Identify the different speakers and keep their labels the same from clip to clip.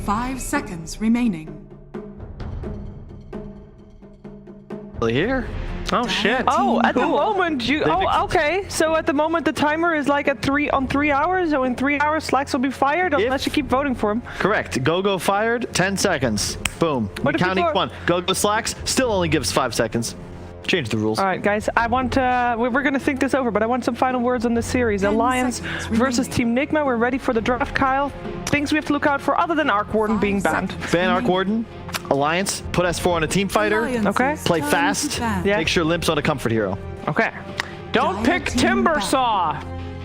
Speaker 1: 5 seconds remaining.
Speaker 2: Here?
Speaker 3: Oh shit.
Speaker 4: Oh, at the moment you. Oh, okay. So at the moment the timer is like at 3 hours. So in 3 hours, Slacks will be fired unless you keep voting for him.
Speaker 2: Correct. Go fired. 10 seconds. Boom.
Speaker 4: What if
Speaker 2: Counting
Speaker 4: people are-
Speaker 2: one. Go Slacks still only gives 5 seconds. Change the rules.
Speaker 4: All right, guys. I want. We're gonna think this over, but I want some final words on this series.
Speaker 1: 10
Speaker 4: Alliance
Speaker 1: seconds
Speaker 4: versus Team Nigma. We're ready for the draft, Kyle. Things we have to look out for other than Arc Warden being banned.
Speaker 2: Ban Arc Warden. Alliance. Put S4 on a team fighter.
Speaker 4: Okay.
Speaker 2: Play fast.
Speaker 4: Yeah.
Speaker 2: Make sure Limp's on a comfort hero.
Speaker 4: Okay.
Speaker 3: Don't pick Timbersaw.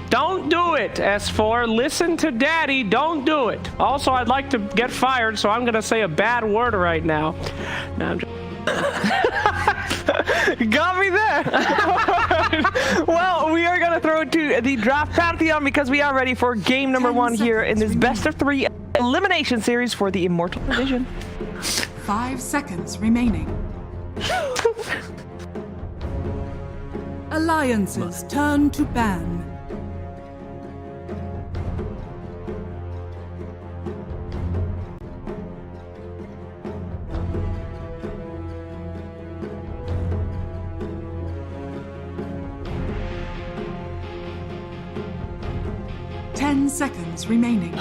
Speaker 3: Don't do it, S4. Listen to Daddy. Don't do it. Also, I'd like to get fired, so I'm gonna say a bad word right now. No, I'm just...
Speaker 4: Got me there. Well, we are gonna throw it to the draft pantheon because we are ready for game number 1 here in this best of 3 elimination series for the Immortal Division.
Speaker 1: 5 seconds remaining. Alliances turn to ban. Ten seconds remaining.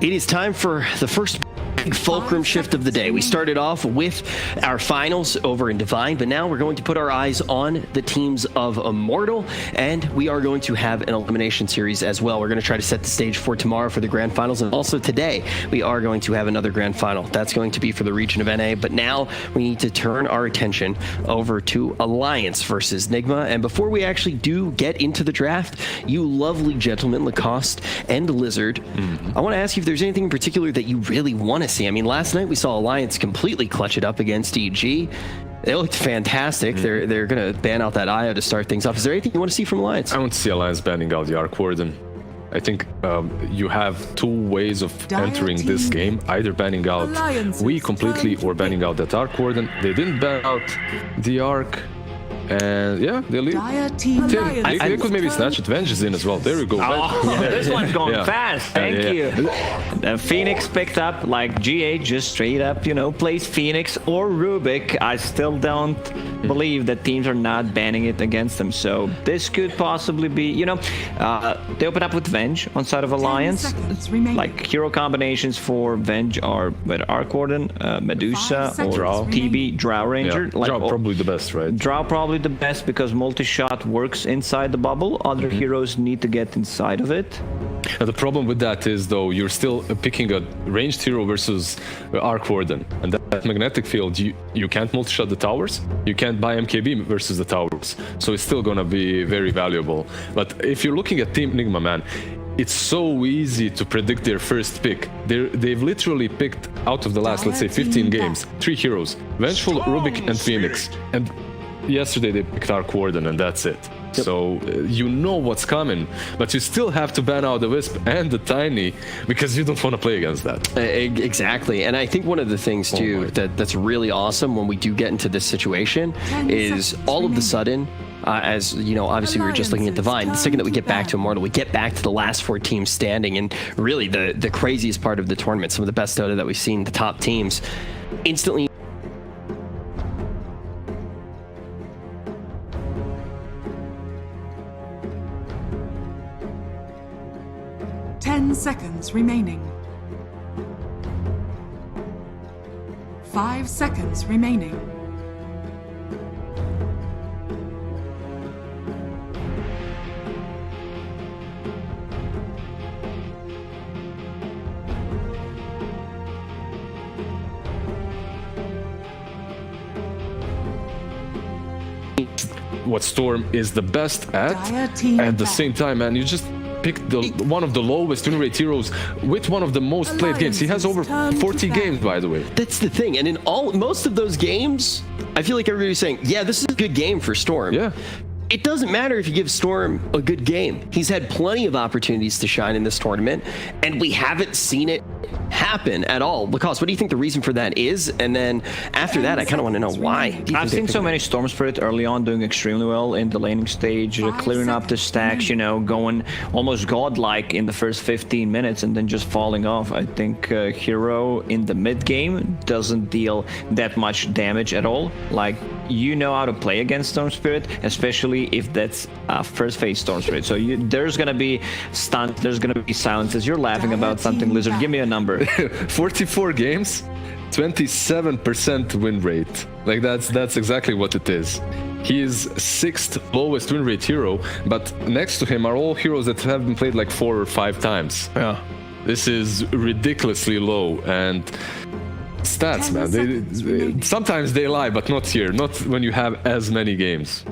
Speaker 5: It is time for the first big fulcrum shift of the day. We started off with our finals over in Divine, but now we're going to put our eyes on the teams of Immortal, and we are going to have an elimination series as well. We're going to try to set the stage for tomorrow for the grand finals, and also today we are going to have another grand final. That's going to be for the region of NA, but now we need to turn our attention over to Alliance versus Nigma. And before we actually do get into the draft, you lovely gentlemen, Lacoste and Lizard, I want to ask you if there's anything in particular that you really want to see. I mean, last night we saw Alliance completely clutch it up against EG. They looked fantastic. They're going to ban out that IO to start things off. Is there anything you want to see from Alliance?
Speaker 6: I want to see Alliance banning out the Arc Warden. I think you have 2 ways of entering this game, either banning out we completely or banning out that Arc Warden. They didn't ban out the Arc. And yeah, they leave. They could maybe snatch it. Venge is in as well. There we go.
Speaker 7: Oh, this one's going fast. Thank you. Phoenix picked up, like GA just straight up, plays Phoenix or Rubik. I still don't believe that teams are not banning it against them. So this could possibly be, they open up with Venge on side of Alliance. Like hero combinations for Venge are with Arc Warden, Medusa, or TB, Drow Ranger.
Speaker 6: Yeah. Drow probably the best, right?
Speaker 7: Drow probably the best because multi-shot works inside the bubble. Other heroes need to get inside of it.
Speaker 6: And the problem with that is, though, you're still picking a ranged hero versus Arc Warden. And that magnetic field, you can't multi-shot the towers. You can't buy MKB versus the towers. So it's still going to be very valuable. But if you're looking at Team Nigma, man, it's so easy to predict their first pick. They've literally picked out of the last, let's say, 15 games, 3 heroes. Vengeful, Rubik, and Phoenix. And yesterday they picked Arc Warden, and that's it. Yep. So you know what's coming, but you still have to ban out the Wisp and the Tiny because you don't want to play against that.
Speaker 5: Exactly. And I think one of the things too that's really awesome when we do get into this situation is all of the sudden, as you know, obviously we were just looking at Divine. The second that we get back to Immortal, we get back to the last 4 teams standing, and really the craziest part of the tournament, some of the best Dota that we've seen, the top teams, instantly.
Speaker 1: Seconds remaining. 5 seconds remaining.
Speaker 6: What Storm is the best at the same time, man, you just picked one of the lowest win rate heroes with one of the most played games. He has over 40 games, by the way.
Speaker 5: That's the thing. And in most of those games, I feel like everybody's saying, yeah, this is a good game for Storm.
Speaker 6: Yeah.
Speaker 5: it doesn't matter if you give Storm a good game. He's had plenty of opportunities to shine in this tournament, and we haven't seen it happen at all. Lacoste, what do you think the reason for that is? And then after that, I kind of want to know why.
Speaker 7: I've seen so many Storm Spirit early on doing extremely well in the laning stage, clearing up the stacks, you know, going almost godlike in the first 15 minutes and then just falling off. I think Hero in the mid game doesn't deal that much damage at all. Like, you know how to play against Storm Spirit, especially if that's first phase Storm Spirit. So there's gonna be stunts, there's gonna be silences. You're laughing about something, Lizard. Give me a number.
Speaker 6: 44 games, 27% win rate. Like that's exactly what it is. He is 6th lowest win rate hero, but next to him are all heroes that have been played like 4 or 5 times.
Speaker 2: Yeah.
Speaker 6: This is ridiculously low, and stats, man. Sometimes they lie, but not here. Not when you have as many games.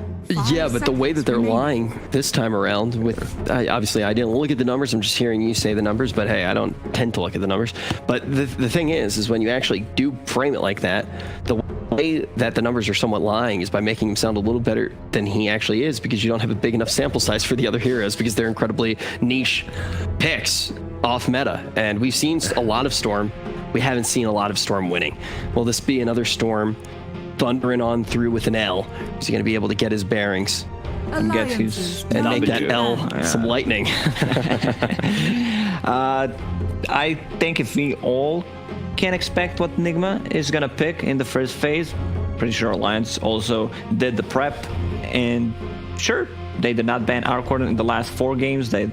Speaker 5: Yeah, but the way that they're lying this time around, with obviously I didn't look at the numbers. I'm just hearing you say the numbers, but hey, I don't tend to look at the numbers. But the thing is when you actually do frame it like that, the way that the numbers are somewhat lying is by making him sound a little better than he actually is, because you don't have a big enough sample size for the other heroes, because they're incredibly niche picks off meta. And we've seen a lot of Storm. We haven't seen a lot of Storm winning. Will this be another Storm thundering on through with an L? Is he going to be able to get his bearings
Speaker 7: and get his
Speaker 5: and make that L some lightning?
Speaker 7: I think if we all can expect what Nigma is gonna pick in the first phase, pretty sure Alliance also did the prep, and sure, they did not ban Arcorden in the last 4 games. They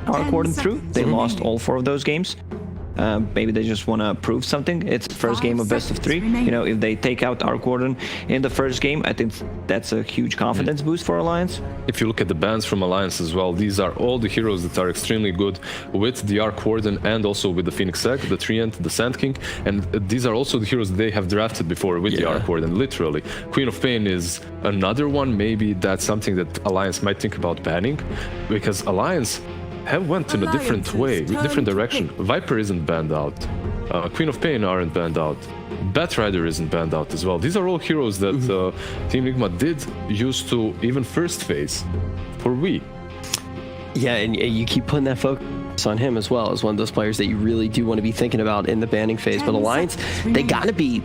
Speaker 7: Arcorden through. They lost all 4 of those games. Maybe they just want to prove something. It's the first game of best of 3. You know, if they take out Arcorden in the first game, I think that's a huge confidence boost for Alliance.
Speaker 6: If you look at the bans from Alliance as well, these are all the heroes that are extremely good with the Arcorden and also with the Phoenix Egg, the Treant, the Sand King, and these are also the heroes they have drafted before with the Arcorden, literally. Queen of Pain is another one. Maybe that's something that Alliance might think about banning, because Alliance have went in a different way, different direction. Viper isn't banned out. Queen of Pain aren't banned out. Batrider isn't banned out as well. These are all heroes that Team Nigma did use to even first phase for Wii.
Speaker 5: Yeah, and you keep putting that focus on him as well as one of those players that you really do want to be thinking about in the banning phase. But Alliance, they got to be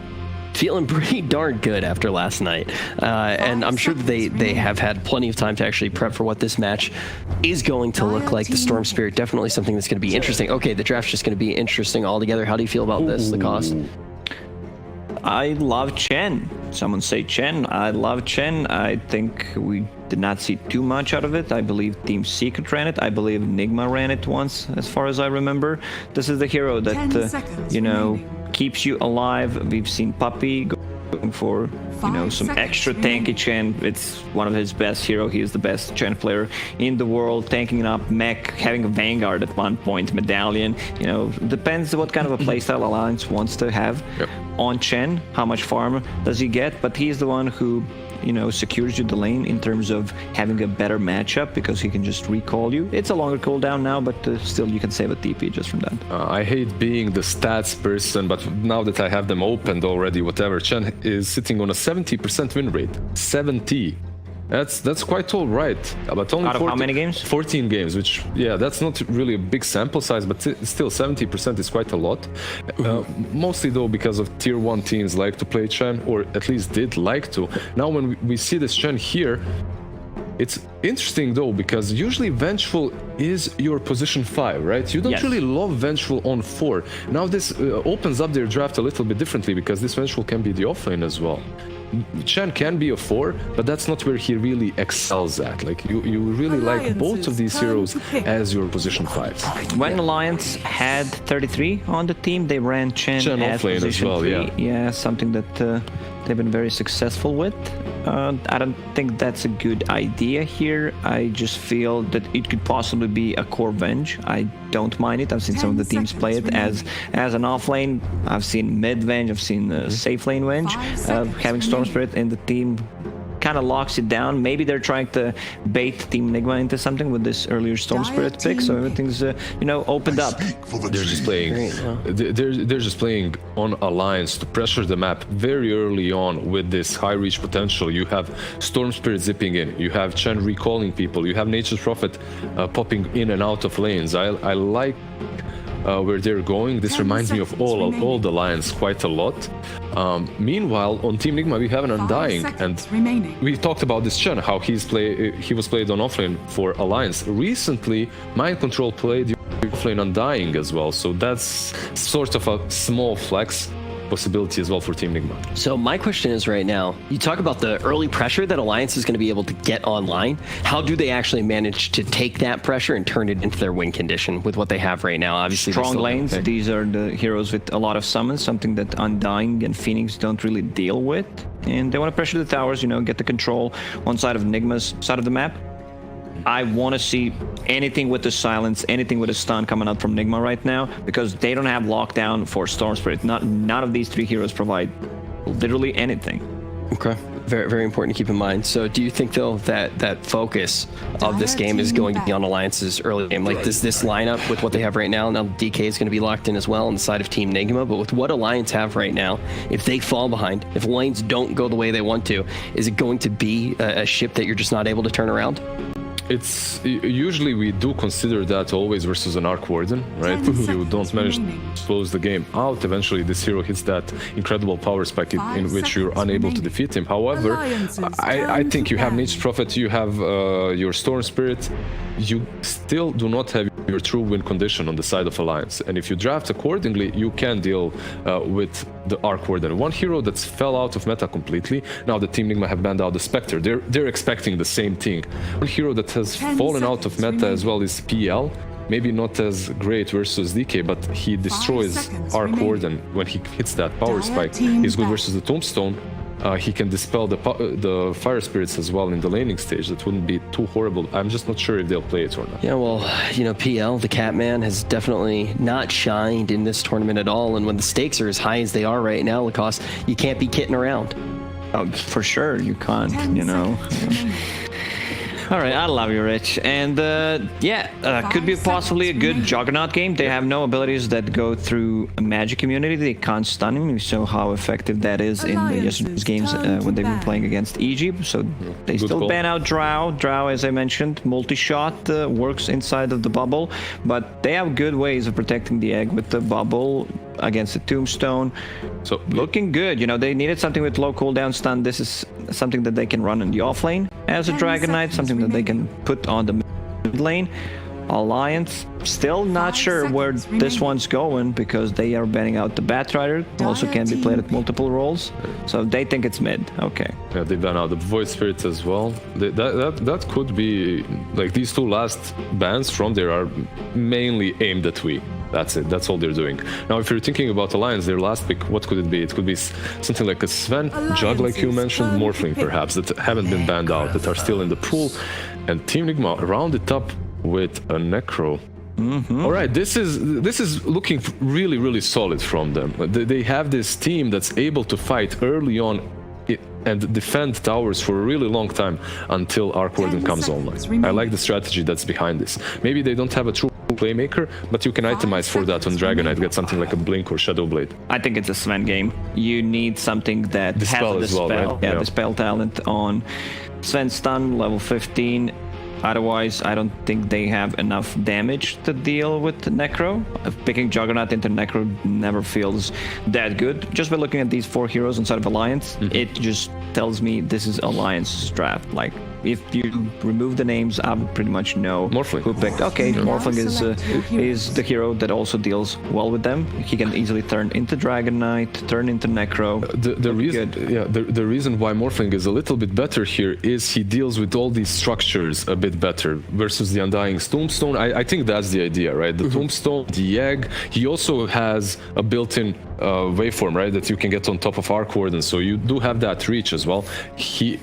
Speaker 5: feeling pretty darn good after last night, and I'm sure that they have had plenty of time to actually prep for what this match is going to look like. The Storm Spirit, definitely something that's going to be interesting. Okay, the draft's just going to be interesting altogether. How do you feel about this, Lacoste?
Speaker 7: I love Chen. Someone say Chen. I love Chen. I think we did not see too much out of it. I believe Team Secret ran it. I believe Nigma ran it once, as far as I remember. This is the hero that, you know, keeps you alive. We've seen Puppy going for, you know, some extra tanky Chen. It's one of his best hero. He is the best Chen player in the world, tanking up mech, having a Vanguard at one point, Medallion. You know, depends what kind of a playstyle Alliance wants to have on Chen, how much farm does he get, but he's the one who, you know, secures you the lane in terms of having a better matchup, because he can just recall you. It's a longer cooldown now, but still you can save a TP just from that.
Speaker 6: I hate being the stats person, but now that I have them opened already, whatever, Chen is sitting on a 70% win rate. 70. That's quite all right. But only
Speaker 7: out of how many games?
Speaker 6: 14 games, which, yeah, that's not really a big sample size, but still 70% is quite a lot. Mostly though because of tier 1 teams like to play Chen, or at least did like to. Now when we see this Chen here, it's interesting though, because usually Vengeful is your position 5, right? You don't really love Vengeful on 4. Now this opens up their draft a little bit differently, because this Vengeful can be the offlane as well. Chen can be a 4, but that's not where he really excels at. Like, you really like both of these heroes as your position 5.
Speaker 7: When Alliance had 33 on the team, they ran Chen as
Speaker 6: offlane
Speaker 7: position
Speaker 6: as well,
Speaker 7: 3. Yeah, something that they've been very successful with. I don't think that's a good idea here. I just feel that it could possibly be a core Venge. I don't mind it. I've seen some of the teams play it as an offlane. I've seen mid Venge. I've seen safe lane Venge. Having Storm Spirit in the team kind of locks it down. Maybe they're trying to bait Team Nigma into something with this earlier Storm Spirit pick, so everything's opened up.
Speaker 6: They're just playing. They're just playing on Alliance to pressure the map very early on with this high reach potential. You have Storm Spirit zipping in. You have Chen recalling people. You have Nature's Prophet popping in and out of lanes. I like where they're going. This reminds me of all the Lions quite a lot. Meanwhile, on Team Nigma, we have an Undying, and we talked about this Chen, how he was played on offlane for Alliance. Recently, Mind Control played offlane Undying as well, so that's sort of a small flex possibility as well for Team Nigma.
Speaker 5: So my question is right now, you talk about the early pressure that Alliance is going to be able to get online. How do they actually manage to take that pressure and turn it into their win condition with what they have right now? Obviously,
Speaker 7: strong lanes. These are the heroes with a lot of summons, something that Undying and Phoenix don't really deal with. And they want to pressure the towers, get the control on side of Nigma's side of the map. I want to see anything with the silence, anything with a stun coming out from Nigma right now, because they don't have lockdown for Storm Spirit. None of these three heroes provide literally anything.
Speaker 5: Okay. Very, very important to keep in mind. So do you think, though, that focus of this game is going to be on Alliance's early game? Like, does this lineup with what they have right now DK is going to be locked in as well on the side of Team Nigma, but with what Alliance have right now, if they fall behind, if lanes don't go the way they want to, is it going to be a ship that you're just not able to turn around?
Speaker 6: It's usually we do consider that always versus an Arc Warden, right? If you don't manage to close the game out, eventually this hero hits that incredible power spike in which you're unable to defeat him. However, I think you have Nature's Prophet, you have your Storm Spirit, you still do not have your true win condition on the side of Alliance. And if you draft accordingly, you can deal with the Arc Warden. One hero that's fell out of meta completely. Now the Team Nigma have banned out the Spectre. They're expecting the same thing. One hero that has fallen out of meta as well is PL. Maybe not as great versus DK, but he destroys Arc Warden when he hits that power spike. He's good versus the Tombstone. He can dispel the fire spirits as well in the laning stage. That wouldn't be too horrible. I'm just not sure if they'll play it or not.
Speaker 5: Yeah, well, PL, the Catman, has definitely not shined in this tournament at all. And when the stakes are as high as they are right now, Lacoste, you can't be kidding around.
Speaker 7: Oh, for sure, you can't, All right, I love you, Rich. And could be possibly a good Juggernaut game. They have no abilities that go through a magic immunity. They can't stun him. We saw how effective that is in yesterday's games when they've been playing against Egypt. So they still ban out Drow. Drow, as I mentioned, multi-shot works inside of the bubble. But they have good ways of protecting the egg with the bubble against the Tombstone. So looking good. They needed something with low cooldown stun. This is something that they can run in the offlane as a Dragon Knight, something that they can put on the mid lane. Alliance, still not sure where this one's going because they are banning out the Batrider, also can be played at multiple roles. So they think it's mid. Okay.
Speaker 6: Yeah, they ban out the Void Spirits as well. That could be like these two last bans from there are mainly aimed at we. That's it. That's all they're doing. Now, if you're thinking about Alliance, their last pick, what could it be? It could be something like a Sven, Jug, like you mentioned, Morphling, perhaps, that haven't been banned out, that are still in the pool. And Team Nigma round it up with a Necro. All right, this is looking really, really solid from them. They have this team that's able to fight early on and defend towers for a really long time until Arc Warden comes online. I like the strategy that's behind this. Maybe they don't have a true playmaker, but you can itemize for that on Dragon Knight, get something like a Blink or Shadow Blade.
Speaker 7: I think it's a Sven game. You need something that
Speaker 6: Dispel
Speaker 7: has a
Speaker 6: Dispel, right?
Speaker 7: Yeah, Dispel talent on Sven stun, level 15. Otherwise, I don't think they have enough damage to deal with the Necro. Picking Juggernaut into Necro never feels that good. Just by looking at these four heroes inside of Alliance, it just tells me this is Alliance's draft. Like, if you remove the names, I would pretty much know
Speaker 6: Morphling.
Speaker 7: who picked. Okay, Morphling is the hero that also deals well with them. He can easily turn into Dragon Knight, turn into Necro.
Speaker 6: The reason why Morphling is a little bit better here is he deals with all these structures a bit better versus the Undying's Tombstone. I think that's the idea, right? The Tombstone, the egg. He also has a built-in waveform, right, that you can get on top of Arc Warden, so you do have that reach as well. He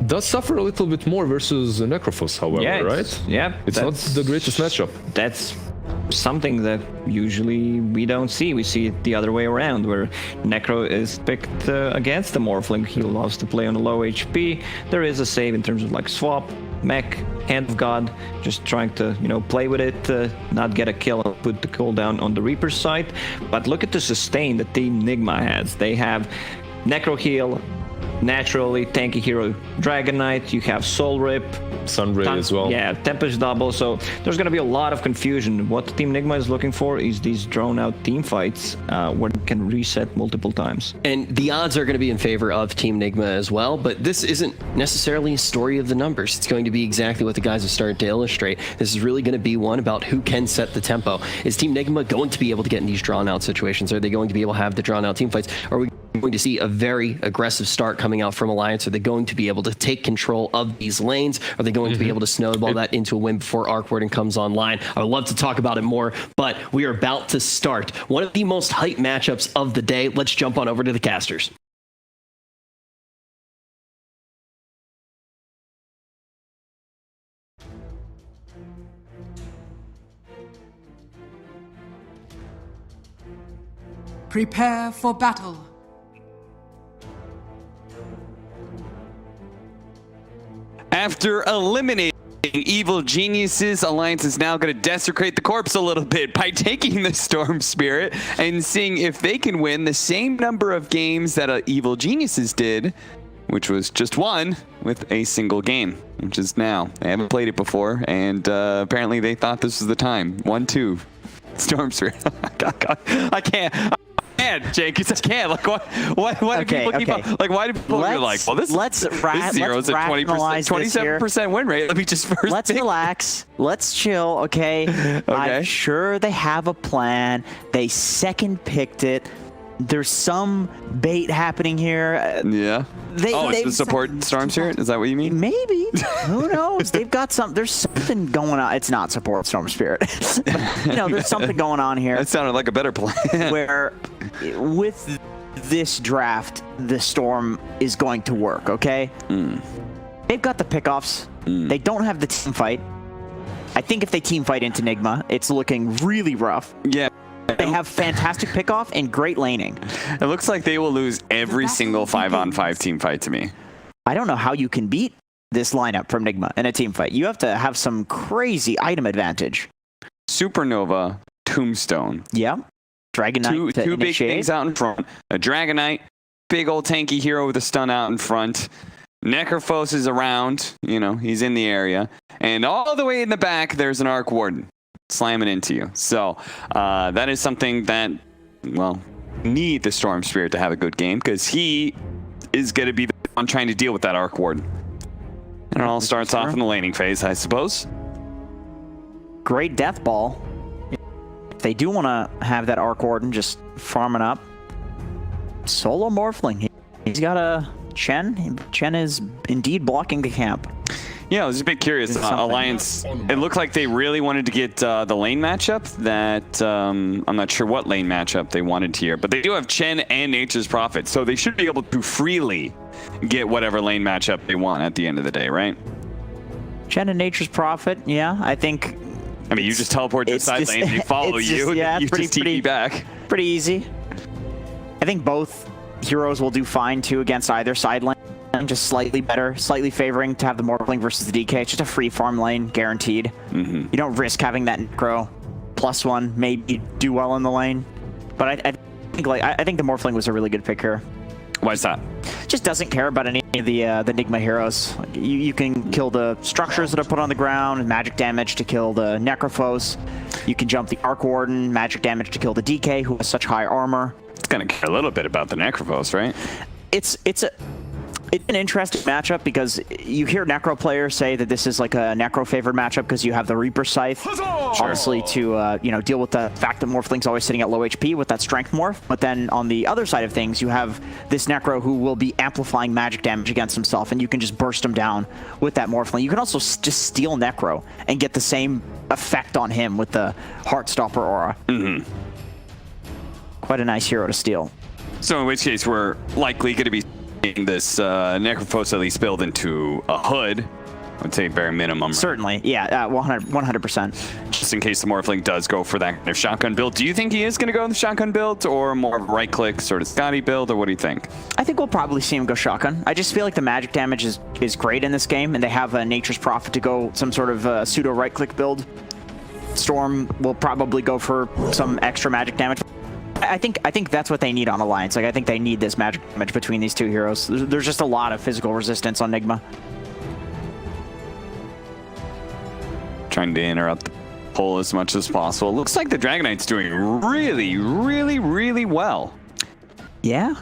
Speaker 6: does suffer a little bit more versus Necrophos, however, right?
Speaker 7: Yeah.
Speaker 6: It's not the greatest matchup.
Speaker 7: That's something that usually we don't see. We see it the other way around, where Necro is picked against the Morphling. He loves to play on a low HP. There is a save in terms of like swap, mech, Hand of God, just trying to, you know, play with it, not get a kill and put the cooldown on the Reaper's side. But look at the sustain that Team Nigma has. They have Necro heal, naturally tanky hero Dragon Knight, you have Soul Rip,
Speaker 6: Sunray as well.
Speaker 7: Yeah, Tempest double. So there's going to be a lot of confusion. What Team Nigma is looking for is these drawn out team fights where you can reset multiple times.
Speaker 5: And the odds are going to be in favor of Team Nigma as well, but this isn't necessarily a story of the numbers. It's going to be exactly what the guys have started to illustrate. This is really going to be one about who can set the tempo. Is Team Nigma going to be able to get in these drawn out situations? Are they going to be able to have the drawn out team fights? Are we going to see a very aggressive start coming out from Alliance? Are they going to be able to take control of these lanes? Are they going to be able to snowball that into a win before Arc Warden comes online? I would love to talk about it more, but we are about to start one of the most hyped matchups of the day. Let's jump on over to the casters.
Speaker 1: Prepare for battle.
Speaker 8: After eliminating evil geniuses, Alliance is now going to desecrate the corpse a little bit by taking the Storm Spirit and seeing if they can win the same number of games that evil geniuses did, which was just one, with a single game, which is now. They haven't played it before, and apparently they thought this was the time. 1-2. Storm Spirit. I can't. Jake, I can't. Like, why do people keep up? Like, why do people be like, well, this zero's at 20%, 27% win rate. Let me just first.
Speaker 9: Let's relax. Let's chill. Okay. I'm sure they have a plan. They second picked it. There's some bait happening here.
Speaker 8: Yeah. It's the support Storm Spirit? Is that what you mean?
Speaker 9: Maybe. Who knows? They've got some. There's something going on. It's not support Storm Spirit. But, you know, there's something going on here.
Speaker 8: That sounded like a better plan.
Speaker 9: Where, with this draft, the Storm is going to work. Okay. They've got the pickoffs. They don't have the team fight. I think if they team fight into Nigma, it's looking really rough.
Speaker 8: Yeah.
Speaker 9: They have fantastic pickoff and great laning.
Speaker 8: It looks like they will lose every single 5-on-5 team fight to me.
Speaker 9: I don't know how you can beat this lineup from Nigma in a team fight. You have to have some crazy item advantage.
Speaker 8: Supernova, Tombstone.
Speaker 9: Yeah. Dragon Knight.
Speaker 8: Two big things out in front. A Dragon Knight, big old tanky hero with a stun out in front. Necrophos is around. You know, he's in the area. And all the way in the back, there's an Arc Warden slamming into you. So that is something that, well, need the Storm Spirit to have a good game, because he is going to be the one trying to deal with that Arc Warden. And it all starts off in the laning phase, I suppose.
Speaker 9: Great death ball. If they do want to have that Arc Warden just farming up. Solo Morphling. He's got a Chen. Chen is indeed blocking the camp.
Speaker 8: Yeah, I was a bit curious. Alliance, it looked like they really wanted to get the lane matchup that, I'm not sure what lane matchup they wanted here, but they do have Chen and Nature's Prophet, so they should be able to freely get whatever lane matchup they want at the end of the day, right?
Speaker 9: Chen and Nature's Prophet, yeah, I think.
Speaker 8: I mean, you just teleport to the side lane, they follow you,
Speaker 9: yeah,
Speaker 8: you just TP back.
Speaker 9: Pretty easy. I think both heroes will do fine, too, against either side lane. Just slightly better, slightly favoring to have the Morphling versus the DK. It's just a free farm lane, guaranteed. You don't risk having that Necro +1, maybe do well in the lane. But I think the Morphling was a really good pick here.
Speaker 8: Why is that?
Speaker 9: Just doesn't care about any of the Nigma heroes. Like, you can kill the structures that are put on the ground, and magic damage to kill the Necrophos. You can jump the Arc Warden, magic damage to kill the DK, who has such high armor.
Speaker 8: It's gonna care a little bit about the Necrophos, right?
Speaker 9: It's an interesting matchup, because you hear Necro players say that this is like a Necro favored matchup because you have the Reaper Scythe, obviously to deal with the fact that Morphling's always sitting at low HP with that Strength Morph. But then on the other side of things, you have this Necro who will be amplifying magic damage against himself, and you can just burst him down with that Morphling. You can also just steal Necro and get the same effect on him with the Heartstopper aura. Quite a nice hero to steal.
Speaker 8: So in which case, we're likely going to be this Necrophos at least build into a hood I would say bare minimum.
Speaker 9: Certainly, yeah, 100%.
Speaker 8: Just in case the Morphling does go for that kind of shotgun build. Do you think he is going to go with the shotgun build, or more of a right-click sort of Scotty build, or what do you think?
Speaker 9: I think we'll probably see him go shotgun. I just feel like the magic damage is great in this game, and they have a Nature's Prophet to go some sort of pseudo right-click build. Storm will probably go for some extra magic damage. I think that's what they need on Alliance. Like, I think they need this magic damage between these two heroes. There's just a lot of physical resistance on Nigma.
Speaker 8: Trying to interrupt the poll as much as possible. Looks like the Dragon Knight's doing really, really, really well.
Speaker 9: Yeah.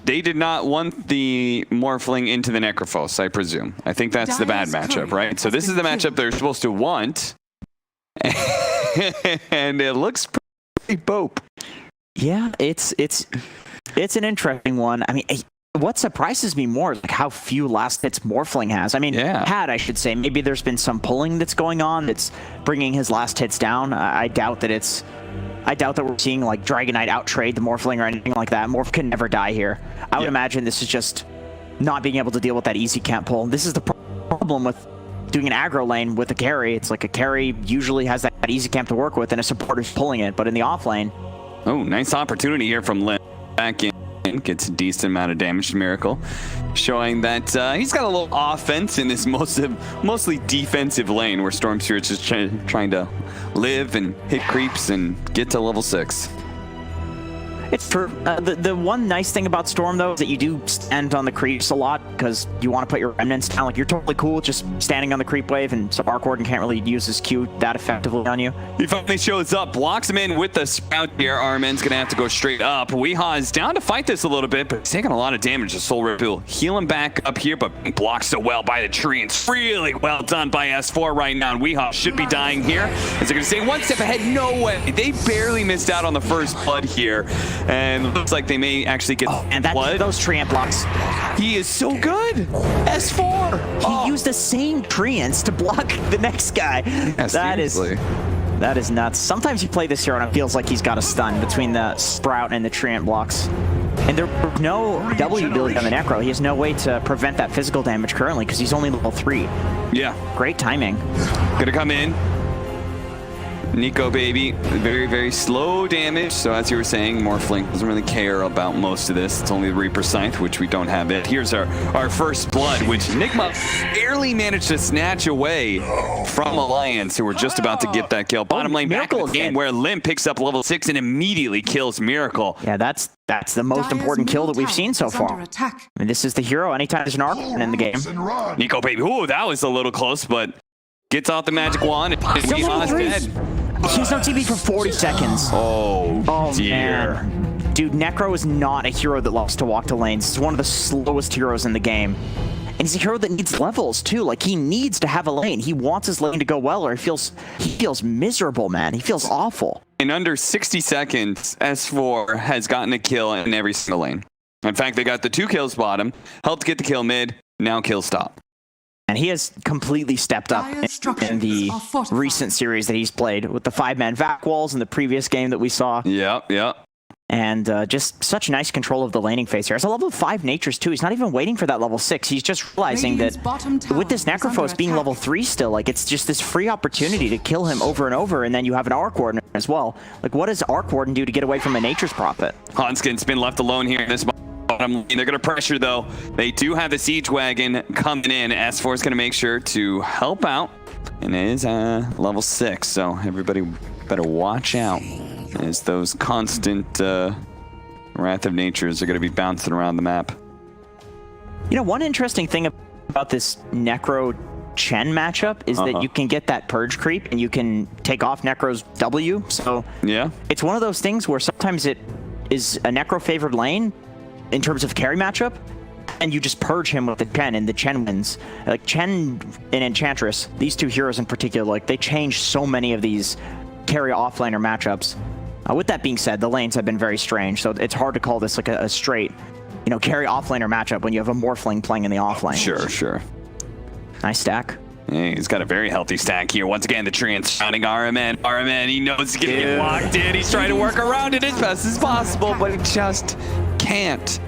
Speaker 8: They did not want the Morphling into the Necrophos, I presume. I think that's the bad matchup, right? So this is the matchup they're supposed to want. And it looks pretty bope.
Speaker 9: Yeah, it's an interesting one. I mean, what surprises me more is like how few last hits Morphling has. I mean, I should say. Maybe there's been some pulling that's going on that's bringing his last hits down. I doubt that we're seeing like Dragon Knight outtrade the Morphling or anything like that. Morph can never die here. I would imagine this is just not being able to deal with that easy camp pull. This is the problem with doing an aggro lane with a carry. It's like a carry usually has that easy camp to work with and a supporter's pulling it, but in the off lane.
Speaker 8: Oh, nice opportunity here from Lim. Back in. Gets a decent amount of damage to Miracle, showing that he's got a little offense in this mostly defensive lane where Storm Spirit's just trying to live and hit creeps and get to level 6.
Speaker 9: It's true. The one nice thing about Storm, though, is that you do stand on the creeps a lot because you want to put your remnants down. Like, you're totally cool with just standing on the creep wave, and so Arc Warden can't really use his Q that effectively on you.
Speaker 8: He finally shows up, blocks him in with the Sprout here. Armen's going to have to go straight up. Weehaw is down to fight this a little bit, but he's taking a lot of damage. The Soul Rip will heal him back up here, but blocked so well by the tree. It's really well done by S4 right now, and Weehaw should be dying here. As they're going to say one step ahead, no way. They barely missed out on the first blood here. And looks like they may actually get
Speaker 9: and
Speaker 8: blood.
Speaker 9: Those treant blocks.
Speaker 8: He is so good. S4.
Speaker 9: He used the same treants to block the next guy.
Speaker 8: Yeah,
Speaker 9: that is nuts. Sometimes you play this hero and it feels like he's got a stun between the Sprout and the treant blocks. And there's no W ability on the Necro. He has no way to prevent that physical damage currently because he's only level 3.
Speaker 8: Yeah.
Speaker 9: Great timing.
Speaker 8: Gonna come in. Nico baby, very, very slow damage. So as you were saying, Morphling doesn't really care about most of this. It's only the Reaper Scythe, which we don't have it. Here's our first blood, which Nigma barely managed to snatch away from Alliance, who were just about to get that kill. Bottom lane back in the game where Lim picks up level 6 and immediately kills Miracle.
Speaker 9: Yeah, that's the most important kill that we've seen so far. I mean, this is the hero anytime there's an Arc in the game.
Speaker 8: Nico baby, ooh, that was a little close, but gets off the magic wand and Weehaw's dead.
Speaker 9: He has no TP for 40 seconds.
Speaker 8: Oh dear.
Speaker 9: Man. Dude, Necro is not a hero that loves to walk to lanes. He's one of the slowest heroes in the game. And he's a hero that needs levels, too. Like, he needs to have a lane. He wants his lane to go well, or he feels miserable, man. He feels awful.
Speaker 8: In under 60 seconds, S4 has gotten a kill in every single lane. In fact, they got the 2 kills bottom, helped get the kill mid, now kill stop.
Speaker 9: And he has completely stepped up in the recent series that he's played with the 5-man vac walls in the previous game that we saw.
Speaker 8: Yep.
Speaker 9: And just such nice control of the laning phase here. As a level 5 natures too, he's not even waiting for that level 6. He's just realizing that with this Necrophos being level 3 still, like, it's just this free opportunity to kill him over and over, and then you have an Arc Warden as well. Like, what does Arc Warden do to get away from a Nature's Prophet?
Speaker 8: Hanskin's been left alone here in this bottom lane. They're going to pressure, though. They do have the Siege Wagon coming in. S4 is going to make sure to help out. And it is level 6, so everybody better watch out as those constant Wrath of Natures are going to be bouncing around the map.
Speaker 9: You know, one interesting thing about this Necro Chen matchup is that you can get that Purge creep and you can take off Necro's W. So
Speaker 8: yeah,
Speaker 9: it's one of those things where sometimes it is a Necro favored lane in terms of carry matchup, and you just purge him with the Chen, and the Chen wins. Like, Chen and Enchantress, these two heroes in particular, like, they change so many of these carry offlaner matchups. With that being said, the lanes have been very strange, so it's hard to call this like a straight, you know, carry offlaner matchup when you have a Morphling playing in the offlane.
Speaker 8: Sure.
Speaker 9: Nice stack.
Speaker 8: Yeah, he's got a very healthy stack here. Once again, the treant surrounding RMN. He knows he's getting get locked in. He's trying to work around it as best as possible, but he just can't.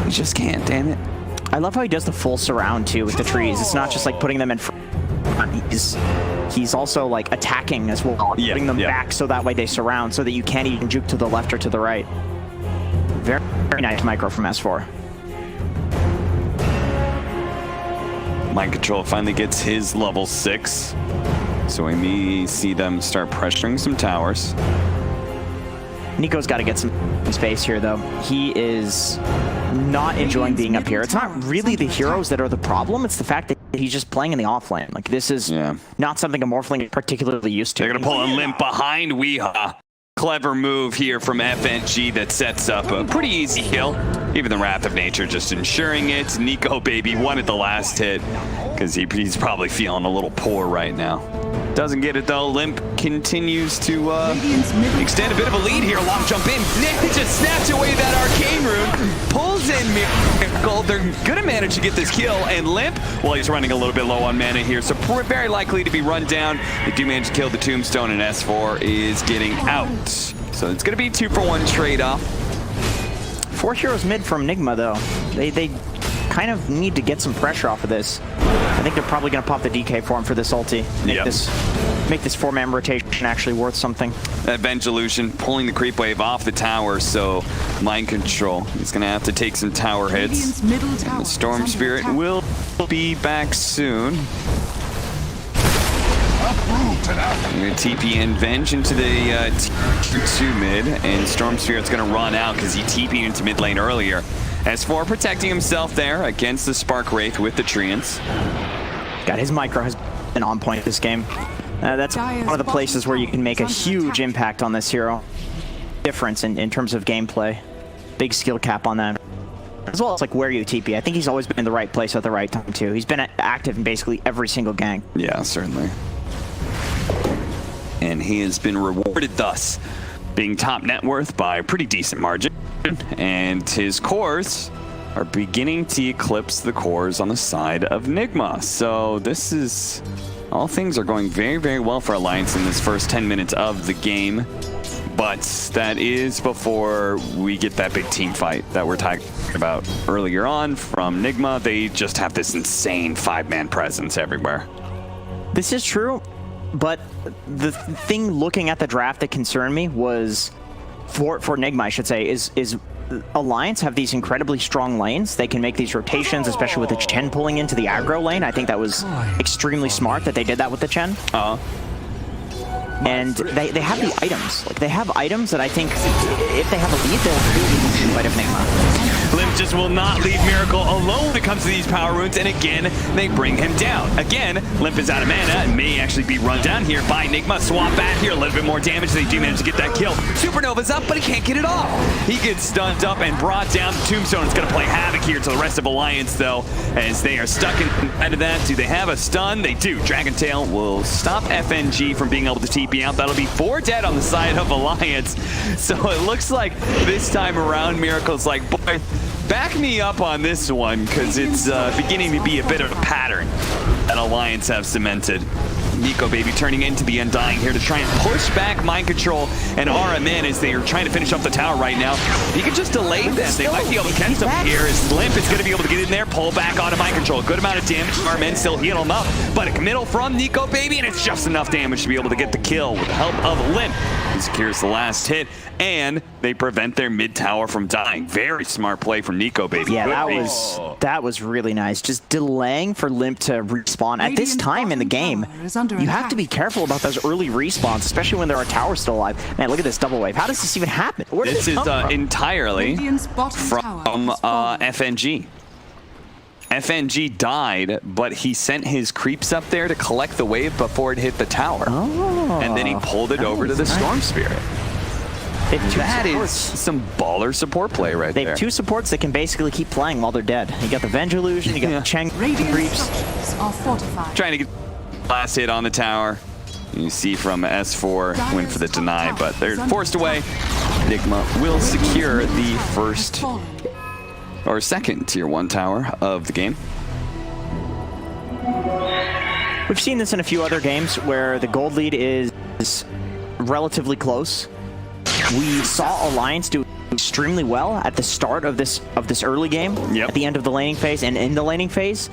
Speaker 8: He just can't, damn it.
Speaker 9: I love how he does the full surround too with the trees. It's not just like putting them in front. He's also like attacking as well, putting them back so that way they surround, so that you can't even juke to the left or to the right. Very, very nice micro from S4.
Speaker 8: Mind Control finally gets his level 6. So we may see them start pressuring some towers.
Speaker 9: Nico's got to get some space here, though. He is not enjoying being up here. It's not really the heroes that are the problem. It's the fact that he's just playing in the offlane. Like, this is not something a Morphling is particularly used to.
Speaker 8: They're going to pull a limp behind Weehaw. Clever move here from FNG that sets up a pretty easy kill. Even the Wrath of Nature just ensuring it. Nico Baby wanted the last hit because he's probably feeling a little poor right now. Doesn't get it though. Limp continues to extend a bit of a lead here. Long jump in. Just snatch away that arcane rune. Pulls in Miracle. They're going to manage to get this kill. And Limp, well, he's running a little bit low on mana here. So very likely to be run down. They do manage to kill the Tombstone, and S4 is getting out. So it's going to be 2-for-1 trade-off.
Speaker 9: 4 heroes mid from Nigma, though. They kind of need to get some pressure off of this. I think they're probably going to pop the DK for him for this ulti. Make this 4-man rotation actually worth something.
Speaker 8: That Venge Illusion pulling the creep wave off the tower, so Mind Control. He's going to have to take some tower hits. And the Storm Spirit will be back soon. We're going to TP and Venge into the tier 2 mid, and Storm Spirit's going to run out because he TP'd into mid lane earlier. S4 protecting himself there against the Spark Wraith with the Treants.
Speaker 9: God, his micro has been on point this game. That's one of the places where you can make a huge impact on this hero. Difference in terms of gameplay. Big skill cap on that. As well as like where you TP. I think he's always been in the right place at the right time too. He's been active in basically every single gang.
Speaker 8: Yeah, certainly. And he has been rewarded thus, being top net worth by a pretty decent margin. And his cores are beginning to eclipse the cores on the side of Nigma. So this is, all things are going very well for Alliance in this first 10 minutes of the game. But that is before we get that big team fight that we're talking about earlier on from Nigma. They just have this insane 5-man presence everywhere.
Speaker 9: This is true, but the thing looking at the draft that concerned me was, for Nigma, I should say, is Alliance have these incredibly strong lanes. They can make these rotations, especially with the Chen pulling into the aggro lane. I think that was extremely smart that they did that with the Chen. And they have the items. Like, they have items that I think if they have a lead, they'll really fight of Nigma.
Speaker 8: Limp just will not leave Miracle alone when it comes to these power runes, and again, they bring him down. Again, Limp is out of mana and may actually be run down here by Nigma. Swap back here, a little bit more damage. They do manage to get that kill. Supernova's up, but he can't get it off. He gets stunned up and brought down. The Tombstone is going to play havoc here to the rest of Alliance, though, as they are stuck into that. Do they have a stun? They do. Dragon Tail will stop FNG from being able to TP out. That'll be 4 dead on the side of Alliance. So it looks like this time around, Miracle's like, boy, back me up on this one, because it's beginning to be a bit of a pattern that Alliance have cemented. Nico Baby turning into the Undying here to try and push back Mind Control and RM in as they are trying to finish up the tower right now. He can just delay them. They might be able to catch them here as Limp is going to be able to get in there, pull back onto Mind Control. Good amount of damage. RM still heal him up, but a committal from Nico Baby, and it's just enough damage to be able to get the kill with the help of Limp. He secures the last hit, and they prevent their mid tower from dying. Very smart play from Nico Baby.
Speaker 9: Yeah, that was really nice. Just delaying for Limp to respawn at this time in the game. You have to be careful about those early respawns, especially when there are towers still alive. Man, look at this double wave. How does this even happen? Where did this come from?
Speaker 8: Entirely from FNG. FNG died, but he sent his creeps up there to collect the wave before it hit the tower. And then he pulled it over to the Storm Spirit. That is some baller support play right there.
Speaker 9: They have 2 supports that can basically keep playing while they're dead. You got the Venge Illusion, you got the Cheng creeps.
Speaker 8: Trying to get last hit on the tower. You see from S4 went for the deny, but they're forced away. Nigma will secure the first or second tier 1 tower of the game.
Speaker 9: We've seen this in a few other games where the gold lead is relatively close. We saw Alliance do extremely well at the start of this early game,
Speaker 8: Yep.
Speaker 9: at the end of the laning phase and in the laning phase,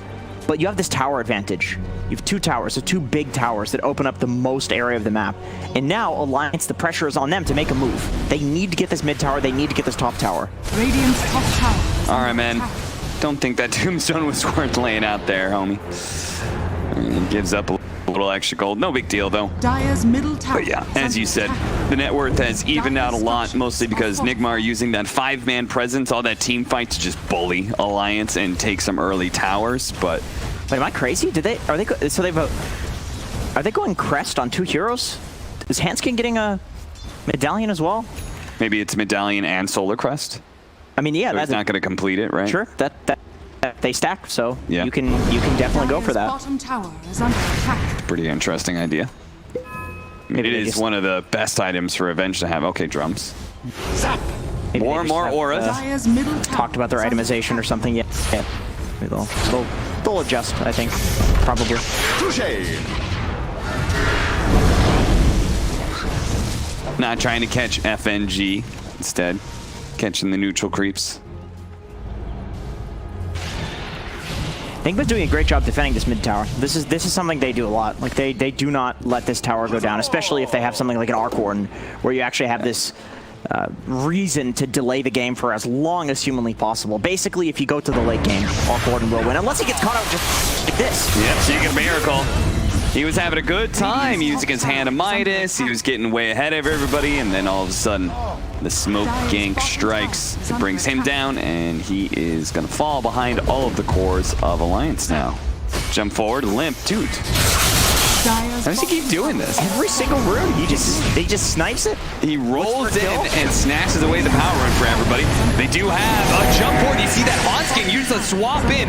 Speaker 9: but you have this tower advantage. You have 2 towers, so 2 big towers that open up the most area of the map. And now Alliance, the pressure is on them to make a move. They need to get this mid tower, they need to get this top tower.
Speaker 1: Radiant's top tower is
Speaker 8: All
Speaker 1: under
Speaker 8: right, man.
Speaker 1: attack.
Speaker 8: Don't think that tombstone was worth laying out there, homie. He gives up a little extra gold. No big deal, though.
Speaker 1: Dire's middle tower.
Speaker 8: But yeah,
Speaker 1: is
Speaker 8: as
Speaker 1: under
Speaker 8: you said,
Speaker 1: attack.
Speaker 8: the net worth has evened out a lot, mostly because Nigma are using that 5-man presence, all that team fight to just bully Alliance and take some early towers. But
Speaker 9: Wait, am I crazy? Are they going crest on 2 heroes? Is Hanskin getting a medallion as well?
Speaker 8: maybe it's Medallion and Solar Crest.
Speaker 9: I mean, yeah,
Speaker 8: So he's
Speaker 9: that's
Speaker 8: not going to complete it, right?
Speaker 9: sure. That they stack, so
Speaker 8: Yeah.
Speaker 9: you can definitely go for
Speaker 1: Dire's
Speaker 9: that.
Speaker 1: bottom tower is under attack.
Speaker 8: Pretty interesting idea. I mean,
Speaker 9: Maybe
Speaker 8: it
Speaker 9: they
Speaker 8: is
Speaker 9: just-
Speaker 8: one of the best items for Revenge to have. Okay, drums.
Speaker 9: Maybe
Speaker 8: More
Speaker 9: they
Speaker 8: and
Speaker 9: just
Speaker 8: more
Speaker 9: have,
Speaker 8: auras.
Speaker 1: Dire's middle tower
Speaker 9: talked about their
Speaker 1: is under
Speaker 9: itemization or
Speaker 1: attack.
Speaker 9: something. Yeah. Maybe they'll adjust, I think, probably.
Speaker 8: Not trying to catch FNG. Instead, catching the neutral creeps.
Speaker 9: Nigma's doing a great job defending this mid tower. This is something they do a lot. Like they do not let this tower go down, especially if they have something like an Arc Warden, where you actually have this reason to delay the game for as long as humanly possible. Basically, if you go to the late game, Arc Warden will win, unless he gets caught out just like this.
Speaker 8: Yep, so you get a miracle. He was having a good time using his Hand of Midas. He was getting way ahead of everybody, and then all of a sudden, the smoke gank strikes. It brings him down, and he is going to fall behind all of the cores of Alliance now. Jump forward, limp, dude.
Speaker 1: Dire's
Speaker 8: How does he keep doing this?
Speaker 9: Every single rune, he just snipes it.
Speaker 8: He rolls in and snatches away the power run for everybody. They do have a jump forward. You see that Hanskin use the swap in.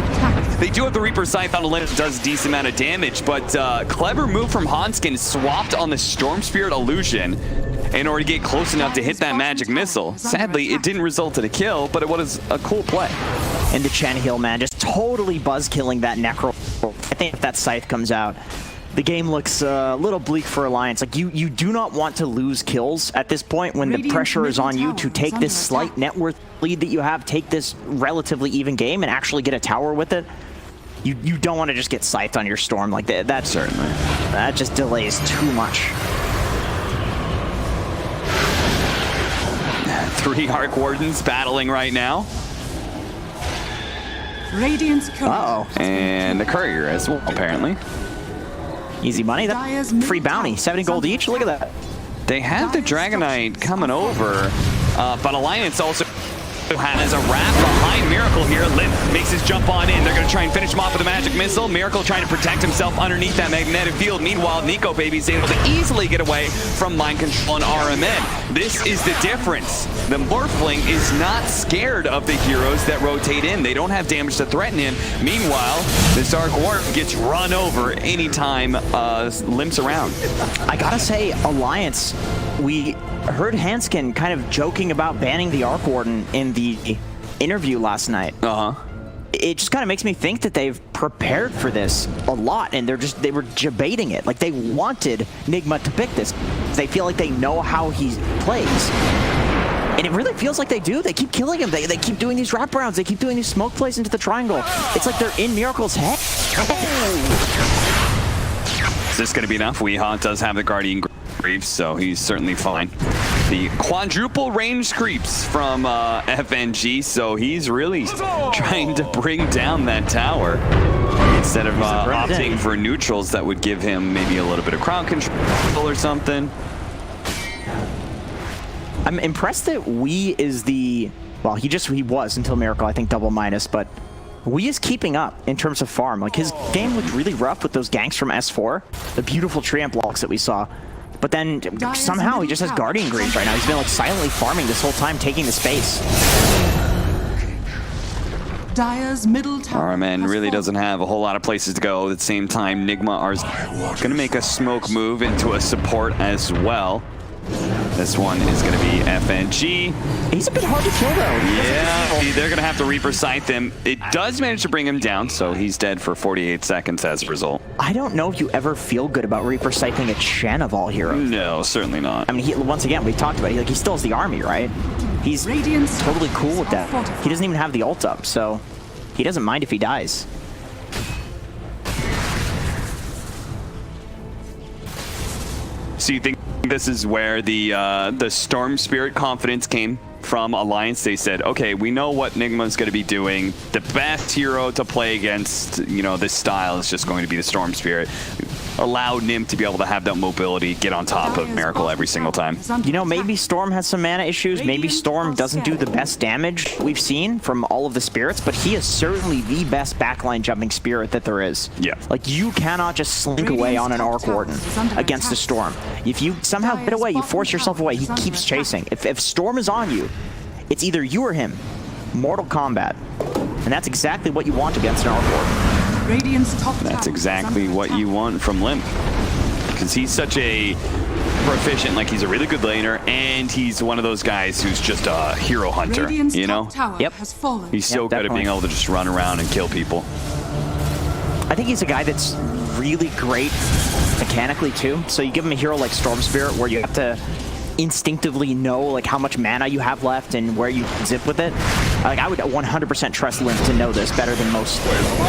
Speaker 8: They do have the Reaper Scythe on the limb, does a decent amount of damage, but clever move from Hanskin, swapped on the Storm Spirit illusion in order to get close enough to hit that magic missile. Sadly, it didn't result in a kill, but it was a cool play.
Speaker 9: And the Chen Hill, man, just totally buzz killing that Necro. I think if that Scythe comes out, the game looks a little bleak for Alliance. Like, you do not want to lose kills at this point when the
Speaker 1: Radiant's
Speaker 9: pressure is
Speaker 1: middle
Speaker 9: on you
Speaker 1: tower
Speaker 9: to
Speaker 1: is
Speaker 9: take
Speaker 1: under
Speaker 9: this slight
Speaker 1: attack.
Speaker 9: net worth lead that you have, take this relatively even game and actually get a tower with it. You don't want to just get scythed on your Storm like that. That certainly. That just delays too much.
Speaker 8: 3 Arc Wardens battling right now.
Speaker 1: Radiant's courier.
Speaker 9: Uh-oh.
Speaker 8: And the Courier as well, apparently.
Speaker 9: Easy money.
Speaker 1: Dire's
Speaker 9: That's
Speaker 1: middle
Speaker 9: free bounty.
Speaker 1: tower
Speaker 9: 70
Speaker 1: is
Speaker 9: gold
Speaker 1: under
Speaker 9: each. Look at
Speaker 1: attack.
Speaker 9: that.
Speaker 8: They have the Dragonite coming over, but Alliance also has a wrap behind Miracle here. Limp makes his jump on in. They're going to try and finish him off with a magic missile. Miracle trying to protect himself underneath that magnetic field. Meanwhile, Nico Baby's able to easily get away from Mind Control and RMN. This is the difference. The Morphling is not scared of the heroes that rotate in. They don't have damage to threaten him. Meanwhile, this Arc Warp gets run over anytime Limp's around.
Speaker 9: I gotta say, Alliance, we heard Hanskin kind of joking about banning the Arc Warden in the interview last night. It just kind of makes me think that they've prepared for this a lot, and they were debating it. Like, they wanted Nigma to pick this. They feel like they know how he plays. And it really feels like they do. They keep killing him. They keep doing these wraparounds. They keep doing these smoke plays into the triangle. It's like they're in Miracle's head.
Speaker 8: Is this going to be enough? Weehaw does have the Guardian Greaves, so he's certainly fine. The quadruple range creeps from FNG, so he's really trying to bring down that tower. Instead of opting for neutrals that would give him maybe a little bit of crowd control or something.
Speaker 9: I'm impressed that Wee is the... Well, he was until Miracle, I think, double minus, but Wee is keeping up in terms of farm. Like, his game looked really rough with those ganks from S4, the beautiful Treant blocks that we saw. But then somehow he just has Guardian Greaves right now. He's been like silently farming this whole time, taking the space.
Speaker 1: Dire's middle tower.
Speaker 8: RMN
Speaker 1: has
Speaker 8: really
Speaker 1: fallen.
Speaker 8: doesn't have a whole lot of places to go. At the same time, Nigma are going to make a smoke move into a support as well. This one is going to be FNG.
Speaker 9: He's a bit hard to kill, though.
Speaker 8: Yeah, they're going to have to Reaper Scythe him. It does manage to bring him down, so he's dead for 48 seconds as a result.
Speaker 9: I don't know if you ever feel good about Reaper Scything a Chen of all heroes.
Speaker 8: No, certainly not.
Speaker 9: I mean, once again, we talked about it. Like, he still has the army, right? He's
Speaker 1: Radiant's
Speaker 9: totally cool with that.
Speaker 1: fortified.
Speaker 9: He doesn't even have the ult up, so he doesn't mind if he dies.
Speaker 8: So you think this is where the Storm Spirit confidence came from Alliance? They said, okay, we know what Nigma's going to be doing. The best hero to play against, you know, this style is just going to be the Storm Spirit. Allow Nim to be able to have that mobility, get on top of Miracle every single time.
Speaker 9: You know, maybe Storm has some mana issues. Maybe Storm doesn't do the best damage we've seen from all of the spirits, but he is certainly the best backline jumping spirit that there is.
Speaker 8: Yeah.
Speaker 9: Like, you cannot just slink away on an Arc Warden against a Storm. If you somehow get away, you force yourself away, he keeps chasing. If Storm is on you, it's either you or him. Mortal Kombat. And that's exactly what you want against an Arc Warden.
Speaker 1: Radiant's top
Speaker 8: That's
Speaker 1: tower
Speaker 8: exactly
Speaker 1: is under
Speaker 8: what
Speaker 1: attack.
Speaker 8: you want from Limp. Because he's such a proficient, like he's a really good laner, and he's one of those guys who's just a hero hunter,
Speaker 1: Radiant's
Speaker 8: you know?
Speaker 1: top tower
Speaker 9: Yep.
Speaker 1: has fallen.
Speaker 8: He's so good at being able to just run around and kill people.
Speaker 9: I think he's a guy that's really great mechanically too. So you give him a hero like Storm Spirit where you have to instinctively know like how much mana you have left and where you zip with it. Like, I would 100% trust Limp to know this better than most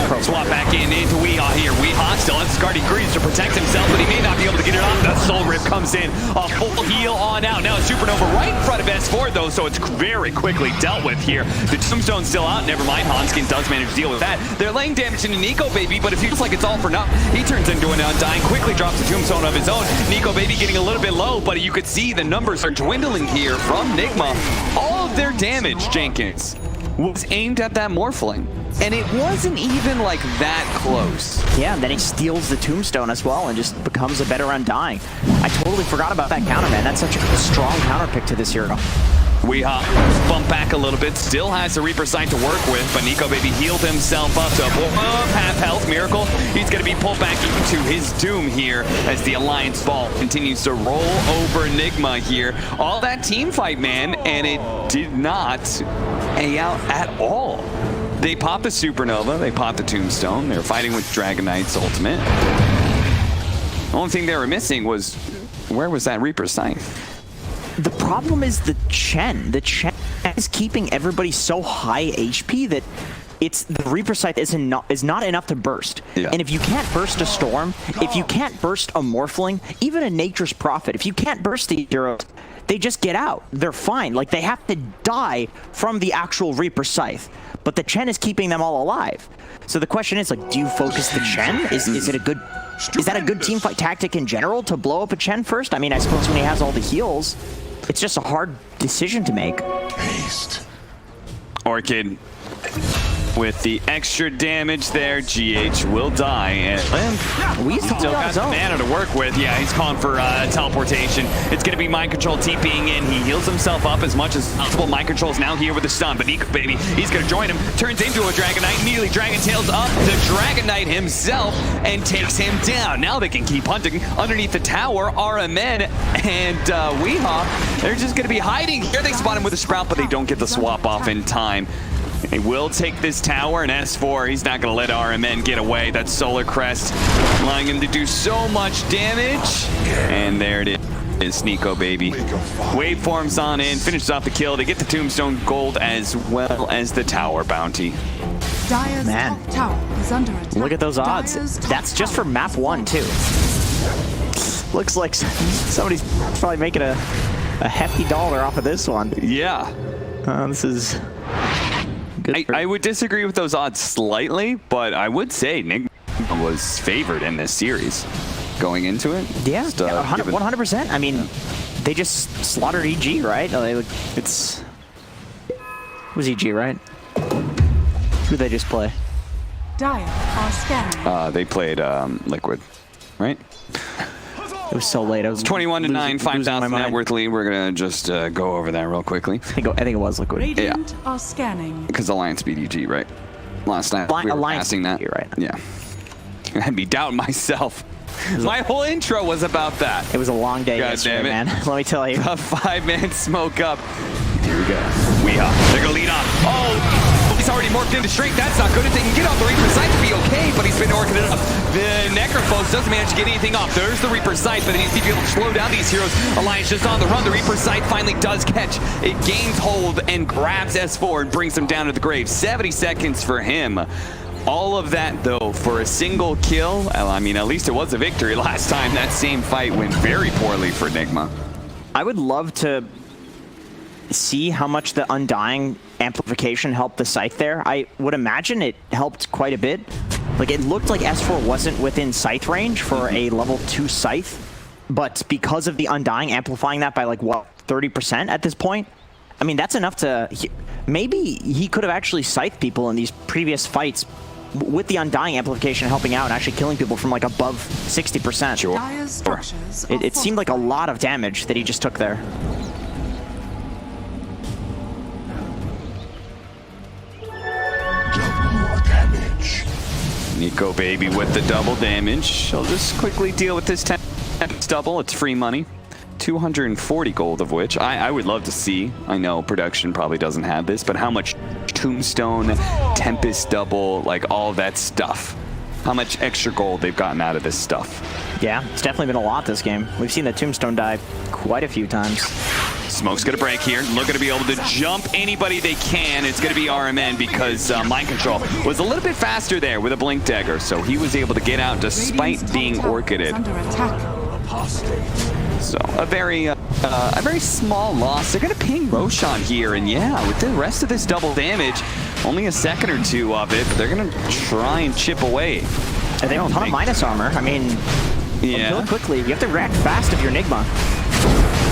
Speaker 9: pro.
Speaker 8: Swap back into Weehaw here. Weehaw still has Guardian Greaves to protect himself, but he may not be able to get it off. The Soul Rip comes in. A full heal on out. Now Supernova right in front of S4 though, so it's very quickly dealt with here. The Tombstone's still out. Never mind. Hanskin does manage to deal with that. They're laying damage into Nico Baby, but it feels like it's all for nothing. He turns into an Undying, quickly drops the Tombstone of his own. Nico Baby getting a little bit low, but you could see the numbers are dwindling here from Nigma. All of their damage, Jenkins, was aimed at that Morphling. And it wasn't even like that close.
Speaker 9: Yeah, and then he steals the Tombstone as well and just becomes a better Undying. I totally forgot about that counter, man. That's such a strong counter pick to this hero.
Speaker 8: Weehaw bump back a little bit, still has the Reaper Sight to work with, but Nico Baby healed himself up to half health. Miracle, he's going to be pulled back into his doom here as the Alliance Vault continues to roll over Nigma here. All that team fight, man, and it did not pay out at all. They popped the Supernova, they popped the Tombstone, they were fighting with Dragon Knight's ultimate. The only thing they were missing was, where was that Reaper Sight?
Speaker 9: The problem is the Chen. The Chen is keeping everybody so high HP that the Reaper Scythe is not enough to burst.
Speaker 8: Yeah.
Speaker 9: And if you can't burst a Storm, if you can't burst a Morphling, even a Nature's Prophet, if you can't burst the heroes, they just get out. They're fine. Like, they have to die from the actual Reaper Scythe. But the Chen is keeping them all alive. So the question is, like, do you focus the Chen? Is that a good team fight tactic in general to blow up a Chen first? I mean, I suppose when he has all the heals, it's just a hard decision to make.
Speaker 8: Orchid with the extra damage there. GH will die, and
Speaker 9: We
Speaker 8: still got the mana to work with. Yeah, he's calling for teleportation. It's going to be Mind Control TPing in. He heals himself up as much as possible. Mind Control's now here with the stun, but Nico Baby, he's going to join him. Turns into a Dragon Knight. Immediately Dragon Tails up the Dragon Knight himself and takes him down. Now they can keep hunting underneath the tower. RMN and Weehaw, they're just going to be hiding here. They spot him with a Sprout, but they don't get the swap off in time. They will take this tower, and S4, he's not going to let RMN get away. That Solar Crest allowing him to do so much damage. And there it is, Nico Baby. Waveforms on in, finishes off the kill. They get the Tombstone gold as well as the tower bounty.
Speaker 1: Dire's
Speaker 9: Man.
Speaker 1: top tower is under attack.
Speaker 9: Look at those odds.
Speaker 1: Dire's top
Speaker 9: That's just
Speaker 1: tower
Speaker 9: for map
Speaker 1: is
Speaker 9: 1 too. Looks like somebody's probably making a hefty dollar off of this one.
Speaker 8: Yeah.
Speaker 9: This is good.
Speaker 8: I would disagree with those odds slightly, but I would say Nigma was favored in this series going into it.
Speaker 9: Yeah,
Speaker 8: Just,
Speaker 9: 100%. I mean, they just slaughtered EG, right? It was EG, right? Who they just play?
Speaker 1: Dire are scanning.
Speaker 8: They played Liquid, right?
Speaker 9: It was so late. I was
Speaker 8: 21-9, 5,000 net
Speaker 9: mind.
Speaker 8: worth lead. We're gonna just go over that real quickly
Speaker 9: I think it was Liquid.
Speaker 1: Radiant are scanning.
Speaker 8: because Alliance beat EG, right? Last night we were
Speaker 9: Alliance
Speaker 8: passing that.
Speaker 9: beat EG, right.
Speaker 8: Yeah. I had me doubting myself. My whole intro was about that.
Speaker 9: It was a long day
Speaker 8: God
Speaker 9: yesterday,
Speaker 8: damn it.
Speaker 9: man. Let me tell you.
Speaker 8: A 5-man smoke up. Here we go. Weehaw. They're gonna lead off. Oh! He's already morphed into strength. That's not good. If they can get off the Reaper's Sight to be okay, but he's been orchid up. The Necrophos doesn't manage to get anything off. There's the Reaper's Sight, but they need to be able to slow down these heroes. Alliance just on the run. The Reaper's Sight finally does catch. It gains hold and grabs S4 and brings him down to the grave. 70 seconds for him. All of that, though, for a single kill. Well, I mean, at least it was a victory last time. That same fight went very poorly for Nigma.
Speaker 9: I would love to see how much the Undying amplification helped the Scythe there. I would imagine it helped quite a bit. Like, it looked like S4 wasn't within Scythe range for a level 2 Scythe, but because of the Undying amplifying that by, like, what, 30% at this point? I mean, that's enough to... Maybe he could have actually Scythed people in these previous fights with the Undying amplification helping out and actually killing people from, like, above 60%.
Speaker 8: Sure.
Speaker 1: Dire's structures are
Speaker 9: It seemed like a lot of damage that he just took there.
Speaker 8: Nico Baby with the double damage. I'll just quickly deal with this 10 double. It's free money. 240 gold of which I would love to see. I know production probably doesn't have this, but how much Tombstone, Tempest double, like all that stuff. How much extra gold they've gotten out of this stuff.
Speaker 9: Yeah, it's definitely been a lot this game. We've seen the Tombstone die quite a few times.
Speaker 8: Smoke's gonna break here. Looking to be able to jump anybody they can. It's gonna be RMN because Mind Control was a little bit faster there with a Blink Dagger, so he was able to get out despite being orchided. So a very small loss. They're gonna ping Roshan here, and yeah, with the rest of this double damage, only a second or two of it, but they're gonna try and chip away.
Speaker 9: And they don't have a ton of minus armor. I mean, kill it quickly. You have to react fast if you're Nigma.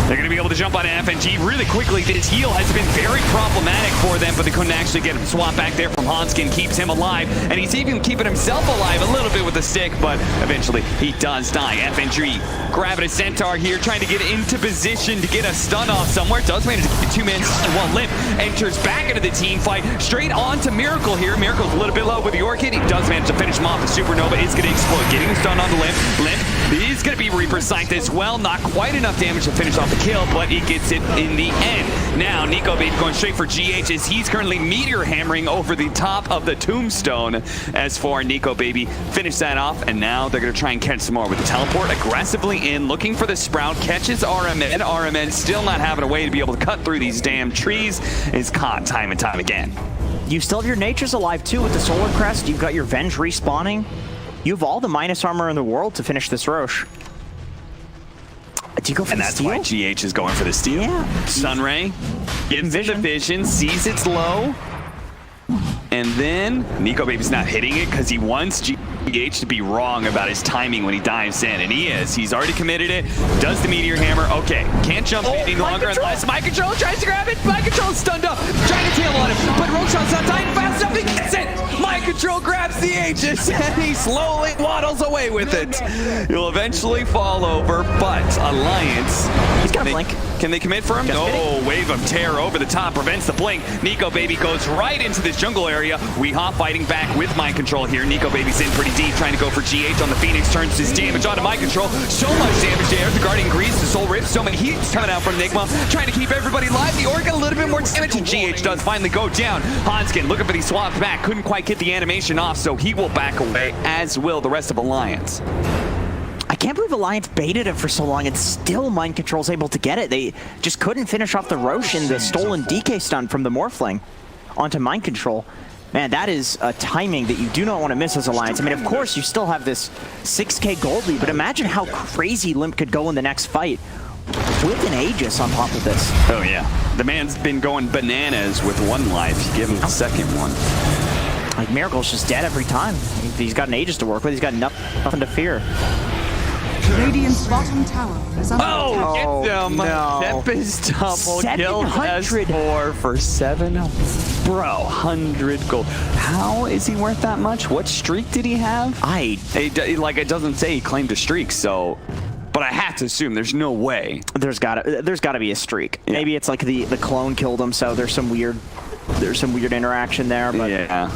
Speaker 8: They're going to be able to jump on FNG really quickly. His heal has been very problematic for them, but they couldn't actually get him. Swap back there from Hanskin keeps him alive, and he's even keeping himself alive a little bit with the stick, but eventually he does die. FNG grabbing a Centaur here, trying to get into position to get a stun off somewhere. Does manage to get two-man stun while Limp enters back into the team fight. Straight on to Miracle here. Miracle's a little bit low with the Orchid. He does manage to finish him off. The Supernova is going to explode, getting the stun on the Limp. Limp is going to be Reaper Scythe as well. Not quite enough damage to finish off the kill, but he gets it in the end. Now, Nico Baby going straight for GH as he's currently meteor hammering over the top of the Tombstone. As for Nico Baby, finish that off, and now they're going to try and catch some more with the teleport. Aggressively in, looking for the Sprout, catches RMN. RMN still not having a way to be able to cut through these damn trees, is caught time and time again.
Speaker 9: You still have your Natures alive too with the Solar Crest. You've got your Venge respawning. You have all the minus armor in the world to finish this Roche. Do you go for
Speaker 8: and
Speaker 9: the
Speaker 8: that's
Speaker 9: steal?
Speaker 8: why GH is going for the steal.
Speaker 9: Yeah.
Speaker 8: Sunray gives it the vision, sees it's low, and then Nico Baby's not hitting it because he wants GH to be wrong about his timing when he dives in, and he is. He's already committed it, does the Meteor Hammer. Okay, can't jump any longer unless Mind Control tries to grab it. Mind Control is stunned up, trying to tail on him, but Roshan's not dying fast enough. He gets it. Mind Control grabs the Aegis, and he slowly waddles away with it. He'll eventually fall over, but Alliance,
Speaker 9: He's got a blink.
Speaker 8: Can they commit for him? No, Wave of Terror over the top prevents the blink. Nico Baby goes right into this jungle area. Weehaw fighting back with Mind Control here. Nico Baby's in pretty deep, trying to go for GH on the Phoenix, turns his damage onto Mind Control. So much damage there. The Guardian Grease, the Soul Rift, so many heats coming out from Nigma, trying to keep everybody alive. The Orc got a little bit more damage, and GH does finally go down. Hanskin looking for these swaps back, couldn't quite get the animation off, so he will back away, as will the rest of Alliance.
Speaker 9: I can't believe Alliance baited it for so long and still Mind Control's able to get it. They just couldn't finish off the Roche in the stolen DK stun from the Morphling onto Mind Control. Man, that is a timing that you do not want to miss as Alliance. I mean, of course, you still have this 6k gold lead, but imagine how crazy Limp could go in the next fight with an Aegis on top of this.
Speaker 8: Oh, yeah. The man's been going bananas with one life. Give him the second one.
Speaker 9: Like, Miracle's just dead every time. He's got an Aegis to work with. He's got nothing to fear.
Speaker 1: Radiant's bottom tower is under attack.
Speaker 8: Oh, get them.
Speaker 9: no.
Speaker 8: Tempest double kill
Speaker 9: 700.
Speaker 8: S4 for 7. Bro, 100 gold. How is he worth that much? What streak did he have? It doesn't say he claimed a streak, so... But I have to assume there's no way.
Speaker 9: There's gotta be a streak. Yeah. Maybe it's like the clone killed him, so there's some weird interaction there. But
Speaker 8: yeah.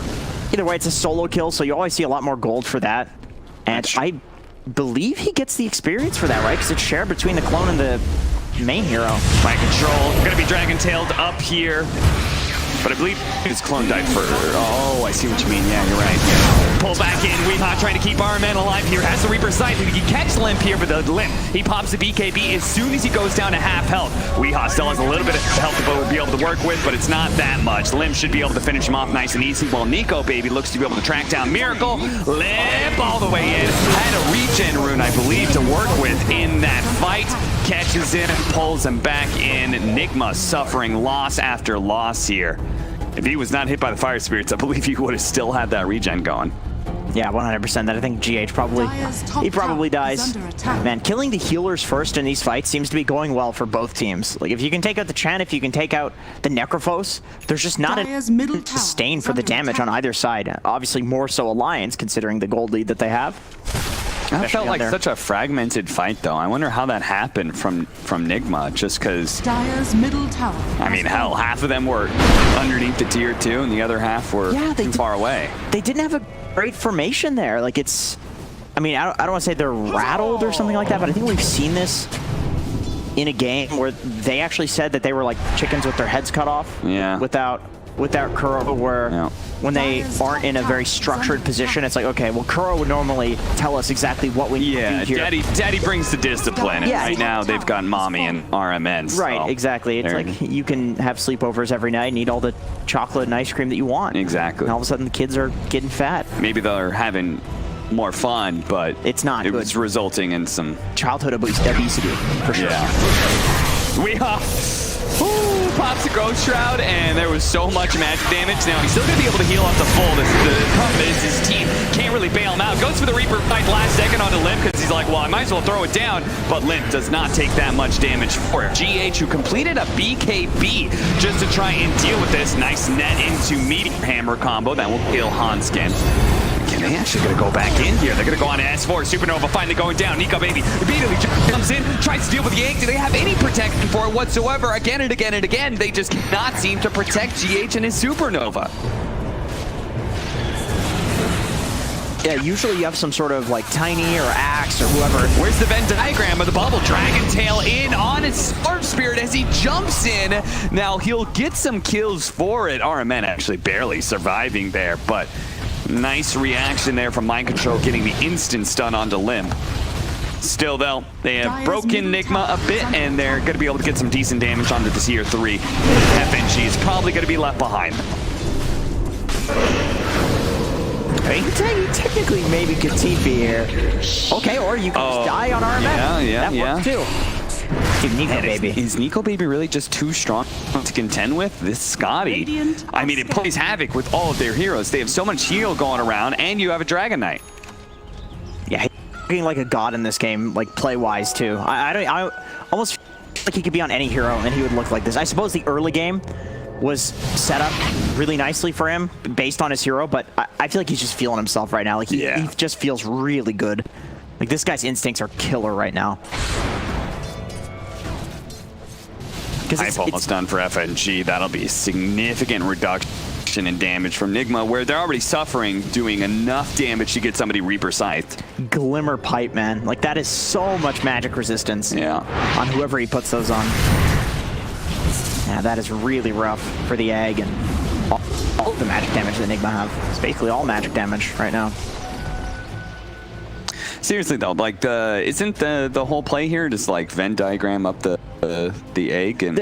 Speaker 9: Either way, it's a solo kill, so you always see a lot more gold for that. And I believe he gets the experience for that, right? Because it's shared between the clone and the main hero.
Speaker 8: Mind Control, gonna be dragon-tailed up here. but I believe his clone died for... Oh, I see what you mean. Yeah, you're right. Pull back in. Weehaw trying to keep our man alive here. Has the Reaper sight. He can catch Limp here, but the Limp, he pops the BKB as soon as he goes down to half health. Weehaw still has a little bit of health to be able to work with, but it's not that much. Limp should be able to finish him off nice and easy, while Nico Baby looks to be able to track down Miracle. Limp all the way in. Had a regen rune, I believe, to work with in that fight. Catches him, pulls him back in. Nigma suffering loss after loss here. If he was not hit by the fire spirits, I believe he would have still had that regen going.
Speaker 9: Yeah, 100%. That I think GH probably dies. Man, killing the healers first in these fights seems to be going well for both teams. Like, if you can take out the Chen, if you can take out the Necrophos, there's just not a sustain for the damage on either side. Obviously, more so Alliance, considering the gold lead that they have.
Speaker 8: That felt like such a fragmented fight, though. I wonder how that happened from Nigma, just because...
Speaker 1: Dire's middle tower.
Speaker 8: I mean, hell, half of them were underneath the tier 2, and the other half were too far away.
Speaker 9: They didn't have a great formation there. Like, it's... I mean, I don't want to say they're rattled or something like that, but I think we've seen this in a game where they actually said that they were like chickens with their heads cut off.
Speaker 8: Yeah.
Speaker 9: Without Kuro, where when they aren't in a very structured position, it's like, okay, well, Kuro would normally tell us exactly what we need to do here.
Speaker 8: Daddy brings the discipline, and right now they've got Mommy and RMN. So
Speaker 9: right, exactly. It's like you can have sleepovers every night and eat all the chocolate and ice cream that you want.
Speaker 8: Exactly.
Speaker 9: And all of a sudden the kids are getting fat.
Speaker 8: Maybe they're having more fun, but
Speaker 9: it's not
Speaker 8: it
Speaker 9: good.
Speaker 8: was resulting in some
Speaker 9: childhood obesity, for sure.
Speaker 8: Yeah. We pops the Growth Shroud, and there was so much magic damage. Now, he's still going to be able to heal up to full. The problem is his team can't really bail him out. Goes for the Reaper fight last second onto Limp, because he's like, well, I might as well throw it down. But Limp does not take that much damage for it. GH, who completed a BKB just to try and deal with this. Nice net into Meteor Hammer combo that will kill Hanskin. They actually going to go back in here. They're going to go on to S4. Supernova finally going down. Nico Baby immediately comes in, tries to deal with the egg. Do they have any protection for it whatsoever? Again and again and again, they just cannot seem to protect GH and his Supernova.
Speaker 9: Yeah, usually you have some sort of like Tiny or Axe or whoever.
Speaker 8: Where's the Venn diagram of the bubble? Dragon Tail in on its Storm Spirit as he jumps in. Now he'll get some kills for it. RMN actually barely surviving there, but nice reaction there from Mind Control, getting the instant stun onto Limp. Still, though, they have broken Nigma a bit, and they're going to be able to get some decent damage onto the tier 3. FNG is probably going to be left behind.
Speaker 9: I mean, technically, maybe could TP here. Okay, or you can just die on RMN.
Speaker 8: Yeah,
Speaker 9: that works too. Dude, Nico Baby.
Speaker 8: Is Nico Baby really just too strong to contend with? This Scotty, I mean, it plays havoc with all of their heroes. They have so much heal going around, and you have a Dragon Knight.
Speaker 9: Yeah, he's looking like a god in this game, like play-wise too. I almost feel like he could be on any hero and he would look like this. I suppose the early game was set up really nicely for him based on his hero, but I feel like he's just feeling himself right now. Like he just feels really good. Like this guy's instincts are killer right now.
Speaker 8: Hype almost done for FNG. That'll be a significant reduction in damage from Nigma, where they're already suffering, doing enough damage to get somebody Reaper Scythed.
Speaker 9: Glimmer Pipe, man. Like that is so much magic resistance on whoever he puts those on. Yeah, that is really rough for the egg and all the magic damage that Nigma have. It's basically all magic damage right now.
Speaker 8: Seriously though, like isn't the whole play here just like Venn diagram up the egg and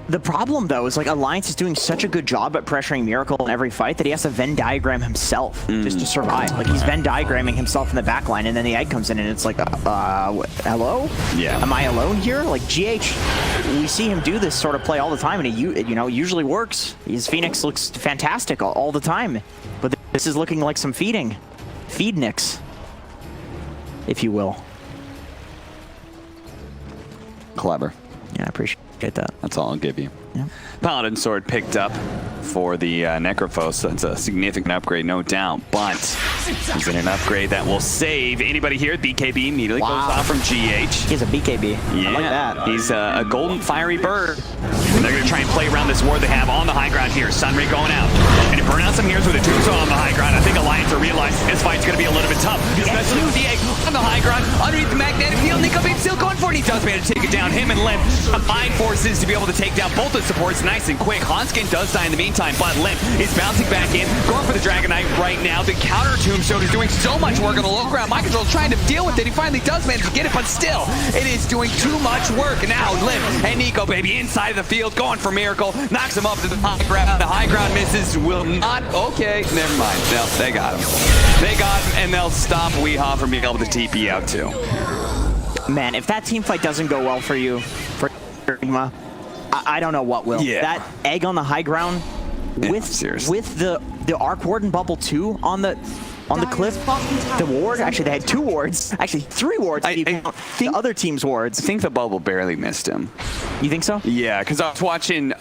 Speaker 9: the problem though is like Alliance is doing such a good job at pressuring Miracle in every fight that he has to Venn diagram himself just to survive. Like he's Venn diagramming himself in the back line, and then the egg comes in and it's like, hello?
Speaker 8: Yeah.
Speaker 9: Am I alone here? Like GH, we see him do this sort of play all the time, and he usually works. His Phoenix looks fantastic all the time, but this is looking like some feednix, if you will.
Speaker 8: Clever.
Speaker 9: Yeah, I appreciate that.
Speaker 8: That's all I'll give you.
Speaker 9: Yeah.
Speaker 8: Paladin Sword picked up for the Necrophos. That's a significant upgrade, no doubt, but is it an upgrade that will save anybody here? BKB immediately goes off from GH.
Speaker 9: He has a BKB.
Speaker 8: Yeah,
Speaker 9: I like that.
Speaker 8: He's a golden fiery bird. And they're going to try and play around this ward they have on the high ground here. Sunray going out. And to burn out some heroes with a tombstone on the high ground, I think Alliance are realizing this fight's going to be a little bit tough, especially with the egg on the high ground, underneath the magnetic field. Nico Babe still going for it. He does manage to take it down. Him and Limp combine forces to be able to take down both the supports nice and quick. Hanskin does die in the meantime. time, but Limp is bouncing back in, going for the Dragon Knight right now. The counter Tombstone is doing so much work on the low ground. Mind Control trying to deal with it. He finally does manage to get it, but still, it is doing too much work. Now Limp and Nico, baby, inside of the field, going for Miracle, knocks him up to the high ground. The high ground misses, will not, okay, never mind. No, they got him. They got him, and they'll stop Weehaw from being able to TP out too.
Speaker 9: Man, if that team fight doesn't go well for you, for Nigma, I don't know what will.
Speaker 8: Yeah.
Speaker 9: That egg on the high ground with the Arc Warden bubble 2 on the cliff, the ward, actually they had 2 wards, actually 3 wards.
Speaker 8: I think
Speaker 9: the other team's wards.
Speaker 8: I think the bubble barely missed him.
Speaker 9: You think so?
Speaker 8: Yeah, because I was watching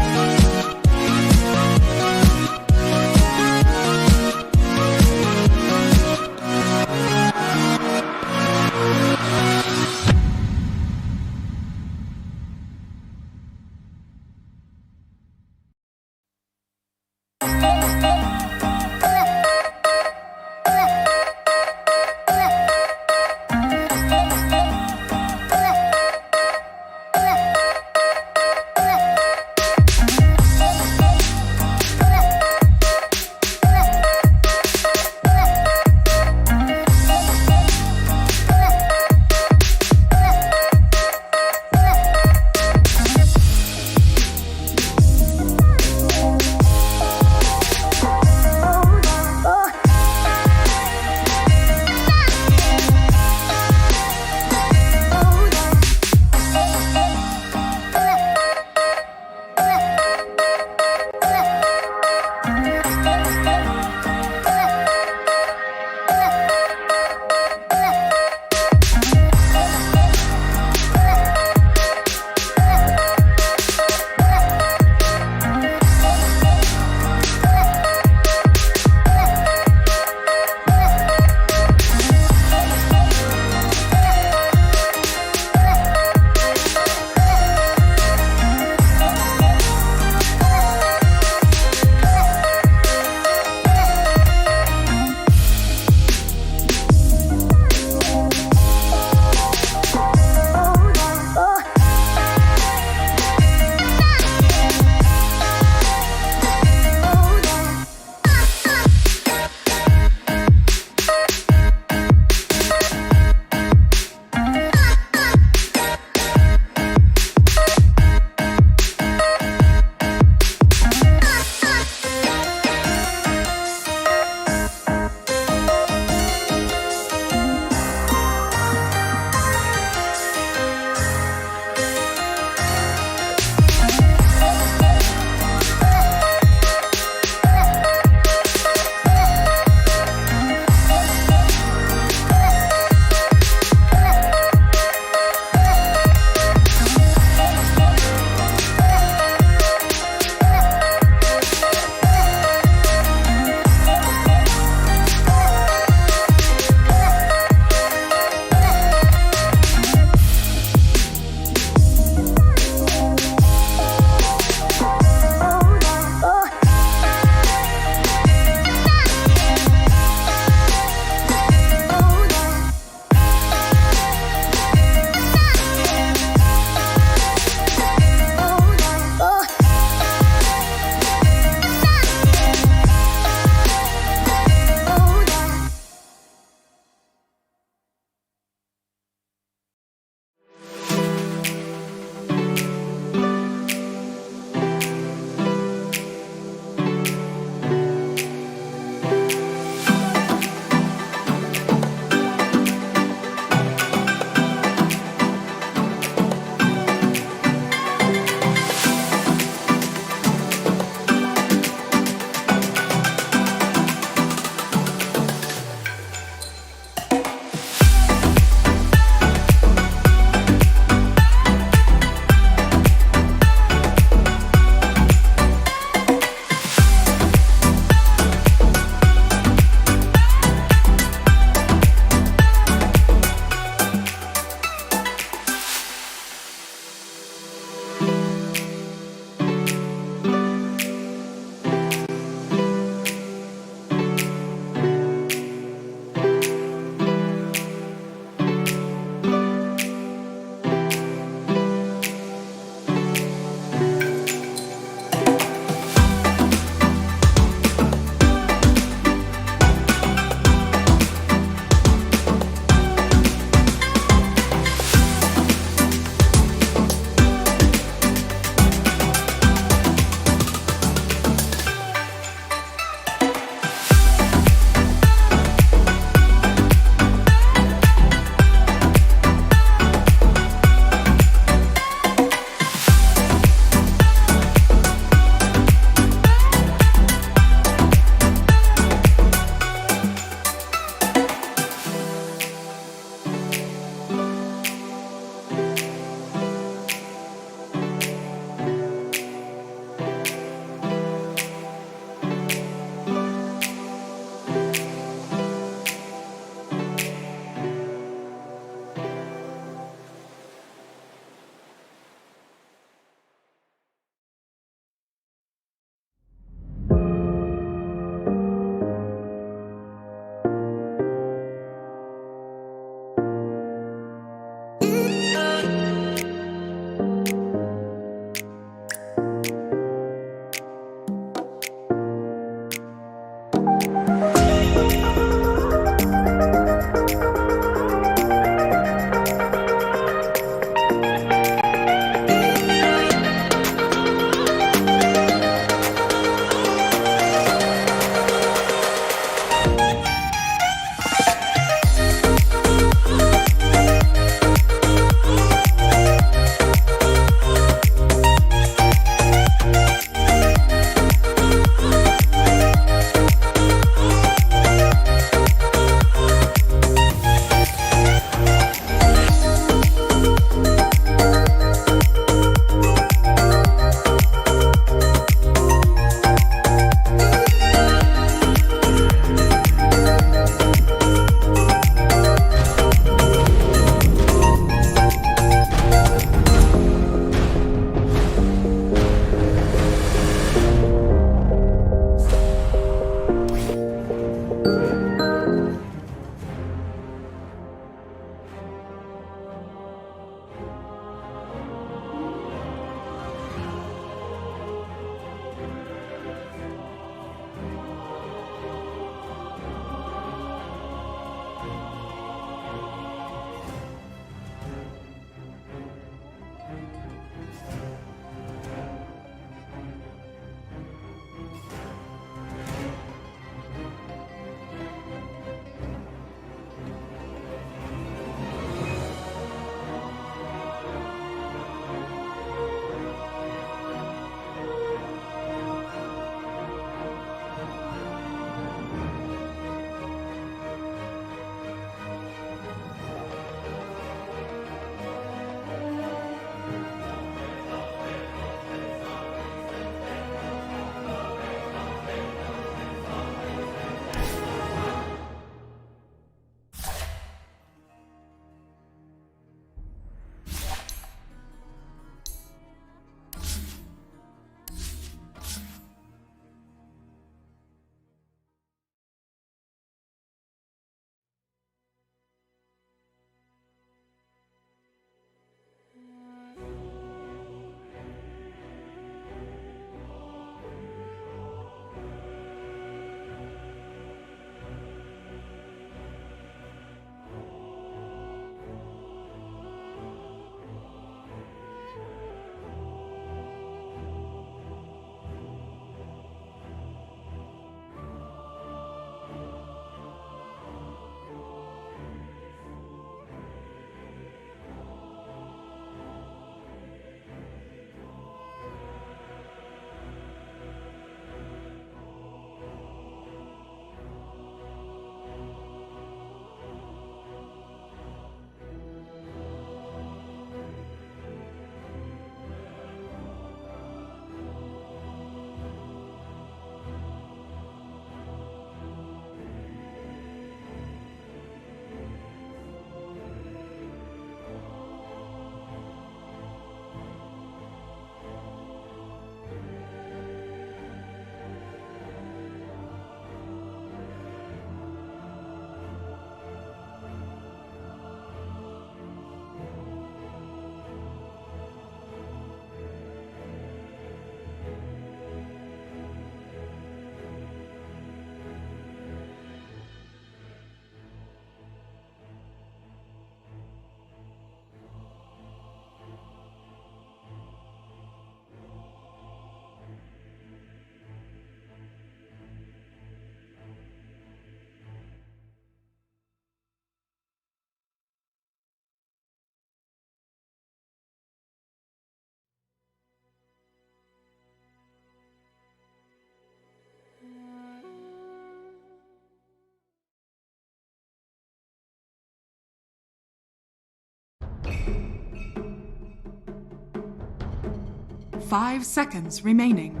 Speaker 1: 5 seconds remaining.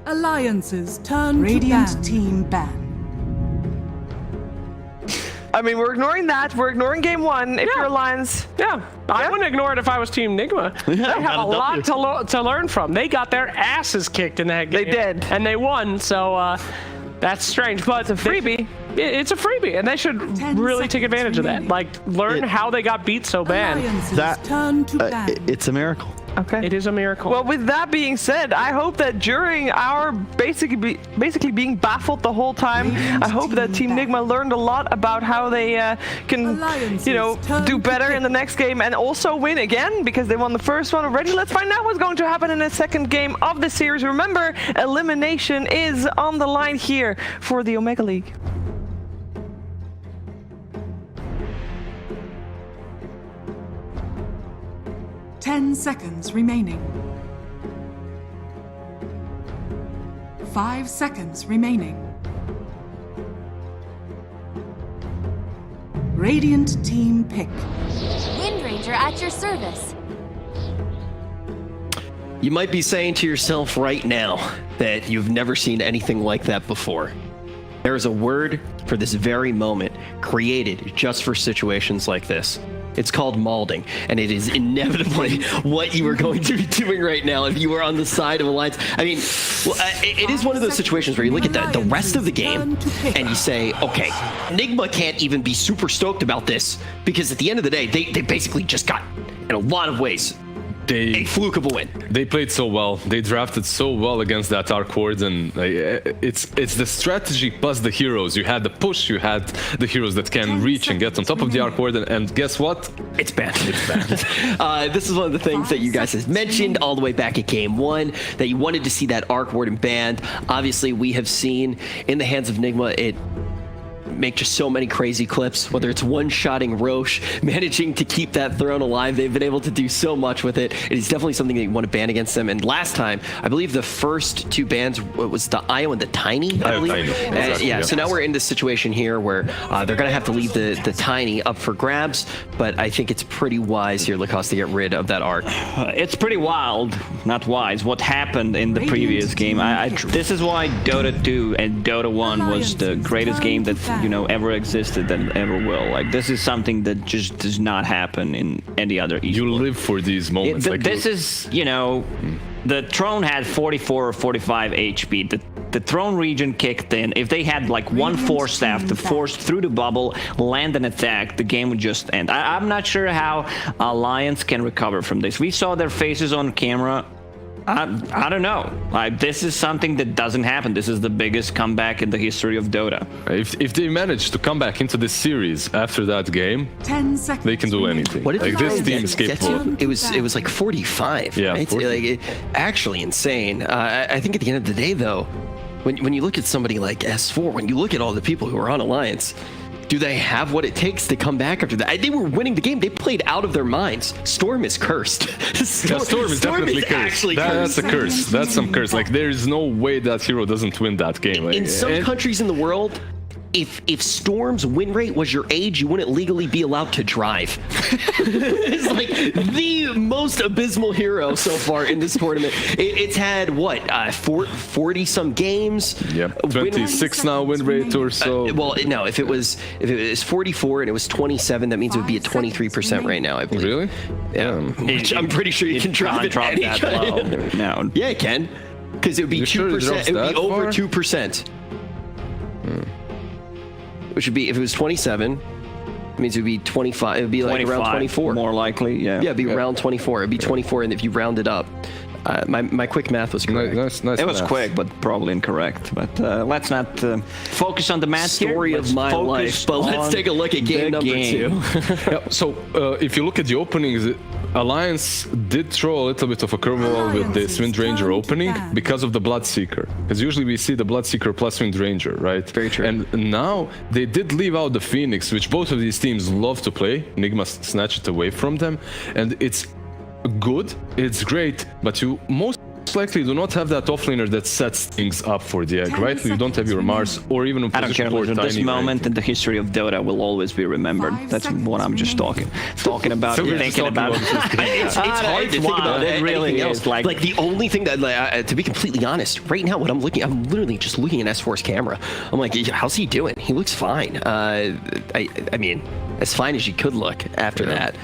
Speaker 1: Alliances turn Radiant to team ban.
Speaker 4: I mean, we're ignoring that. We're ignoring game one. If you're Alliance,
Speaker 3: I wouldn't ignore it if I was Team Nigma. They have a lot to learn from. They got their asses kicked in that game.
Speaker 4: They did.
Speaker 3: And they won, so that's strange. But
Speaker 4: it's a freebie.
Speaker 3: It's a freebie, and they should really take advantage of that. Like, learn how they got beat so bad.
Speaker 2: That it's a miracle.
Speaker 4: Okay.
Speaker 3: It is a miracle.
Speaker 4: Well, with that being said, I hope that during our basically being baffled the whole time, I hope that Team Nigma learned a lot about how they can, do better in the next game and also win again because they won the first one already. Let's find out what's going to happen in the second game of the series. Remember, elimination is on the line here for the Omega League.
Speaker 1: Ten seconds remaining. 5 seconds remaining. Radiant team pick.
Speaker 10: Wind Ranger at your service.
Speaker 5: You might be saying to yourself right now that you've never seen anything like that before. There is a word for this very moment created just for situations like this. It's called molding, and it is inevitably what you are going to be doing right now if you are on the side of Alliance. I mean, it is one of those situations where you look at the rest of the game and you say, okay, Nigma can't even be super stoked about this because at the end of the day, they basically just got, in a lot of ways, a fluke of a win.
Speaker 6: They played so well. They drafted so well against that Arc Warden. It's the strategy plus the heroes. You had the push, you had the heroes that can reach and get on top of the Arc Warden, and guess what?
Speaker 5: It's banned. It's banned. This is one of the things that you guys have mentioned all the way back at game one, that you wanted to see that Arc Warden banned. Obviously, we have seen in the hands of Nigma, it make just so many crazy clips, whether it's one-shotting Roche, managing to keep that throne alive. They've been able to do so much with it. It is definitely something that you want to ban against them. And last time, I believe the first two bans was the Io and the Tiny, I believe. So now we're in this situation here where they're going to have to leave the Tiny up for grabs, but I think it's pretty wise here, Lacoste, to get rid of that Arc.
Speaker 7: It's pretty wild, not wise, what happened in the previous game. This is why Dota 2 and Dota 1 was the greatest game that ever existed and ever will. Like, this is something that just does not happen in any other esport.
Speaker 6: You live for these moments.
Speaker 7: This is, the throne had 44 or 45 HP. The throne region kicked in. If they had like one force staff to force through the bubble, land an attack, the game would just end. I'm not sure how Alliance can recover from this. We saw their faces on camera. I don't know. This is something that doesn't happen. This is the biggest comeback in the history of Dota.
Speaker 6: If they manage to come back into this series after that game,
Speaker 1: 10 seconds.
Speaker 6: They can do anything.
Speaker 5: What did
Speaker 6: this team is capable.
Speaker 5: It was like 45.
Speaker 6: Yeah,
Speaker 5: right?
Speaker 6: 40.
Speaker 5: Actually insane. I think at the end of the day, though, when you look at somebody like S4, when you look at all the people who are on Alliance, do they have what it takes to come back after that? They were winning the game. They played out of their minds. Storm is cursed.
Speaker 6: Storm is definitely cursed.
Speaker 5: Actually
Speaker 6: That's a curse. That's some curse. Like, there is no way that hero doesn't win that game.
Speaker 5: In some countries in the world, if Storm's win rate was your age, you wouldn't legally be allowed to drive. It's like the most abysmal hero so far in this tournament. It's had what, 40 some games?
Speaker 6: Yep, 26 now win rate or so.
Speaker 5: Well, no, if it was 44 and it was 27, that means it would be at 23% right now, I believe.
Speaker 6: Really?
Speaker 5: Yeah. Which I'm pretty sure you can drive it
Speaker 7: that low. No.
Speaker 5: Yeah, it can. Because it would be 2%. It would be over 2%. Which would be, if it was 27, it means it would be 25. It would be like around 24.
Speaker 7: More likely, yeah.
Speaker 5: Yeah, it'd be around 24. It'd be 24, and if you round it up, my quick math was correct.
Speaker 6: Nice
Speaker 7: it was quick, but probably incorrect. But let's not focus on the math
Speaker 5: story
Speaker 7: here.
Speaker 5: of my life. But let's take a look at game number 2.
Speaker 6: So if you look at the openings, Alliance did throw a little bit of a curveball with this Wind Ranger opening because of the Bloodseeker. Because usually we see the Bloodseeker plus Wind Ranger, right?
Speaker 5: Very true.
Speaker 6: And now they did leave out the Phoenix, which both of these teams love to play. Nigma snatched it away from them. And it's good, it's great, but you most likely do not have that offlaner that sets things up for the egg, right? You don't have your Mars or even a
Speaker 7: I don't care.
Speaker 6: position for
Speaker 7: This
Speaker 6: tiny,
Speaker 7: moment in the history of Dota will always be remembered.
Speaker 1: 5
Speaker 7: That's
Speaker 1: seconds
Speaker 7: what I'm just
Speaker 1: remaining.
Speaker 7: talking about,
Speaker 6: So we're just
Speaker 7: thinking
Speaker 6: talking
Speaker 7: about.
Speaker 6: about
Speaker 5: It's hard to think about
Speaker 7: It really
Speaker 5: anything
Speaker 7: is.
Speaker 5: else. Like the only thing that, to be completely honest, right now, what I'm literally just looking at S4's camera. I'm like, how's he doing? He looks fine. I mean, as fine as you could look after that.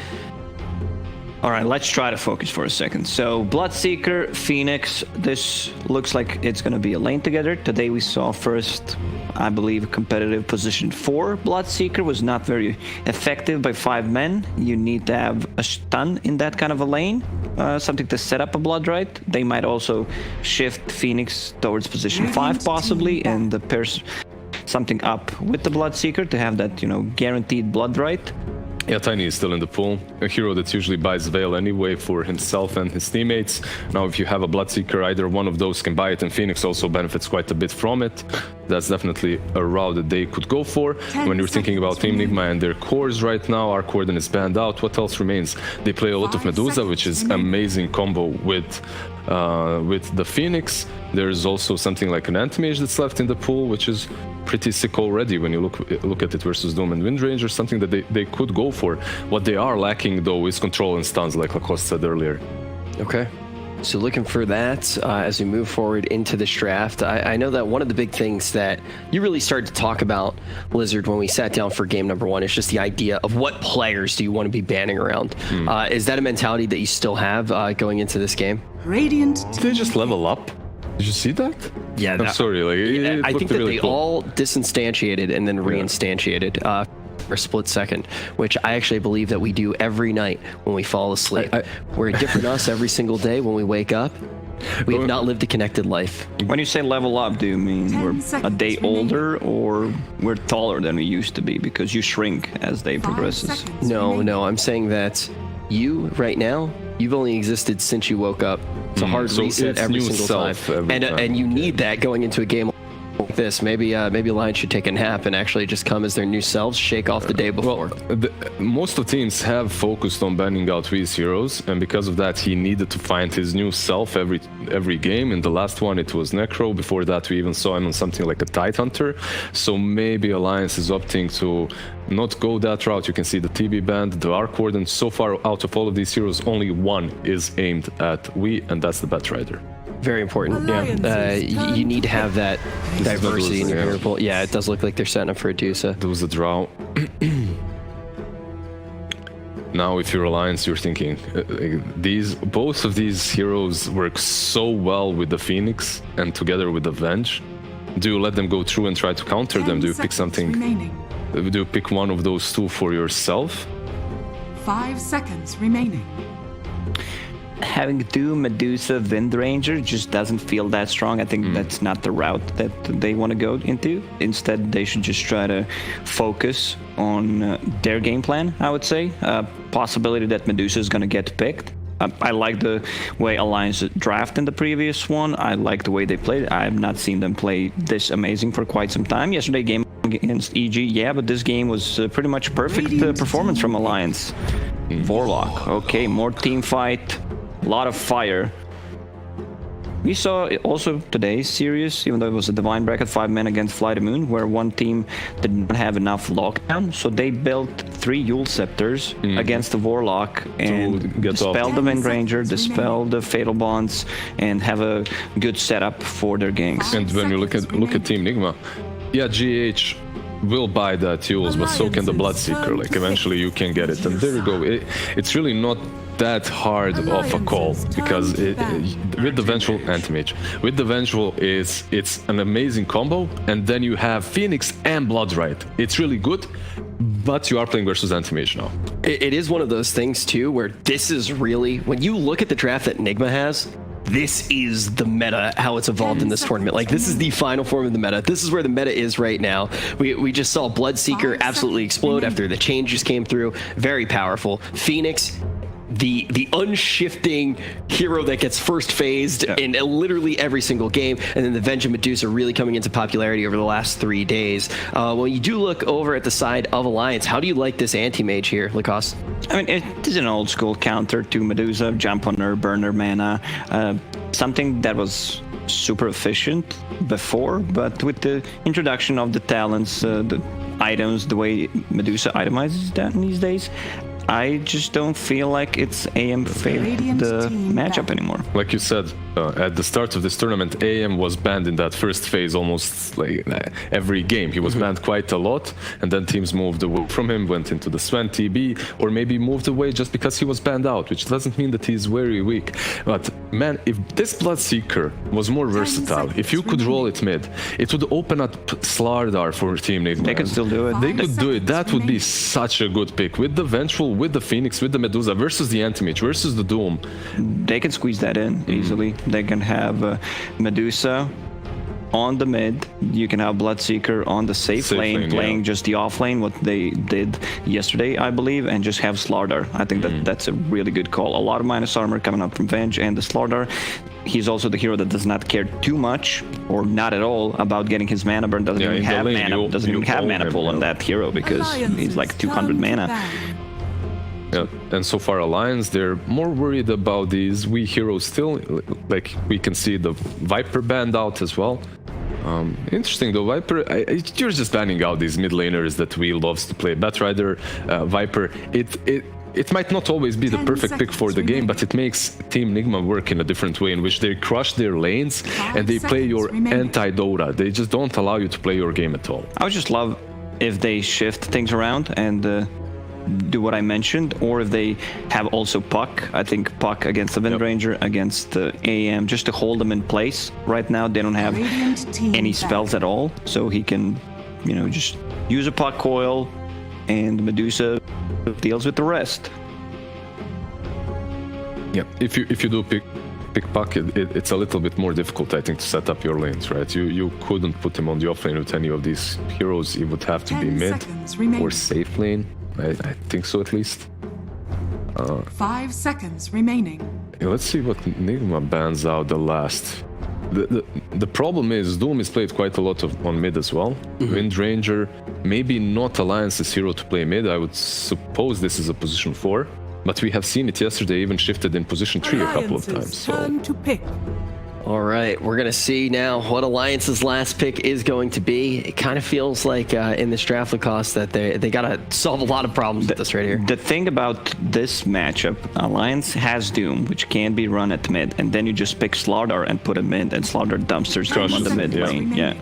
Speaker 7: All right, let's try to focus for a second. So, Bloodseeker, Phoenix, this looks like it's going to be a lane together. Today we saw first, I believe, competitive position 4. Bloodseeker was not very effective by 5 men. You need to have a stun in that kind of a lane, something to set up a Blood Right. They might also shift Phoenix towards position 5 possibly, and pair something up with the Bloodseeker to have that, guaranteed Blood Right.
Speaker 6: Yeah, Tiny is still in the pool. A hero that usually buys Veil anyway for himself and his teammates. Now, if you have a Bloodseeker, either one of those can buy it, and Phoenix also benefits quite a bit from it. That's definitely a route that they could go for. When you're thinking about Team Nigma and their cores right now, our Corden is banned out. What else remains? They play a lot of Medusa, which is amazing combo with the Phoenix. There's also something like an Anti-Mage that's left in the pool, which is pretty sick already when you look at it versus Doom and Windranger, something that they could go for. What they are lacking, though, is control and stuns, like Lacoste said earlier.
Speaker 5: Okay. So looking for that as we move forward into this draft. I know that one of the big things that you really started to talk about, Blizzard, when we sat down for game number 1 is just the idea of what players do you want to be banning around. Is that a mentality that you still have going into this game?
Speaker 1: Radiant
Speaker 6: Did they just level up? Did you see that?
Speaker 5: Yeah.
Speaker 6: I'm sorry. Like,
Speaker 5: I think that
Speaker 6: really
Speaker 5: they
Speaker 6: cool.
Speaker 5: all disinstantiated and then reinstantiated for a split second, which I actually believe that we do every night when we fall asleep. We're a different us every single day when we wake up. We have not lived a connected life.
Speaker 7: When you say level up, do you mean
Speaker 1: 10
Speaker 7: we're a
Speaker 1: seconds
Speaker 7: day
Speaker 1: remaining.
Speaker 7: older, or we're taller than we used to be because you shrink as day
Speaker 1: 5
Speaker 7: progresses?
Speaker 1: seconds
Speaker 5: No,
Speaker 1: remaining.
Speaker 5: I'm saying that you, right now, you've only existed since you woke up. It's a hard
Speaker 6: so
Speaker 5: reset
Speaker 6: it's
Speaker 5: every
Speaker 6: new
Speaker 5: single
Speaker 6: self
Speaker 5: time.
Speaker 6: every time.
Speaker 5: And you need that going into a game like this. Maybe Lions should take a nap and actually just come as their new selves, shake off the day before.
Speaker 6: Most of the teams have focused on banning out these heroes, and because of that, he needed to find his new self every game. In the last one, it was Necro. Before that, we even saw him on something like a Tide Hunter. So maybe Alliance is opting to not go that route. You can see the TB band, the Arc Warden. So far, out of all of these heroes, only one is aimed at and that's the Batrider.
Speaker 5: Very important. You need to have that diversity in your hero pool. Yeah, it does look like they're setting up for a Dusa.
Speaker 6: There was a draw. Now, if you're Alliance, you're thinking both of these heroes work so well with the Phoenix and together with the Venge. Do you let them go through and try to counter them? Do you pick something?
Speaker 1: Remaining.
Speaker 6: Do you pick one of those two for yourself?
Speaker 1: 5 seconds remaining.
Speaker 7: Having Doom, Medusa, Windranger just doesn't feel that strong. I think that's not the route that they want to go into. Instead, they should just try to focus on their game plan, I would say. Possibility that Medusa is going to get picked. I like the way Alliance draft in the previous one. I like the way they played. I have not seen them play this amazing for quite some time. Yesterday game against EG, yeah, but this game was pretty much perfect performance from Alliance. Warlock, okay, more team fight, a lot of fire. We saw it also today, Sirius, even though it was a Divine Bracket, 5 men against Fly the Moon, where one team did not have enough lockdown, so they built 3 Yule Scepters against the Warlock and dispel the Windranger, dispel the Fatal Bonds, and have a good setup for their ganks.
Speaker 6: And when you look at Team Nigma, yeah, GH will buy that Yules, but so can the Bloodseeker. Like, eventually you can get it. And there you go. It's really not that hard of a call, because with the Vengeful Anti-Mage, with the Vengeful it's an amazing combo, and then you have Phoenix and Bloodright. It's really good, but you are playing versus Anti-Mage now.
Speaker 5: It is one of those things too where this is really, when you look at the draft that Nigma has, this is the meta, how it's evolved in this tournament. Like, this is the final form of the meta. This is where the meta is right now. We just saw Bloodseeker absolutely explode after the changes came through. Very powerful. Phoenix, the unshifting hero that gets first phased in literally every single game, and then the Venge and Medusa really coming into popularity over the last 3 days. When you do look over at the side of Alliance, how do you like this anti-mage here, Lacoste?
Speaker 7: I mean, it is an old school counter to Medusa, jump on her, burn her mana, something that was super efficient before, but with the introduction of the talents, the items, the way Medusa itemizes that these days, I just don't feel like it's AM favored the matchup anymore.
Speaker 6: Like you said, at the start of this tournament, AM was banned in that first phase almost like every game. He was banned quite a lot, and then teams moved away from him, went into the Sven TB, or maybe moved away just because he was banned out, which doesn't mean that he's very weak. But man, if this Bloodseeker was more versatile, if you could roll it mid, it would open up Slardar for Team Nigma.
Speaker 7: They could still do it.
Speaker 6: They could do it. That would be such a good pick. With the Vengeful, with the Phoenix, with the Medusa versus the Anti-Mage versus the Doom.
Speaker 7: They can squeeze that in easily. They can have Medusa on the mid. You can have Bloodseeker on the safe lane, playing just the off lane, what they did yesterday, I believe, and just have Slardar. I think that's a really good call. A lot of minus armor coming up from Venge and the Slardar. He's also the hero that does not care too much, or not at all, about getting his mana burn. Doesn't even have mana. Doesn't even have mana pool on that hero because he's like 200 mana.
Speaker 6: Yeah, and so far Alliance, they're more worried about these weak heroes still. Like we can see the Viper banned out as well. Interesting though, Viper, you're just banning out these mid laners that we loves to play. Batrider, Viper, it might not always be the perfect pick for the game, but it makes Team Nigma work in a different way in which they crush their lanes and they play your anti-Dota. They just don't allow you to play your game at all.
Speaker 7: I would just love if they shift things around and do what I mentioned, or if they have also Puck. I think Puck against the Wind Ranger, against the AM, just to hold them in place. Right now they don't have any spells at all, so he can, you know, just use a Puck coil and Medusa deals with the rest.
Speaker 6: Yeah, if you do pick Puck, it's a little bit more difficult, I think, to set up your lanes, right? You couldn't put him on the offlane with any of these heroes. It would have to be mid or safe lane. I think so, at least.
Speaker 1: 5 seconds remaining.
Speaker 6: Yeah, let's see what Nigma bans out the last. The problem is Doom is played quite a lot on mid as well. Wind Ranger, maybe not Alliance's hero to play mid. I would suppose this is a position 4, but we have seen it yesterday even shifted in position 3 a couple of times. So.
Speaker 1: Turn to pick.
Speaker 5: All right, we're going to see now what Alliance's last pick is going to be. It kind of feels like in this draft Lacoste that they got to solve a lot of problems with this right here.
Speaker 7: The thing about this matchup, Alliance has Doom, which can be run at mid, and then you just pick Slardar and put him in, and Slardar dumpsters him on the mid lane. Yeah.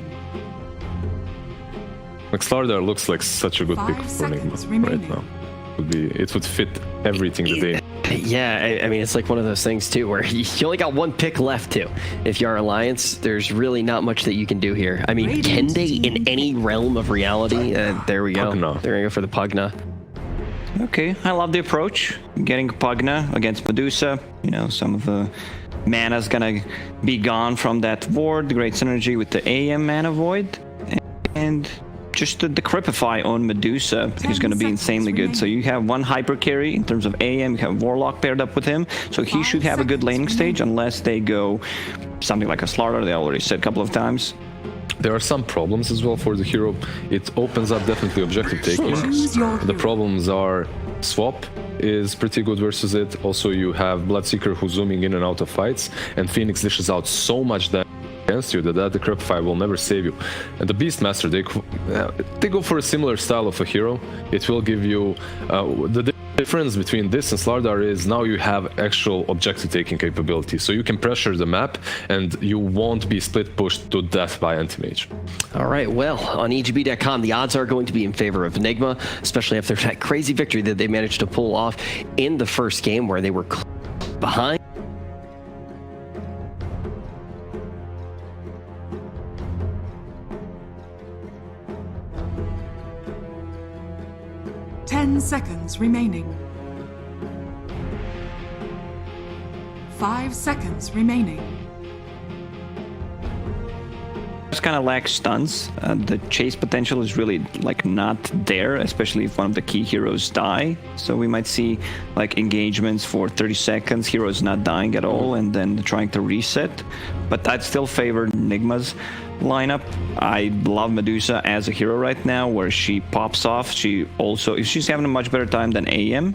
Speaker 6: Like Slardar looks like such a good pick for Nigma right now. It would fit everything that they...
Speaker 5: Yeah, I mean, it's like one of those things, too, where you only got one pick left, too. If you're Alliance, there's really not much that you can do here. I mean, can they, in any realm of reality? There we go.
Speaker 6: Pugna.
Speaker 5: There we go for the Pugna.
Speaker 7: Okay, I love the approach. Getting Pugna against Medusa. You know, some of the mana's gonna be gone from that ward. Great synergy with the AM mana void. And just the Cripify on Medusa is going to be insanely good. So you have one hyper carry in terms of AM, you have Warlock paired up with him, so he should have a good laning stage unless they go something like a Slardar, they already said a couple of times.
Speaker 6: There are some problems as well for the hero. It opens up definitely objective taking. The problems are Swap is pretty good versus it. Also you have Bloodseeker who's zooming in and out of fights, and Phoenix dishes out so much damage against you that the Cripify will never save you. And the Beastmaster, they go for a similar style of a hero. It will give you the difference between this and Slardar is now you have actual objective taking capability, so you can pressure the map and you won't be split pushed to death by Anti-Mage.
Speaker 5: All right, well, on EGB.com, the odds are going to be in favor of Nigma, especially after that crazy victory that they managed to pull off in the first game where they were behind.
Speaker 1: Seconds remaining. 5 seconds remaining.
Speaker 7: Just kind of lacks stuns. The chase potential is really like not there, especially if one of the key heroes die. So we might see like engagements for 30 seconds, heroes not dying at all, and then trying to reset. But I'd still favor Nigma's lineup. I love Medusa as a hero right now, where she pops off. She also, if she's having a much better time than AM,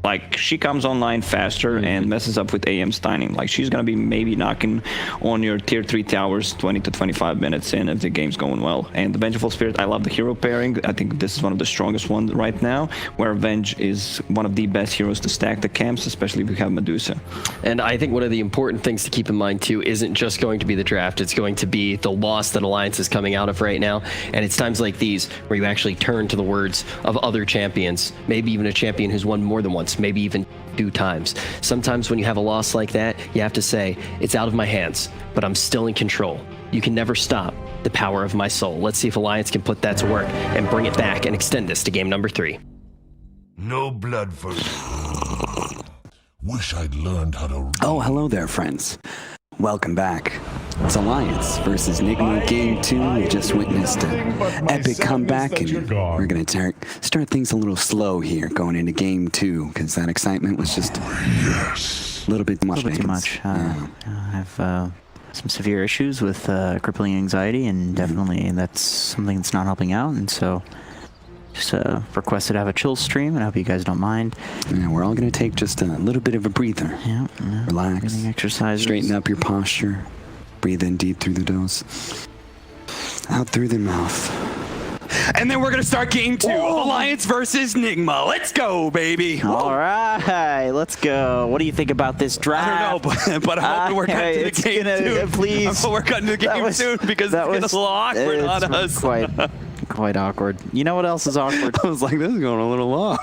Speaker 7: like she comes online faster and messes up with AM's timing. Like she's gonna be maybe knocking on your tier 3 towers 20 to 25 minutes in if the game's going well. And the Vengeful Spirit, I love the hero pairing. I think this is one of the strongest ones right now, where Venge is one of the best heroes to stack the camps, especially if you have Medusa.
Speaker 5: And I think one of the important things to keep in mind too isn't just going to be the draft, it's going to be the loss that Alliance is coming out of right now. And it's times like these where you actually turn to the words of other champions, maybe even a champion who's won more than once, maybe even 2 times. Sometimes when you have a loss like that, you have to say, it's out of my hands, but I'm still in control. You can never stop the power of my soul. Let's see if Alliance can put that to work and bring it back and extend this to game number 3.
Speaker 11: No blood for you. Wish I'd learned how to read.
Speaker 12: Oh, hello there, friends. Welcome back. It's Alliance versus Nigma Game 2. We just witnessed an epic comeback, and we're going to start things a little slow here going into Game 2, because that excitement was just a little bit much.
Speaker 9: I have some severe issues with crippling anxiety, and definitely that's something that's not helping out, and so just requested to have a chill stream, and I hope you guys don't mind.
Speaker 12: Yeah, we're all going to take just a little bit of a breather.
Speaker 9: Yeah.
Speaker 12: Relax.
Speaker 9: Breathing exercises.
Speaker 12: Straighten up your posture. Breathe in deep through the nose. Out through the mouth.
Speaker 8: And then we're going to start game 2 of Alliance versus Nigma. Let's go, baby.
Speaker 9: All right, let's go. What do you think about this draft?
Speaker 8: I don't know, but I'm hoping we're cutting to the game soon.
Speaker 9: Please.
Speaker 8: I'm hoping we're cutting to the game soon, because it's getting a little awkward on us.
Speaker 9: Quite awkward. You know what else is awkward?
Speaker 12: I was like, this is going a little long.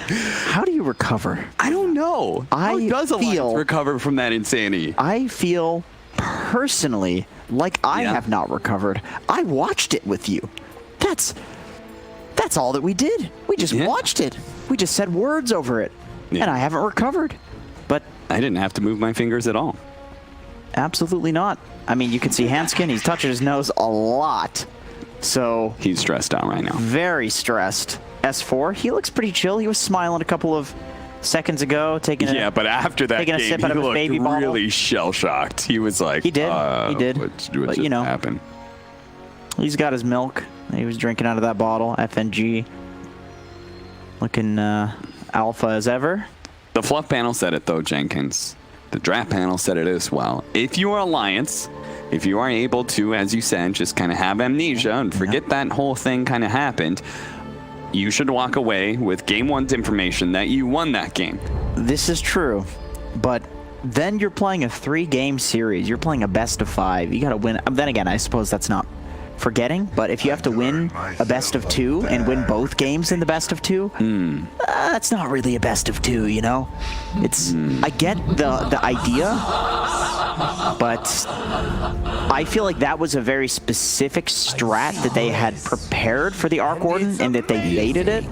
Speaker 9: How do you recover?
Speaker 12: I don't know.
Speaker 8: How does Alliance recover from that insanity?
Speaker 9: I feel personally like I have not recovered. I watched it with you. That's all that we did. We just watched it. We just said words over it. And I haven't recovered. But
Speaker 12: I didn't have to move my fingers at all.
Speaker 9: Absolutely not. I mean, you can see Hanskin. He's touching his nose a lot. So
Speaker 12: he's stressed out right now.
Speaker 9: Very stressed. S4, he looks pretty chill. He was smiling a couple of seconds ago, taking
Speaker 8: but after that
Speaker 9: taking
Speaker 8: game,
Speaker 9: a sip out of his baby bottle.
Speaker 8: Really shell-shocked. He was like,
Speaker 9: he did.
Speaker 8: What just happened?
Speaker 9: He's got his milk. He was drinking out of that bottle. FNG, looking alpha as ever.
Speaker 8: The fluff panel said it though, Jenkins. The draft panel said it as well. If you are Alliance, if you are able to, as you said, just kind of have amnesia and forget that whole thing kind of happened, you should walk away with Game 1's information that you won that game.
Speaker 9: This is true, but then you're playing a 3-game series. You're playing a best of 5. You got to win. Then again, I suppose that's not forgetting, but if you have to win a best of 2 and win both games in the best of 2, that's not really a best of 2, you know? It's I get the idea, but I feel like that was a very specific strat that they had prepared for the Arc Warden and that they baited it.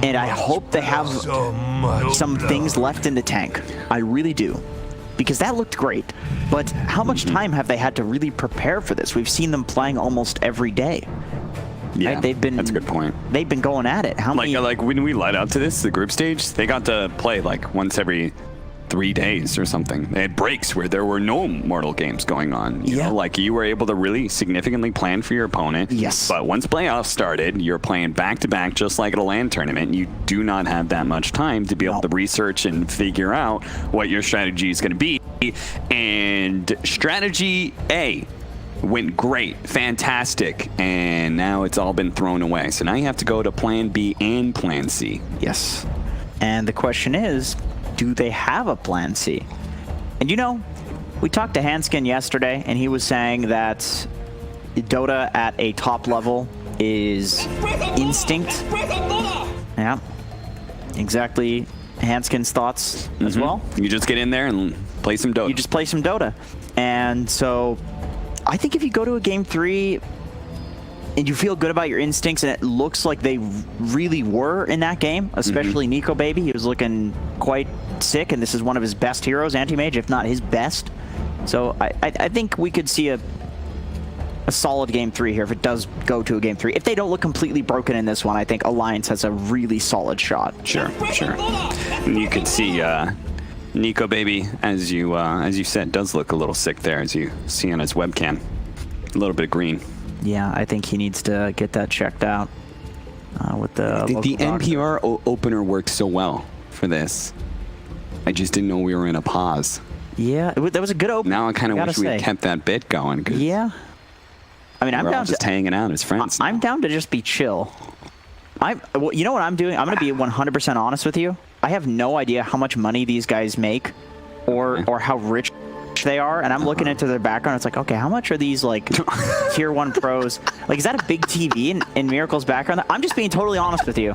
Speaker 9: And I hope they have some things left in the tank. I really do. Because that looked great. But how much time have they had to really prepare for this? We've seen them playing almost every day.
Speaker 8: Yeah,
Speaker 9: right?
Speaker 8: that's a good point.
Speaker 9: They've been going at it. How many?
Speaker 8: Like when we led up to this, the group stage, they got to play like once every 3 days or something. They had breaks where there were no Mortal games going on. You know, like you were able to really significantly plan for your opponent.
Speaker 9: Yes.
Speaker 8: But once playoffs started, you're playing back-to-back just like at a LAN tournament. You do not have that much time to be able to research and figure out what your strategy is going to be. And strategy A went great, fantastic, and now it's all been thrown away. So now you have to go to plan B and plan C.
Speaker 9: Yes. And the question is, do they have a plan C? And you know, we talked to Hanskin yesterday, and he was saying that Dota at a top level is instinct. Yeah, exactly. Hanskin's thoughts as well.
Speaker 8: You just get in there and play some Dota.
Speaker 9: You just play some Dota. And so I think if you go to a game 3 and you feel good about your instincts, and it looks like they really were in that game, especially Nico Baby. He was looking quite sick, and this is one of his best heroes, Anti-Mage, if not his best. So I think we could see a solid game 3 here if it does go to a game 3. If they don't look completely broken in this one, I think Alliance has a really solid shot.
Speaker 8: Sure. And you could see Nico baby, as you said, does look a little sick there, as you see on his webcam. A little bit of green.
Speaker 9: Yeah, I think he needs to get that checked out with the.
Speaker 12: The NPR opener worked so well for this. I just didn't know we were in a pause.
Speaker 9: Yeah, that was a good open.
Speaker 12: Now I kind of wish we had kept that bit going.
Speaker 9: Yeah. I mean, I'm down
Speaker 12: just hanging out as friends.
Speaker 9: I'm down to just be chill. Well, you know what I'm doing? I'm going to be 100% honest with you. I have no idea how much money these guys make, or how rich they are, and I'm looking into their background. It's like, okay, how much are these like tier 1 pros? Like, is that a big TV in Miracle's background? I'm just being totally honest with you.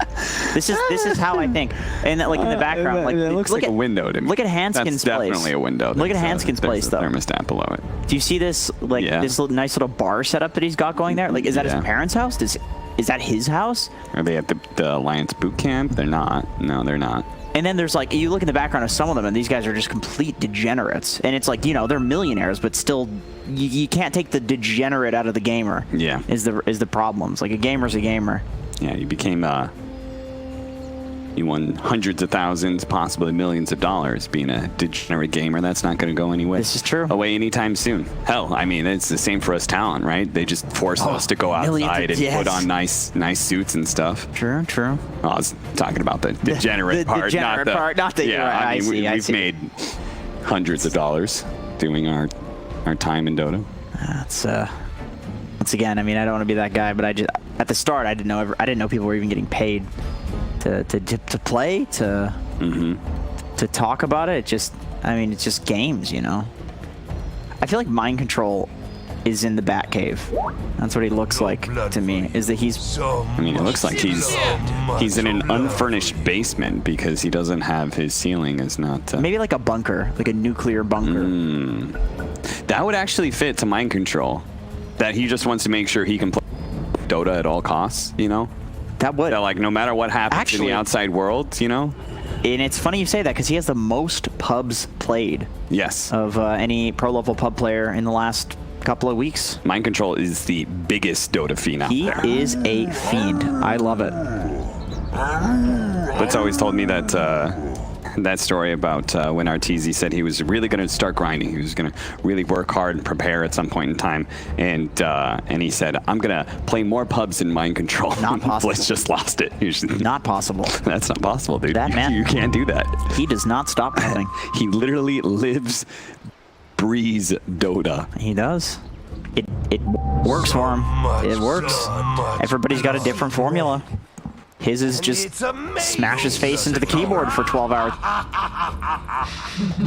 Speaker 9: This is how I think. And like in the background, like
Speaker 12: it looks like a window to me.
Speaker 9: Look at Hanskin's place.
Speaker 12: That's definitely a window.
Speaker 9: Look at Hanskin's place though.
Speaker 12: Thermostat below it.
Speaker 9: Do you see this this nice little bar setup that he's got going there? Like, is that his parents' house? Is that his house?
Speaker 12: Are they at the Alliance boot camp? They're not. No, they're not.
Speaker 9: And then there's like, you look in the background of some of them, and these guys are just complete degenerates. And it's like, you know, they're millionaires, but still, you can't take the degenerate out of the gamer.
Speaker 12: Yeah,
Speaker 9: is the problems. Like, a gamer's a gamer.
Speaker 12: Yeah, you became you won hundreds of thousands, possibly millions of dollars being a degenerate gamer. That's not going to go anywhere.
Speaker 9: This is true.
Speaker 12: Away anytime soon. Hell, I mean, it's the same for us talent, right? They just force us to go outside and put on nice suits and stuff.
Speaker 9: True.
Speaker 12: I was talking about the degenerate part,
Speaker 9: not the
Speaker 12: yeah. I mean, we've made hundreds of dollars doing our time in Dota.
Speaker 9: That's once again, I mean, I don't want to be that guy, but I just at the start I didn't know people were even getting paid to play, to talk about it. It's just games, you know. I feel like Mind Control is in the Batcave. That's what he looks like to me. Is that he's?
Speaker 12: I mean, it looks like he's in an unfurnished basement because he doesn't have his ceiling. Is not
Speaker 9: maybe like a bunker, like a nuclear bunker.
Speaker 12: That would actually fit to Mind Control. That he just wants to make sure he can play Dota at all costs. You know.
Speaker 9: That would.
Speaker 12: That, like, no matter what happens in the outside world, you know?
Speaker 9: And it's funny you say that because he has the most pubs played.
Speaker 12: Yes.
Speaker 9: Of any pro-level pub player in the last couple of weeks.
Speaker 12: Mind Control is the biggest Dota fiend out there.
Speaker 9: He is a fiend. I love it.
Speaker 12: Blitz always told me that story about when RTZ said he was really going to start grinding. He was going to really work hard and prepare at some point in time. And he said, I'm going to play more pubs in Mind Control.
Speaker 9: Not possible.
Speaker 12: Blitz just lost it.
Speaker 9: Not possible.
Speaker 12: That's not possible, dude.
Speaker 9: That man,
Speaker 12: you can't do that.
Speaker 9: He does not stop nothing.
Speaker 12: He literally lives, breathes Dota.
Speaker 9: He does. It works for him. It works. Everybody's got a different formula. His is just smash his face into the keyboard for 12 hours.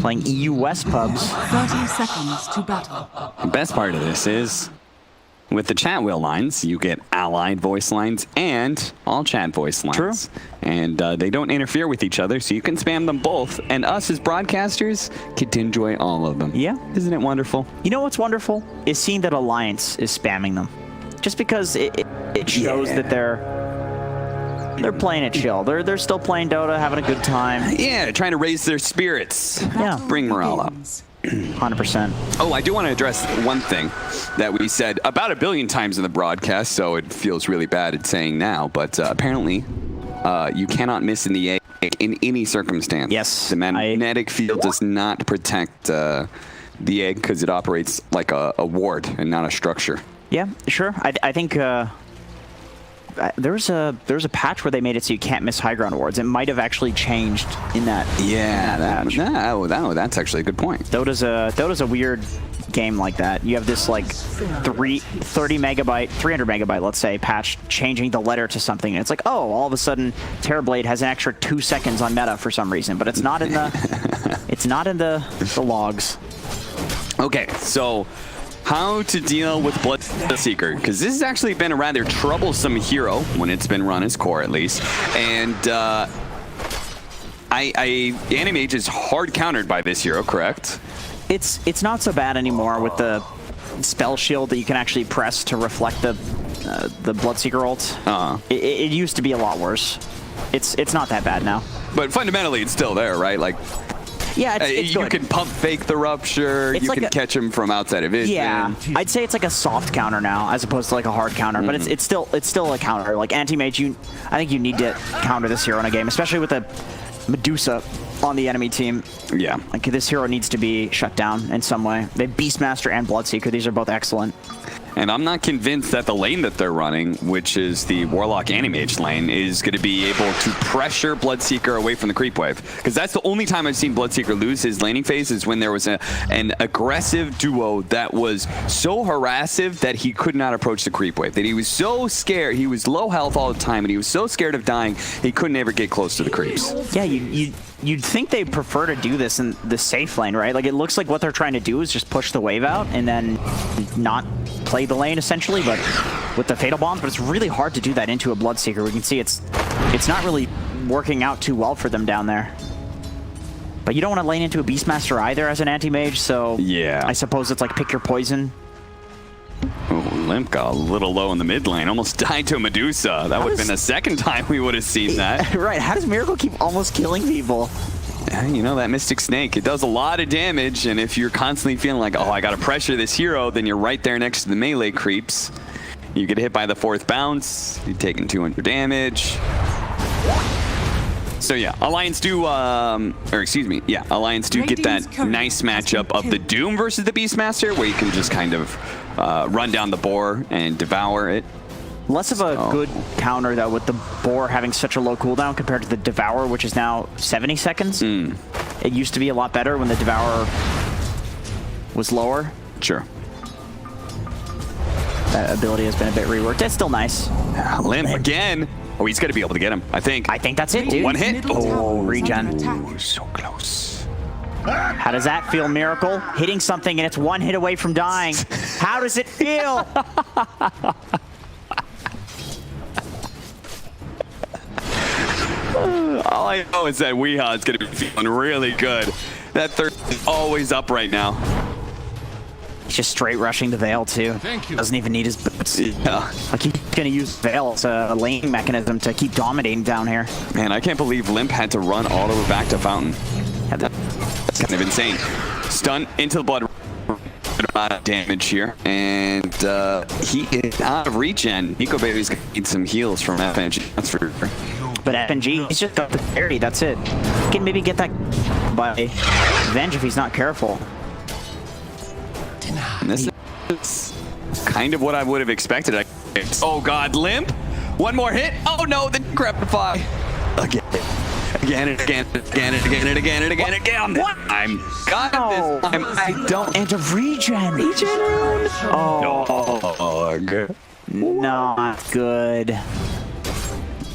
Speaker 9: Playing EU West pubs.
Speaker 1: 30 seconds to battle.
Speaker 12: The best part of this is, with the chat wheel lines, you get allied voice lines and all chat voice lines.
Speaker 9: True.
Speaker 12: And they don't interfere with each other, so you can spam them both. And us as broadcasters get to enjoy all of them.
Speaker 9: Yeah.
Speaker 12: Isn't it wonderful?
Speaker 9: You know what's wonderful? Is seeing that Alliance is spamming them. Just because it shows that they're playing it chill. They're still playing Dota, having a good time.
Speaker 12: Yeah, trying to raise their spirits.
Speaker 9: Yeah.
Speaker 12: Bring morale up.
Speaker 9: 100%.
Speaker 12: Oh, I do want to address one thing that we said about 1 billion times in the broadcast, so it feels really bad at saying now, but apparently you cannot miss in the egg in any circumstance.
Speaker 9: Yes.
Speaker 12: The magnetic field does not protect the egg because it operates like a ward and not a structure.
Speaker 9: Yeah, sure. I think there was a patch where they made it so you can't miss high ground wards. It might have actually changed in that.
Speaker 12: Yeah,
Speaker 9: patch.
Speaker 12: That's actually a good point.
Speaker 9: Dota's a weird game like that. You have this like 300 megabyte, let's say, patch changing the letter to something. And it's like, oh, all of a sudden Terrorblade has an extra 2 seconds on meta for some reason, but it's not in the logs.
Speaker 12: Okay, so how to deal with Bloodseeker, because this has actually been a rather troublesome hero when it's been run as core, at least. And Animage is hard countered by this hero, correct?
Speaker 9: It's not so bad anymore with the spell shield that you can actually press to reflect the Bloodseeker ult. It used to be a lot worse. It's not that bad now.
Speaker 12: But fundamentally, it's still there, right? Like,
Speaker 9: yeah, it's
Speaker 12: you can pump fake the rupture. You can catch him from outside of vision.
Speaker 9: Yeah, I'd say it's like a soft counter now, as opposed to like a hard counter. But it's still a counter. Like Anti-Mage, I think you need to counter this hero in a game, especially with Medusa on the enemy team.
Speaker 8: Yeah.
Speaker 9: Like, this hero needs to be shut down in some way. They have Beastmaster and Bloodseeker. These are both excellent.
Speaker 8: And I'm not convinced that the lane that they're running, which is the Warlock Animage lane, is going to be able to pressure Bloodseeker away from the creep wave. Because that's the only time I've seen Bloodseeker lose his laning phase is when there was an aggressive duo that was so harassive that he could not approach the creep wave. That he was so scared, he was low health all the time, and he was so scared of dying, he couldn't ever get close to the creeps.
Speaker 9: Yeah, you'd think they prefer to do this in the safe lane, right? Like, it looks like what they're trying to do is just push the wave out and then not play the lane, essentially, but with the Fatal Bombs. But it's really hard to do that into a Bloodseeker. We can see it's not really working out too well for them down there. But you don't want to lane into a Beastmaster either as an anti-mage, so
Speaker 8: yeah,
Speaker 9: I suppose it's like pick your poison.
Speaker 8: Oh, Limp got a little low in the mid lane. Almost died to a Medusa. That would have been the second time we would have seen that.
Speaker 9: Right, how does Miracle keep almost killing people?
Speaker 8: You know, that Mystic Snake, it does a lot of damage, and if you're constantly feeling like, oh, I gotta pressure this hero, then you're right there next to the melee creeps. You get hit by the 4th bounce, you're taking 200 damage. So yeah, Alliance do, Alliance do get that nice matchup of the Doom versus the Beastmaster, where you can just kind of run down the boar and devour it.
Speaker 9: Less of a good counter, though, with the Boar having such a low cooldown compared to the Devour, which is now 70 seconds. It used to be a lot better when the Devour was lower.
Speaker 8: Sure.
Speaker 9: That ability has been a bit reworked. It's still nice.
Speaker 8: Limp again. Oh, he's going to be able to get him, I think.
Speaker 9: I think that's it, dude.
Speaker 8: One hit.
Speaker 9: Oh, regen.
Speaker 8: Ooh, so close.
Speaker 9: How does that feel, Miracle? Hitting something and it's one hit away from dying. How does it feel?
Speaker 8: All I know is that Weeha is going to be feeling really good. That third is always up right now.
Speaker 9: He's just straight rushing the Veil, too. Doesn't even need his boots.
Speaker 8: Yeah.
Speaker 9: Like, he's going to use Veil as a lane mechanism to keep dominating down here.
Speaker 8: Man, I can't believe Limp had to run all the way back to Fountain. That's kind of insane. Stun into the blood. Amount of damage here, and he is out of regen. Nico Baby's gonna need some heals from FNG, that's for sure.
Speaker 9: But FNG, he's just got the parry, that's it. He can maybe get that by Venge if he's not careful.
Speaker 8: And this is kind of what I would have expected. Oh god, Limp! One more hit! Oh no, the Grepify! Again. Again and again and again and again and again and again and again.
Speaker 9: What?
Speaker 8: I'm got this time. I don't.
Speaker 9: And a regen. Regen rune.
Speaker 8: Oh, good.
Speaker 9: Not good.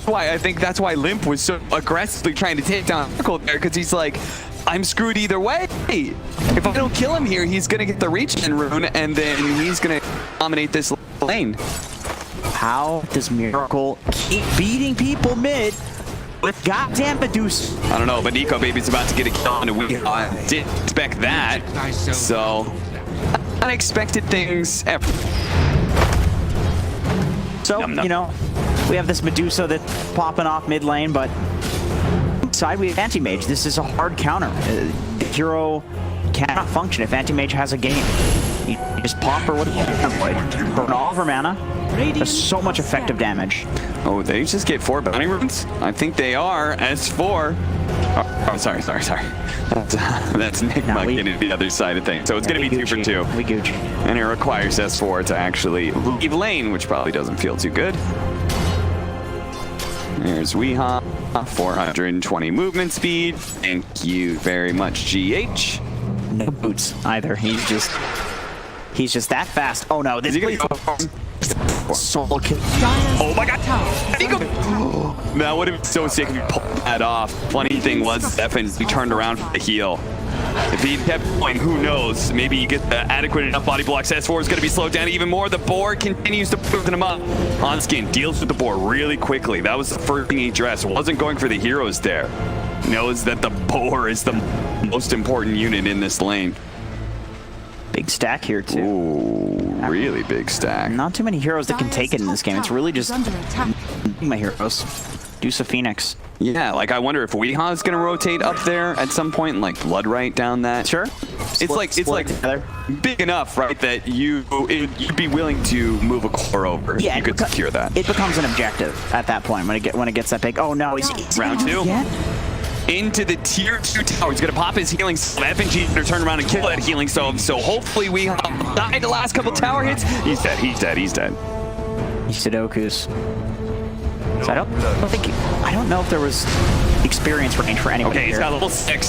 Speaker 8: I think that's why Limp was so aggressively trying to take down Miracle there, because he's like, I'm screwed either way. If I don't kill him here, he's gonna get the regen rune, and then he's gonna dominate this lane.
Speaker 9: How does Miracle keep beating people mid with goddamn Medusa?
Speaker 8: I don't know, but Nico Baby's about to get a kill on a week. I didn't expect that. So, unexpected things ever.
Speaker 9: So, you know, we have this Medusa that's popping off mid lane, but side we have Anti-Mage. This is a hard counter. The hero cannot function if Anti-Mage has a game. You just pop or what? Burn all of her mana. There's so much effective damage.
Speaker 8: Oh, they just get 4 bounty runes? I think they are S4. Oh, sorry. That's Nigma getting the other side of things. So it's going to be 2 for 2.
Speaker 9: We gooch.
Speaker 8: And it requires S4 to actually leave lane, which probably doesn't feel too good. There's Weeha, 420 movement speed. Thank you very much, GH.
Speaker 9: No boots either. He's just that fast. Oh no, this is soul kill.
Speaker 8: Oh my god! That would have been so sick if you pulled that off. Funny thing was, FNG turned around for the heal. If he kept going, who knows? Maybe you get the adequate enough body blocks. S4 is going to be slowed down even more. The boar continues to put him up. Onskin deals with the boar really quickly. That was the first thing he addressed. Wasn't going for the heroes there. Knows that the boar is the most important unit in this lane.
Speaker 9: Big stack here too.
Speaker 8: Ooh, really big stack.
Speaker 9: Not too many heroes that can take it in this game. It's really just my heroes. Deuce of Phoenix.
Speaker 8: Yeah, like I wonder if Weeha is gonna rotate up there at some point and like Bloodright down that.
Speaker 9: Sure.
Speaker 8: It's like big enough, right, that you'd be willing to move a core over.
Speaker 9: Yeah,
Speaker 8: you could secure that.
Speaker 9: It becomes an objective at that point when it gets that big. Oh no, he's
Speaker 8: round 2. into the tier 2 tower. He's going to pop his healing stone. FNG to turn around and kill that healing stone. So hopefully we died the last couple tower hits. He's dead. He's dead. He's dead.
Speaker 9: He Sudokus. So I don't know if there was experience range for anyone.
Speaker 8: Okay, he's got level 6.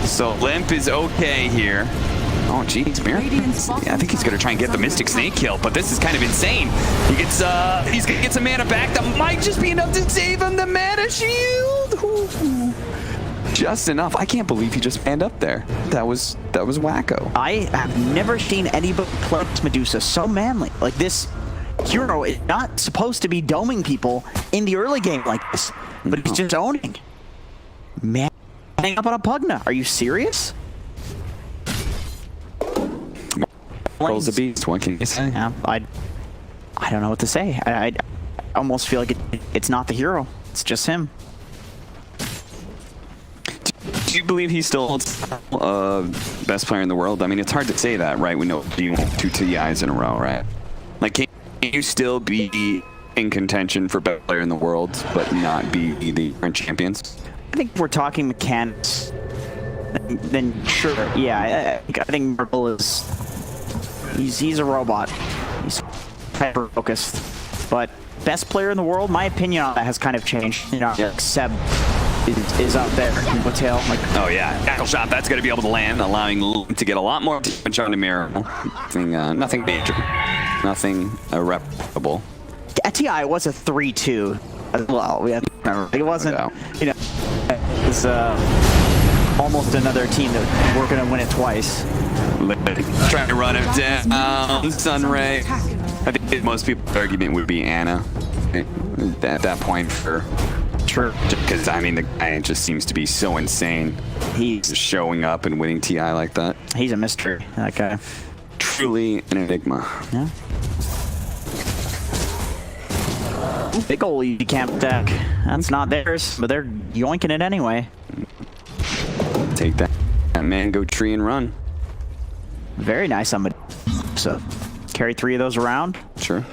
Speaker 8: So Limp is okay here. Oh, geez, Mirror. Yeah, I think he's going to try and get the Mystic Snake kill, but this is kind of insane. He gets, he's going to get some mana back. That might just be enough to save him. The mana shield. Ooh. Just enough. I can't believe he just manned up there. That was wacko.
Speaker 9: I have never seen anybody play Medusa so manly. Like, this hero is not supposed to be doming people in the early game like this, but he's just owning. Man, hang up on a Pugna. Are you serious?
Speaker 8: Rolls the beast. What can you say?
Speaker 9: Yeah, I don't know what to say. I almost feel like it's not the hero. It's just him.
Speaker 8: Do you believe he's still best player in the world? I mean, it's hard to say that, right? We know you won 2 TIs in a row, right? Like, can you still be in contention for best player in the world, but not be the current champions?
Speaker 9: I think if we're talking mechanics, then sure, yeah. I think Marble is he's a robot. He's hyper focused, but best player in the world. My opinion on that has kind of changed. You know, like Seb is up there. Tail, like,
Speaker 8: oh yeah, tackle shot. That's going to be able to land, allowing Limp to get a lot more damage on the mirror. Nothing major, nothing irreparable.
Speaker 9: At TI, it was a 3-2 as well. We have to remember it wasn't. You know, it was almost another team that we're going to win it twice.
Speaker 8: Trying to run him down. Sunray. I think most people's argument would be Anna at that point for.
Speaker 9: True.
Speaker 8: Because, I mean, the guy just seems to be so insane. He's just showing up and winning TI like that.
Speaker 9: He's a mystery, that guy.
Speaker 8: Truly an enigma.
Speaker 9: Yeah. Big ol' easy camp deck. That's not theirs, but they're yoinking it anyway.
Speaker 8: Take that mango tree and run.
Speaker 9: Very nice on Medusa. Carry 3 of those around.
Speaker 8: Sure.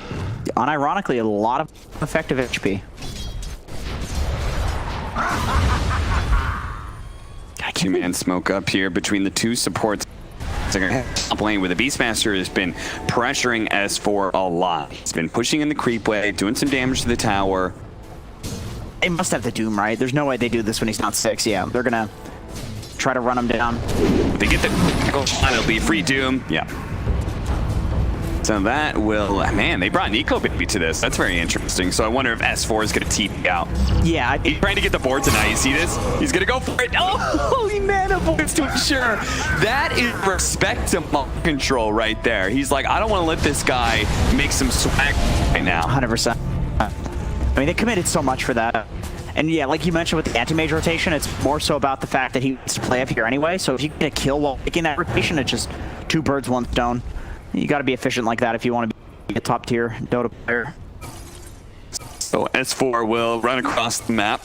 Speaker 9: Unironically, a lot of effective HP.
Speaker 8: Two-man smoke up here between the 2 supports. Top lane where the Beastmaster has been pressuring S4 a lot. He's been pushing in the creep wave, doing some damage to the tower.
Speaker 9: They must have the Doom, right? There's no way they do this when he's not 6. Yeah, they're gonna try to run him down.
Speaker 8: They get the shot, it'll be free Doom. Yeah. So that will, man, they brought Nico Baby to this. That's very interesting. So I wonder if S4 is going to TP out.
Speaker 9: Yeah.
Speaker 8: He's trying to get the board tonight. You see this? He's going to go for it. Oh, he mana boards to ensure. That is respect to mind control right there. He's like, I don't want to let this guy make some swag right now.
Speaker 9: 100%. I mean, they committed so much for that. And yeah, like you mentioned with the anti-mage rotation, it's more so about the fact that he wants to play up here anyway. So if you get a kill while making that rotation, it's just 2 birds, 1 stone. You got to be efficient like that if you want to be a top tier Dota player.
Speaker 8: So S4 will run across the map.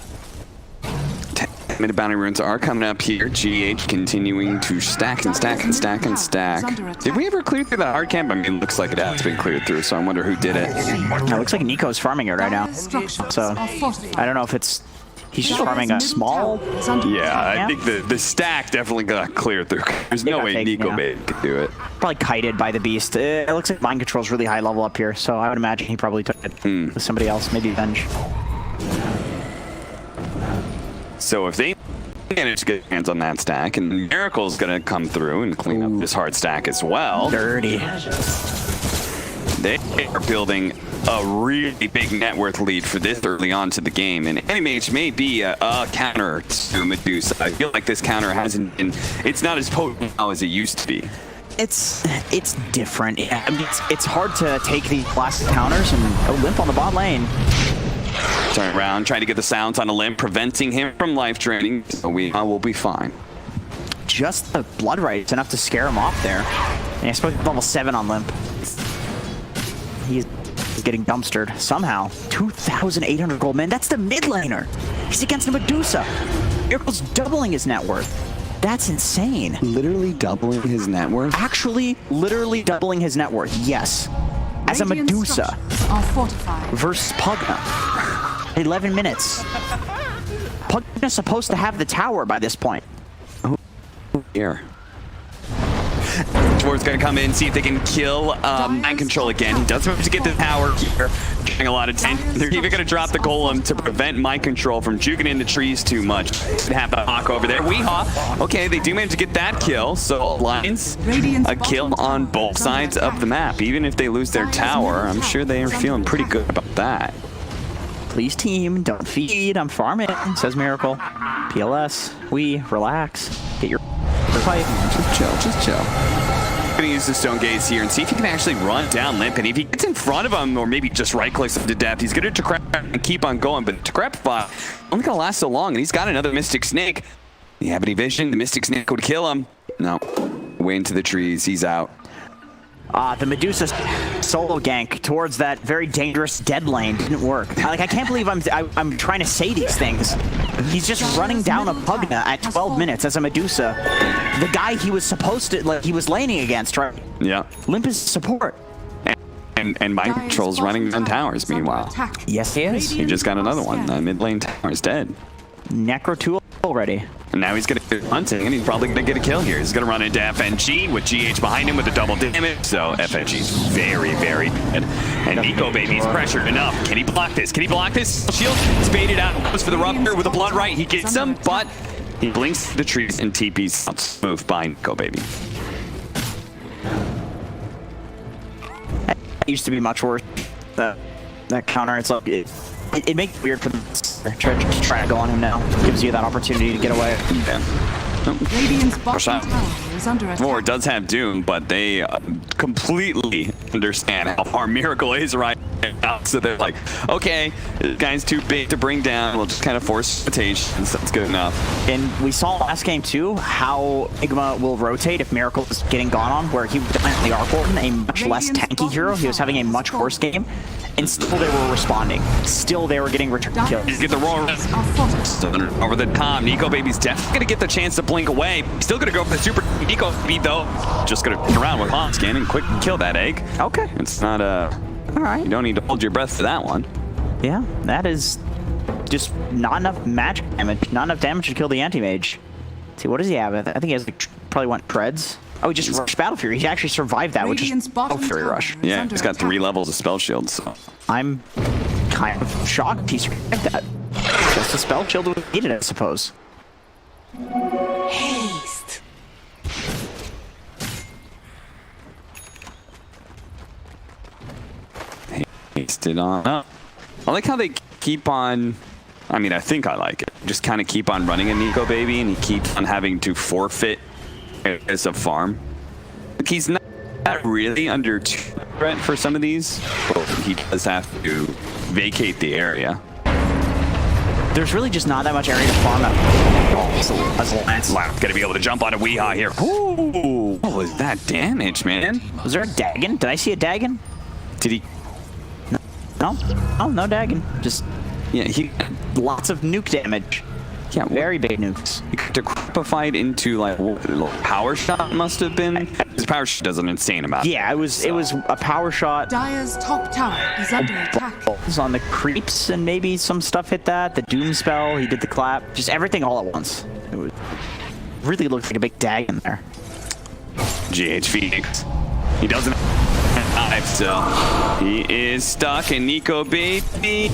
Speaker 8: 10-minute bounty runes are coming up here. GH continuing to stack and stack and stack and stack. Did we ever clear through that hard camp? I mean, it looks like it has been cleared through, so I wonder who did it.
Speaker 9: It looks like Nico's farming it right now. So I don't know if it's he's just farming a small.
Speaker 8: Yeah, I think the stack definitely got cleared through. There's no way Nico could do it.
Speaker 9: Probably kited by the beast. It looks like mind control's really high level up here, so I would imagine he probably took it with somebody else, maybe Venge.
Speaker 8: So if they manage to get hands on that stack, and Miracle's gonna come through and clean up this hard stack as well.
Speaker 9: Dirty.
Speaker 8: They are building a really big net worth lead for this early on to the game, and Anti-Mage may be a counter to Medusa. I feel like this counter hasn't been, it's not as potent now as it used to be.
Speaker 9: It's different. I mean, it's hard to take these classic counters and a Limp on the bot lane.
Speaker 8: Turn around, trying to get the sounds on a Limp, preventing him from life draining, so we will be fine.
Speaker 9: Just the blood right is enough to scare him off there. And he's supposed to be level 7 on Limp. He's getting dumpstered somehow. 2,800 gold, man. That's the mid laner. He's against the Medusa. Miracle's doubling his net worth. That's insane.
Speaker 12: Literally doubling his net worth?
Speaker 9: Actually, literally doubling his net worth, yes. As a Medusa versus Pugna. 11 minutes. Pugna's supposed to have the tower by this point.
Speaker 8: Here. Dwarf's gonna come in, see if they can kill Mind Control again. He does have to get the tower here, getting a lot of tension. They're even gonna drop the Golem to prevent Mind Control from juking in the trees too much. Have a hawk over there. Weehaw. Okay, they do manage to get that kill. So Lions, a kill on both sides of the map. Even if they lose their tower, I'm sure they are feeling pretty good about that.
Speaker 9: Please team, don't feed, I'm farming, says Miracle. PLS, we relax, get your fight.
Speaker 8: Just chill. I'm gonna use the Stone Gaze here and see if he can actually run down Limpin. If he gets in front of him, or maybe just right-clicks him to death, he's gonna decrep and keep on going, but Decrepify only gonna last so long, and he's got another Mystic Snake. You have any vision? The Mystic Snake would kill him. No, way into the trees, he's out.
Speaker 9: The Medusa solo gank towards that very dangerous dead lane didn't work. I can't believe I'm trying to say these things. He's just running down a Pugna at 12 minutes as a Medusa. The guy he was supposed to, like, he was laning against, right?
Speaker 8: Yeah.
Speaker 9: Limp is support.
Speaker 8: And Mind Control's running on towers, meanwhile.
Speaker 9: Yes, he is.
Speaker 8: He just got another one. Mid lane tower is dead.
Speaker 9: Necro 2 already. And
Speaker 8: now he's going to be hunting, and he's probably going to get a kill here. He's going to run into FNG with GH behind him with the double damage. So FNG's very, very good. And Nico Baby's pressured enough. Can he block this? Can he block this? Shield spaded out. Goes for the rupture with the blood right. He gets him, but he blinks the trees and TP's out. Smooth by Nico Baby.
Speaker 9: That used to be much worse. That counter, it's like it makes it weird for them to try to go on him now. Gives you that opportunity to get away.
Speaker 1: Radiant's bottom tower is under attack.
Speaker 8: War does have Doom, but they completely understand how far Miracle is right now. So they're like, okay, this guy's too big to bring down. We'll just kind of force rotations. That's good enough.
Speaker 9: And we saw last game too how Nigma will rotate if Miracle is getting gone on, where he was the Arc Warden, a much less tanky hero. He was having a much worse game. And still they were responding. Still they were getting return kills.
Speaker 8: Get the roar over the top. Nico Baby's definitely gonna get the chance to blink away. Still gonna go for the super Nico Baby though. Just gonna turn around with Palm Scan and quick kill that egg.
Speaker 9: Okay.
Speaker 8: It's not
Speaker 9: alright.
Speaker 8: You don't need to hold your breath for that one.
Speaker 9: Yeah, that is just not enough magic damage. Not enough damage to kill the anti-mage. Let's see, what does he have? I think he has probably went treads. Oh, he just rushed Battle Fury. He actually survived that, which is Battle Fury Rush.
Speaker 8: Yeah, he's got 3 levels of spell shield, so.
Speaker 9: I'm kind of shocked he survived that. Just a spell shield was needed, I suppose.
Speaker 10: Haste.
Speaker 8: Hasted on up. I like how they keep on. I mean, I think I like it. Just kind of keep on running a Nico Baby, and he keeps on having to forfeit as a farm. Like, he's not really under threat for some of these, but he does have to vacate the area.
Speaker 9: There's really just not that much area to farm out.
Speaker 8: As Lance gonna be able to jump on a Weehaw here. Ooh, what was that damage, man?
Speaker 9: Was there a Dagon? Did I see a Dagon?
Speaker 8: Did he?
Speaker 9: No, oh, no Dagon. Just
Speaker 8: he
Speaker 9: lots of nuke damage. Yeah, very big nukes.
Speaker 8: Decrepified into like power shot must have been. His power shot does an insane amount.
Speaker 9: Yeah, it was a power shot.
Speaker 1: Dire's top tower is under attack.
Speaker 9: On the creeps and maybe some stuff hit that. The doom spell, he did the clap, just everything all at once. It was really looked like a big dag in there.
Speaker 8: GH Phoenix. He doesn't have knife still. He is stuck, and Nico Baby.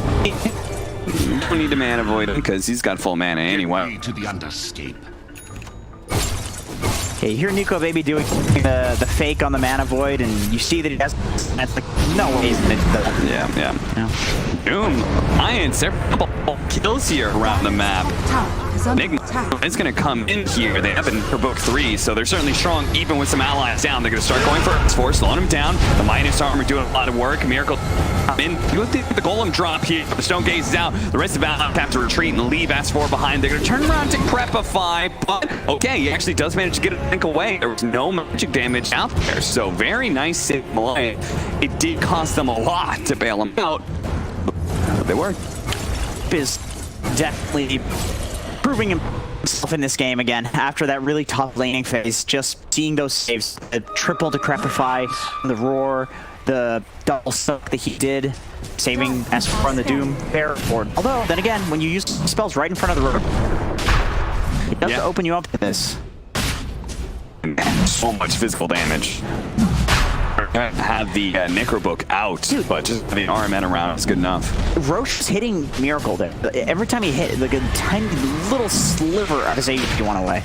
Speaker 8: We don't need to mana void him because he's got full mana anyway.
Speaker 11: To the underscape.
Speaker 9: Okay, you hear Nico Baby doing the fake on the mana void, and you see that he has. That's like no way.
Speaker 8: Yeah. Doom. Iron several kills here around the map. Nigma is going to come in here. They have been for book 3, so they're certainly strong. Even with some allies down, they're going to start going for X4, slowing him down. The Minus Armor doing a lot of work. Miracle in. You think the Golem drop here. The Stone Gaze is out. The rest of the allies have to retreat and leave S4 behind. They're going to turn around to Decrepify, but okay, he actually does manage to get a link away. There was no magic damage out there, so very nice save away. It did cost them a lot to bail him out, but they worked.
Speaker 9: Is definitely proving himself in this game again after that really tough laning phase. Just seeing those saves, the triple Decrepify, the roar, the double stuck that he did, saving S4 on the Doom fair board. Although, then again, when you use spells right in front of the room, it does open you up to this.
Speaker 8: So much physical damage. Have the Necro Book out, but just having RMN around is good enough.
Speaker 9: Roche is hitting Miracle there. Every time he hit, like a tiny little sliver of his HP went away.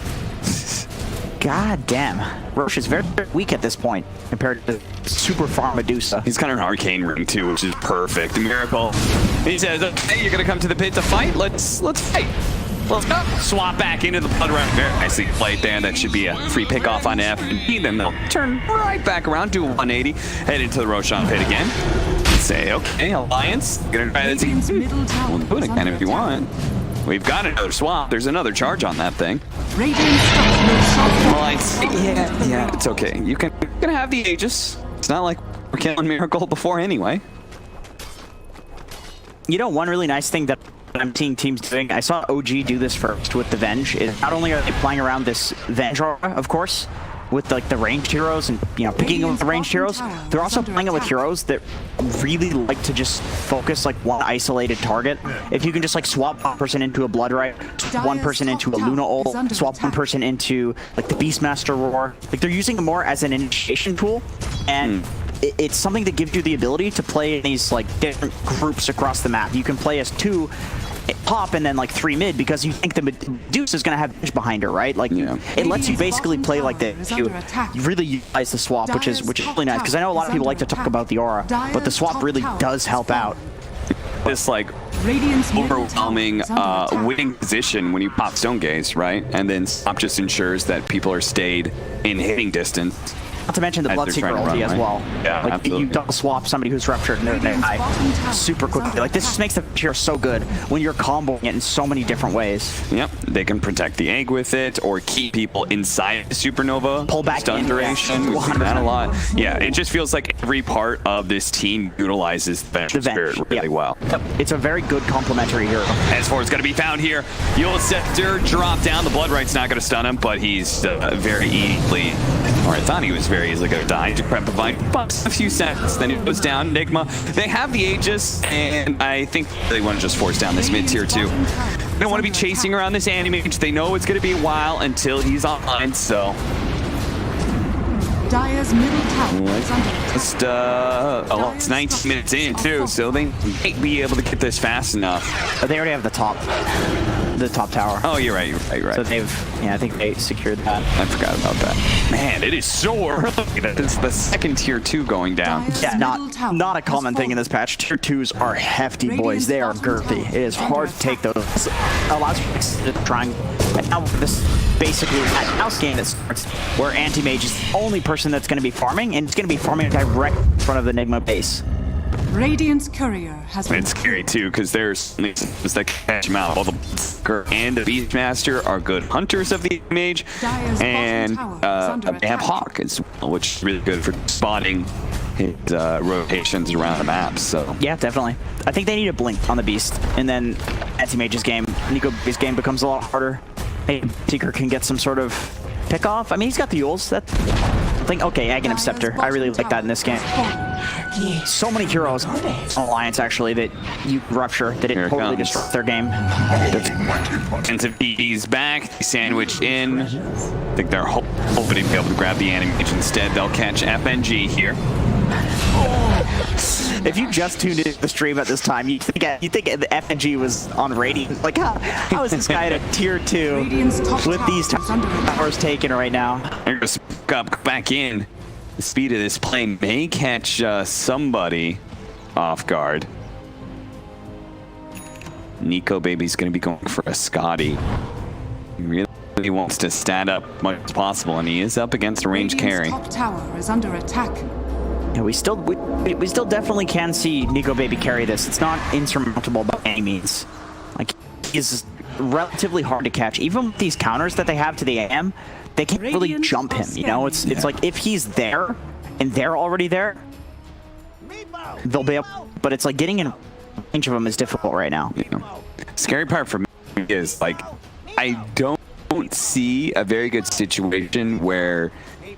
Speaker 9: God damn. Roche is very weak at this point compared to Super Farm Medusa.
Speaker 8: He's got an arcane ring too, which is perfect. Miracle. He says, "Okay, you're gonna come to the pit to fight. Let's fight. Let's go." Swap back into the blood round. Very nicely played there. That should be a free pickoff on F. Then they'll turn right back around, do a 180, head into the Roshan pit again. Say, okay, Alliance, gonna try this again. We'll do it again if you want. We've got another swap. There's another charge on that thing. Alliance, yeah, it's okay. You can have the Aegis. It's not like we're killing Miracle before anyway.
Speaker 9: You know, one really nice thing that I'm seeing teams doing, I saw OG do this first with the Venge, is not only are they playing around this Venge aura, of course, with like the ranged heroes and, you know, picking up the ranged heroes, they're also playing it with heroes that really like to just focus like one isolated target. If you can just like swap one person into a Blood Right, swap one person into a Luna ult, swap one person into like the Beastmaster Roar, like they're using it more as an initiation tool, and it's something that gives you the ability to play in these like different groups across the map. You can play as 2 top and then like 3 mid because you think the Medusa is going to have edge behind her, right? Like it lets you basically play like this. You really utilize the swap, which is really nice, because I know a lot of people like to talk about the aura, but the swap really does help out.
Speaker 8: This like overwhelming winning position when you pop Stone Gaze, right? And then swap just ensures that people are stayed in hitting distance.
Speaker 9: Not to mention the Bloodseeker ulti as well.
Speaker 8: Yeah,
Speaker 9: like
Speaker 8: absolutely.
Speaker 9: you double swap somebody who's ruptured and they're die super quickly. Like this just makes the hero so good when you're comboing it in so many different ways.
Speaker 8: Yep, they can protect the egg with it or keep people inside the supernova.
Speaker 9: Pull back
Speaker 8: stun duration. We've seen that a lot. Yeah, it just feels like every part of this team utilizes the Spirit really well.
Speaker 9: Yep. It's a very good complementary hero.
Speaker 8: S4 is going to be found here. Yule Scepter drop down. The Blood Right's not going to stun him, but he's very easily, or I thought he was very easily going to die. To provide bucks a few seconds, then it goes down. Nigma, they have the Aegis, and I think they want to just force down this mid tier too. They don't want to be chasing around this Animage. They know it's going to be a while until he's online, so.
Speaker 1: Dire's middle tower is under
Speaker 8: Just, it's 19 minutes in too, so they might be able to get this fast enough.
Speaker 9: They already have the top tower.
Speaker 8: Oh, you're right.
Speaker 9: So they've, I think they secured that.
Speaker 8: I forgot about that. Man, it is so early. It's the second tier 2 going down.
Speaker 9: Yeah, not a common thing in this patch. Tier 2s are hefty boys. They are girthy. It is hard to take those. A lot of trying. And now this basically that house game that starts where Anti-Mage is the only person that's going to be farming, and it's going to be farming direct in front of the Nigma base.
Speaker 1: Radiant's courier has been.
Speaker 8: It's scary too, because there's things that catch him out. All the Berserker and the Beastmaster are good hunters of the mage, and they have Hawk, which is really good for spotting his rotations around the map. So
Speaker 9: yeah, definitely. I think they need a blink on the Beast, and then Anti-Mage's game, Nico's game becomes a lot harder. Maybe Seeker can get some sort of pick off. I mean, he's got the Yules. That thing. Okay, Aghanim Scepter. I really like that in this game. So many heroes on Alliance actually that you rupture that it totally disrupts their game.
Speaker 8: Defensive DD's back, sandwiched in. I think they're hoping to be able to grab the Animage instead. They'll catch FNG here.
Speaker 9: If you just tuned into the stream at this time, you think the FNG was on Radiant. Like, how is this guy at a tier 2 with these towers taken right now?
Speaker 8: They're going to speak up, back in. The speed of this play may catch somebody off guard. Nico Baby's going to be going for a Scotty. He really wants to stand up as much as possible, and he is up against a ranged carry.
Speaker 1: Top tower is under attack.
Speaker 9: Yeah, we still definitely can see Nico Baby carry this. It's not insurmountable by any means. Like, he's relatively hard to catch. Even with these counters that they have to the AM, they can't really jump him, you know? It's like if he's there and they're already there, they'll be up. But it's like getting in range of him is difficult right now.
Speaker 8: Yeah. Scary part for me is like, I don't don't see a very good situation where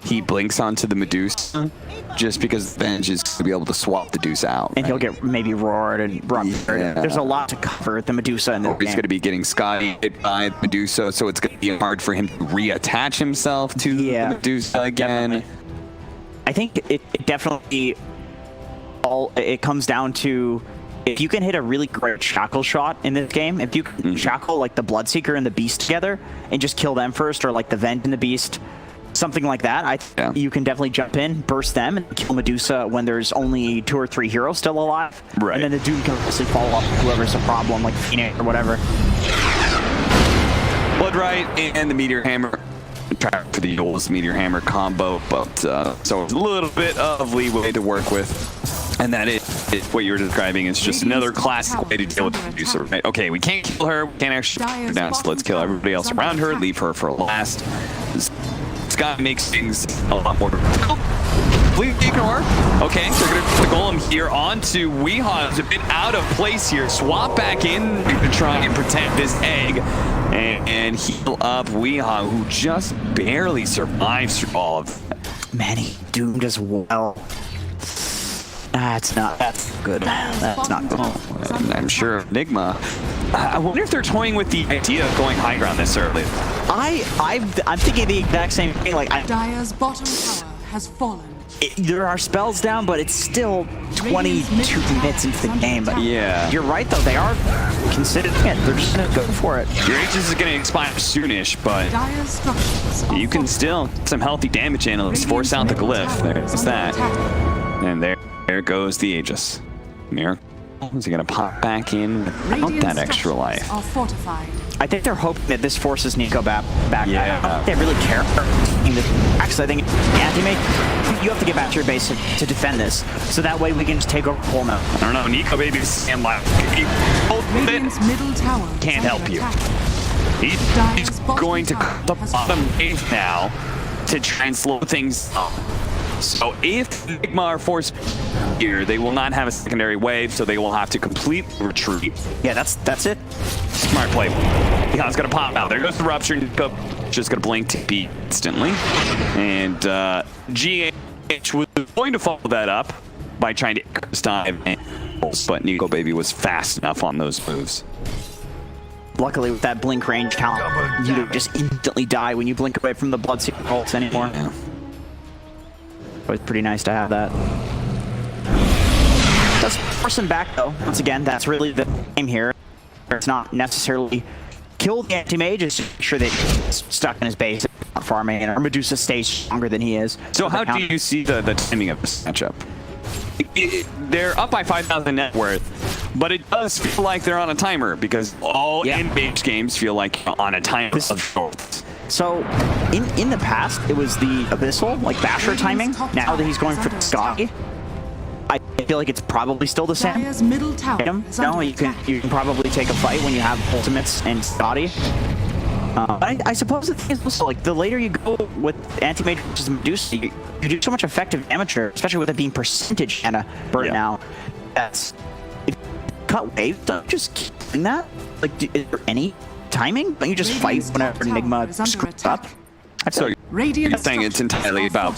Speaker 8: he blinks onto the Medusa just because Venge is going to be able to swap the Deuce out.
Speaker 9: And he'll get maybe roared and ruptured.
Speaker 8: Yeah.
Speaker 9: There's a lot to cover the Medusa in the game.
Speaker 8: He's going to be getting Scotty hit by the Medusa, so it's going to be hard for him to reattach himself to the Medusa again.
Speaker 9: Definitely. I think it definitely it comes down to if you can hit a really great shackle shot in this game, if you can shackle like the Bloodseeker and the Beast together and just kill them first, or like the Venge and the Beast, something like that, you can definitely jump in, burst them, and kill Medusa when there's only 2 or 3 heroes still alive.
Speaker 8: Right.
Speaker 9: And then the Doom can obviously follow up with whoever's a problem, like Phoenix or whatever.
Speaker 8: Bloodright and the Meteor Hammer. Try for the Yoles Meteor Hammer combo, but so it's a little bit of leeway to work with. And that is what you're describing is just another classic way to deal with the Medusa, right? Okay, we can't kill her, we can't actually shoot her down, so let's kill everybody else around her, leave her for last. Scott makes things a lot more difficult. Completely ignore. Okay, they're going to put the Golem here onto Weehaw. It's a bit out of place here. Swap back in to try and protect this egg and heal up Weehaw, who just barely survives through all of that.
Speaker 9: Manny doomed as well. That's good. That's not good.
Speaker 8: I'm sure Nigma. I wonder if they're toying with the idea of going high ground this early.
Speaker 9: I'm thinking the exact same thing. Like
Speaker 1: Dire's bottom tower has fallen.
Speaker 9: There are spells down, but it's still 22 minutes into the game. But
Speaker 8: yeah,
Speaker 9: you're right though. They are considering it. They're just gonna go for it.
Speaker 8: Your Aegis is gonna expire soonish, but you can still get some healthy damage in. Let's force out the glyph. There's that. And there goes the Aegis. Miracle. Is he gonna pop back in without that extra life?
Speaker 9: I think they're hoping that this forces Nico back.
Speaker 8: Yeah.
Speaker 9: I don't think they really care. Actually, I think anti-mage, you have to get back to your base to defend this, so that way we can just take over full mode.
Speaker 8: I don't know, Nico baby's stand like
Speaker 1: middle tower
Speaker 8: can't help you. He's going to cut the bottom wave now to try and slow things down. So if Nigma are forced here, they will not have a secondary wave, so they will have to completely retreat.
Speaker 9: Yeah, that's it.
Speaker 8: Smart play. It's gonna pop out. There goes the rupture. Nico just gonna blink TP instantly. And GH was going to follow that up by trying to dive, but Nico baby was fast enough on those moves.
Speaker 9: Luckily, with that blink range talent, you don't just instantly die when you blink away from the Bloodseeker bolts anymore.
Speaker 8: Yeah.
Speaker 9: It was pretty nice to have that. Does force him back though. Once again, that's really the aim here. It's not necessarily kill the anti-mage, it's make sure that he's stuck in his base, not farming, and our Medusa stays stronger than he is.
Speaker 8: So how do you see the timing of this matchup? They're up by 5,000 net worth, but it does feel like they're on a timer because all in-base games feel like on a timer.
Speaker 9: So, in the past, it was the Abyssal, like Basher timing. Now that he's going for the Scotty, I feel like it's probably still the same.
Speaker 1: Middle tower
Speaker 9: No, you can probably take a fight when you have ultimates and Scotty. But I suppose the thing is also, like, the later you go with anti-mage versus Medusa, you do so much effective damage, especially with it being percentage and a burn now. That's if you cut waves, don't you just keep doing that? Like, is there any timing? Don't you just fight whenever Nigma screws up?
Speaker 8: So you're saying it's entirely about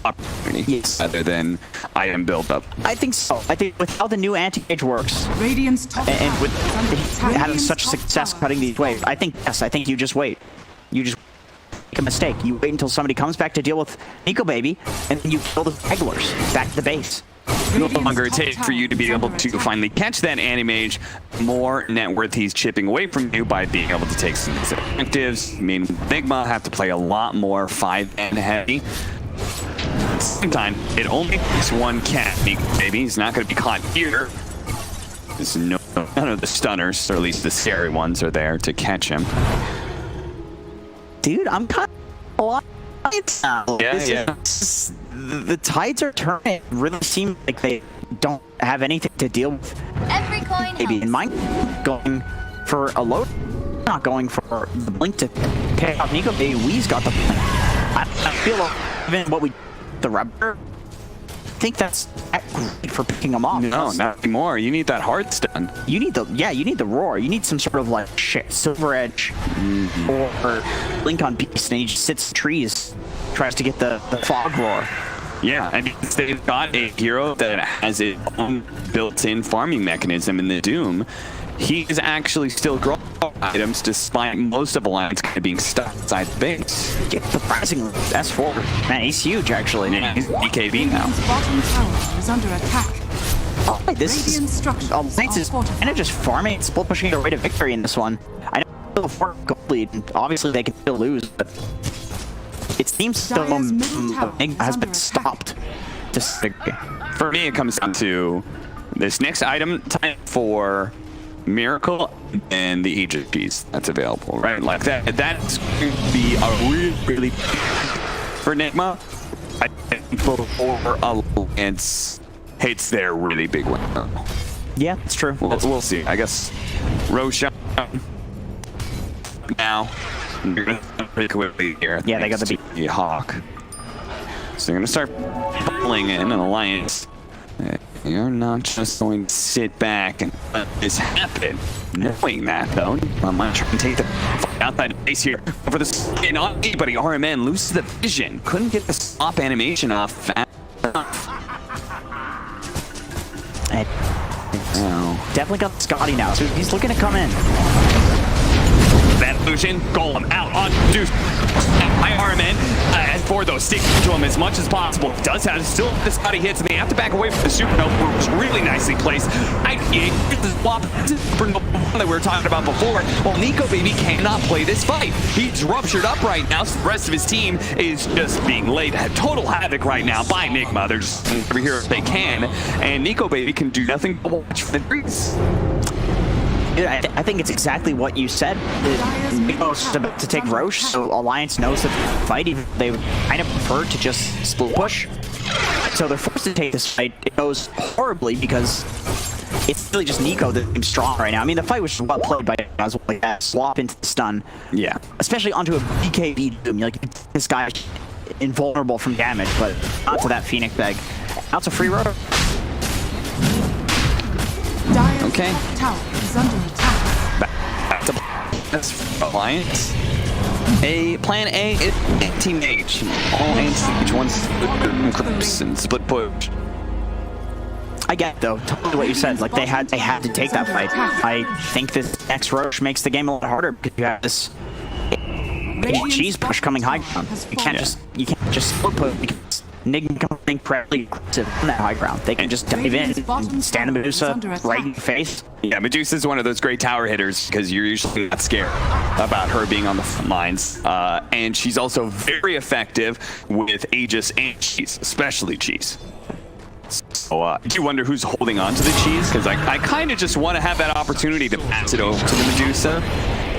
Speaker 8: opportunity rather than item build-up?
Speaker 9: I think so. I think with how the new anti-mage works,
Speaker 1: and
Speaker 9: with having such success cutting these waves, I think you just wait. You just make a mistake. You wait until somebody comes back to deal with Nico baby, and then you kill the regulars back to the base.
Speaker 8: No longer it takes for you to be able to finally catch that anti-mage, more net worth he's chipping away from you by being able to take some objectives. I mean, Nigma have to play a lot more 5-man heavy. At the same time, it only takes one cat, maybe. He's not going to be caught here. There's none of the stunners, or at least the scary ones, are there to catch him.
Speaker 9: Dude, I'm kind of a lot.
Speaker 8: Yeah.
Speaker 9: The tides are turning. It really seems like they don't have anything to deal with.
Speaker 10: Every coin
Speaker 9: Maybe in mine going for a load, not going for the blink to pick up Nico. Wee's got the blink. I feel like even what we the rubber think that's that great for picking them off.
Speaker 8: No, not anymore. You need that hard stun.
Speaker 9: You need the roar. You need some sort of like silver edge or blink on beast, and he just sits in trees, tries to get the fog roar.
Speaker 8: Yeah, and they've got a hero that has its own built-in farming mechanism in the Doom. He is actually still growing items despite most of Alliance kind of being stuck inside the base.
Speaker 9: Yeah, surprisingly, S4. Man, he's huge actually.
Speaker 8: Yeah, he's BKB now.
Speaker 1: Radiant's bottom tower is under attack.
Speaker 9: Oh, this
Speaker 1: Radiant
Speaker 9: is
Speaker 1: structures
Speaker 9: Alliance is
Speaker 1: are fortified.
Speaker 9: kind of just farming, split pushing their way to victory in this one. I know it's still a 4 goal lead, and obviously they can still lose, but it seems the
Speaker 1: Dire's middle
Speaker 9: momentum
Speaker 1: tower
Speaker 9: of Nigma
Speaker 1: is
Speaker 9: has
Speaker 1: under
Speaker 9: been
Speaker 1: attack.
Speaker 9: stopped. Just
Speaker 8: For me, it comes down to this next item time for Miracle and the Aegis piece that's available, right? Like that's going to be a really for Nigma. I think before Alliance hits their really big window.
Speaker 9: yeah, it's true.
Speaker 8: We'll see. I guess Roshan now. You're gonna pretty quickly here.
Speaker 9: Yeah, they got the
Speaker 8: the Hawk. So you're gonna start pulling in an Alliance. You're not just going to sit back and let this happen. Knowing that, though, I might try and take the outside base here for the skin on anybody. RMN loses the vision. Couldn't get the stop animation off fast enough.
Speaker 9: Definitely got Scotty now, so he's looking to come in.
Speaker 8: That illusion, Golem out on Deuce. By RMN, as for those, stick to him as much as possible. Does have still the Scotty hits, and they have to back away from the supernova, which was really nicely placed. The swap that we were talking about before. Well, Nico Baby cannot play this fight. He's ruptured up right now, so the rest of his team is just being laid total havoc right now by Nigma. They're just over here if they can, and Nico Baby can do nothing but watch for the breeze.
Speaker 9: I think it's exactly what you said. Nico's about to take Roche, so Alliance knows that the fight, even they would kind of prefer to just split push. So they're forced to take this fight. It goes horribly because it's really just Nico that seems strong right now. I mean, the fight was just well played by as well. Like that swap into the stun.
Speaker 8: Yeah. Especially
Speaker 9: onto a BKB Doom. Like, this guy invulnerable from damage, but not to that Phoenix bag. That's a free rotor.
Speaker 8: Okay.
Speaker 1: Tower is under attack.
Speaker 8: Back to that's Alliance. Plan A is anti-mage. All anti-mage ones and split push.
Speaker 9: I get though, totally what you said. Like they had to take that fight. I think this next Roche makes the game a lot harder because you have this cheese push coming high ground. You can't just split push because Nigma can be incredibly aggressive on that high ground. They can just dive in and stand a Medusa right in your face.
Speaker 8: Yeah, Medusa's one of those great tower hitters because you're usually not scared about her being on the front lines. And she's also very effective with Aegis and Cheese, especially Cheese. So I do wonder who's holding on to the Cheese because I kind of just want to have that opportunity to pass it over to the Medusa.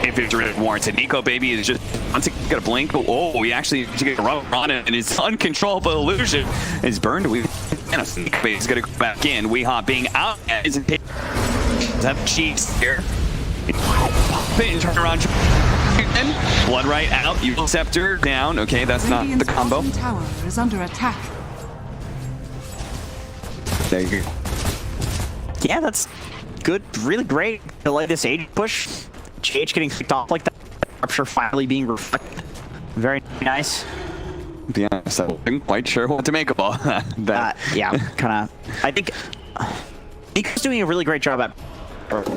Speaker 8: If it really warrants it. Nico Baby is just once he got a blink. Oh, we actually get a run on it, and his uncontrollable illusion is burned. And Nico Baby's gonna go back in. Weehawk being out isn't that Cheese here. Pop it and turn around. And Blood right out. Evil Scepter down. Okay, that's not the combo.
Speaker 1: Radiant's bottom tower is under attack.
Speaker 8: There you go.
Speaker 9: Yeah, that's good. Really great to let this age push. GH getting kicked off like that. Rupture finally being reflected. Very nice.
Speaker 8: To be honest, I wasn't quite sure what to make of all that.
Speaker 9: Yeah, kind of. I think Nico's doing a really great job at.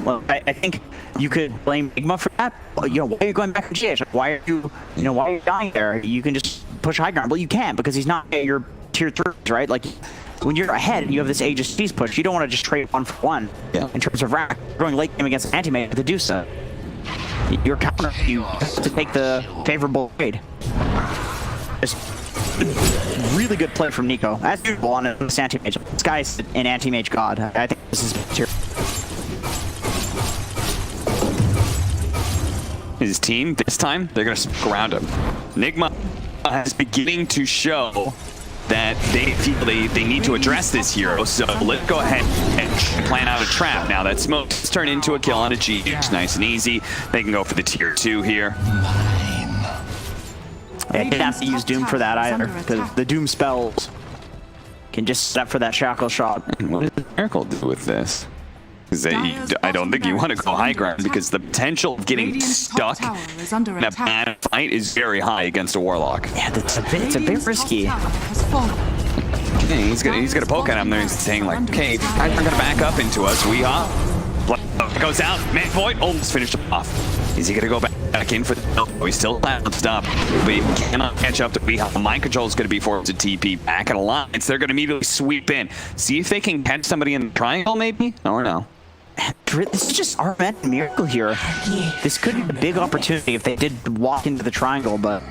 Speaker 9: Well, I think you could blame Nigma for that. You know, why are you going back to GH? Why are you why are you dying there? You can just push high ground. Well, you can't because he's not at your tier 3s, right? Like, when you're ahead and you have this Aegis cheese push, you don't want to just trade 1 for 1.
Speaker 8: Yeah. In
Speaker 9: terms of rack, going late game against anti-mage with the Medusa. Your counter, you have to take the favorable trade. Just really good play from Nico. As usual on this anti-mage. This guy's an anti-mage god. I think this is tier.
Speaker 8: His team, this time, they're going to stick around him. Nigma is beginning to show that they feel they need to address this hero, so let's go ahead and plan out a trap. Now that smoke's turned into a kill on a G. It's nice and easy. They can go for the tier 2 here.
Speaker 9: They didn't have to use Doom for that either, because the Doom spells can just set up for that shackle shot.
Speaker 8: And what does Miracle do with this? I don't think you want to go high ground because the potential of getting stuck in a bad fight is very high against a Warlock.
Speaker 9: Yeah, it's a bit risky.
Speaker 8: Okay, he's gonna poke at him there. He's saying like, okay, I'm gonna back up into us. We are. Goes out. Man, Void almost finished him off. Is he gonna go back in for the? Oh, he's still bounced up. But he cannot catch up to Weehaw. Mind control is gonna be forced to TP back at Alliance. They're gonna immediately sweep in. See if they can catch somebody in the triangle, maybe? Or no?
Speaker 9: This is just RMN and Miracle here. This could be a big opportunity if they did walk into the triangle, but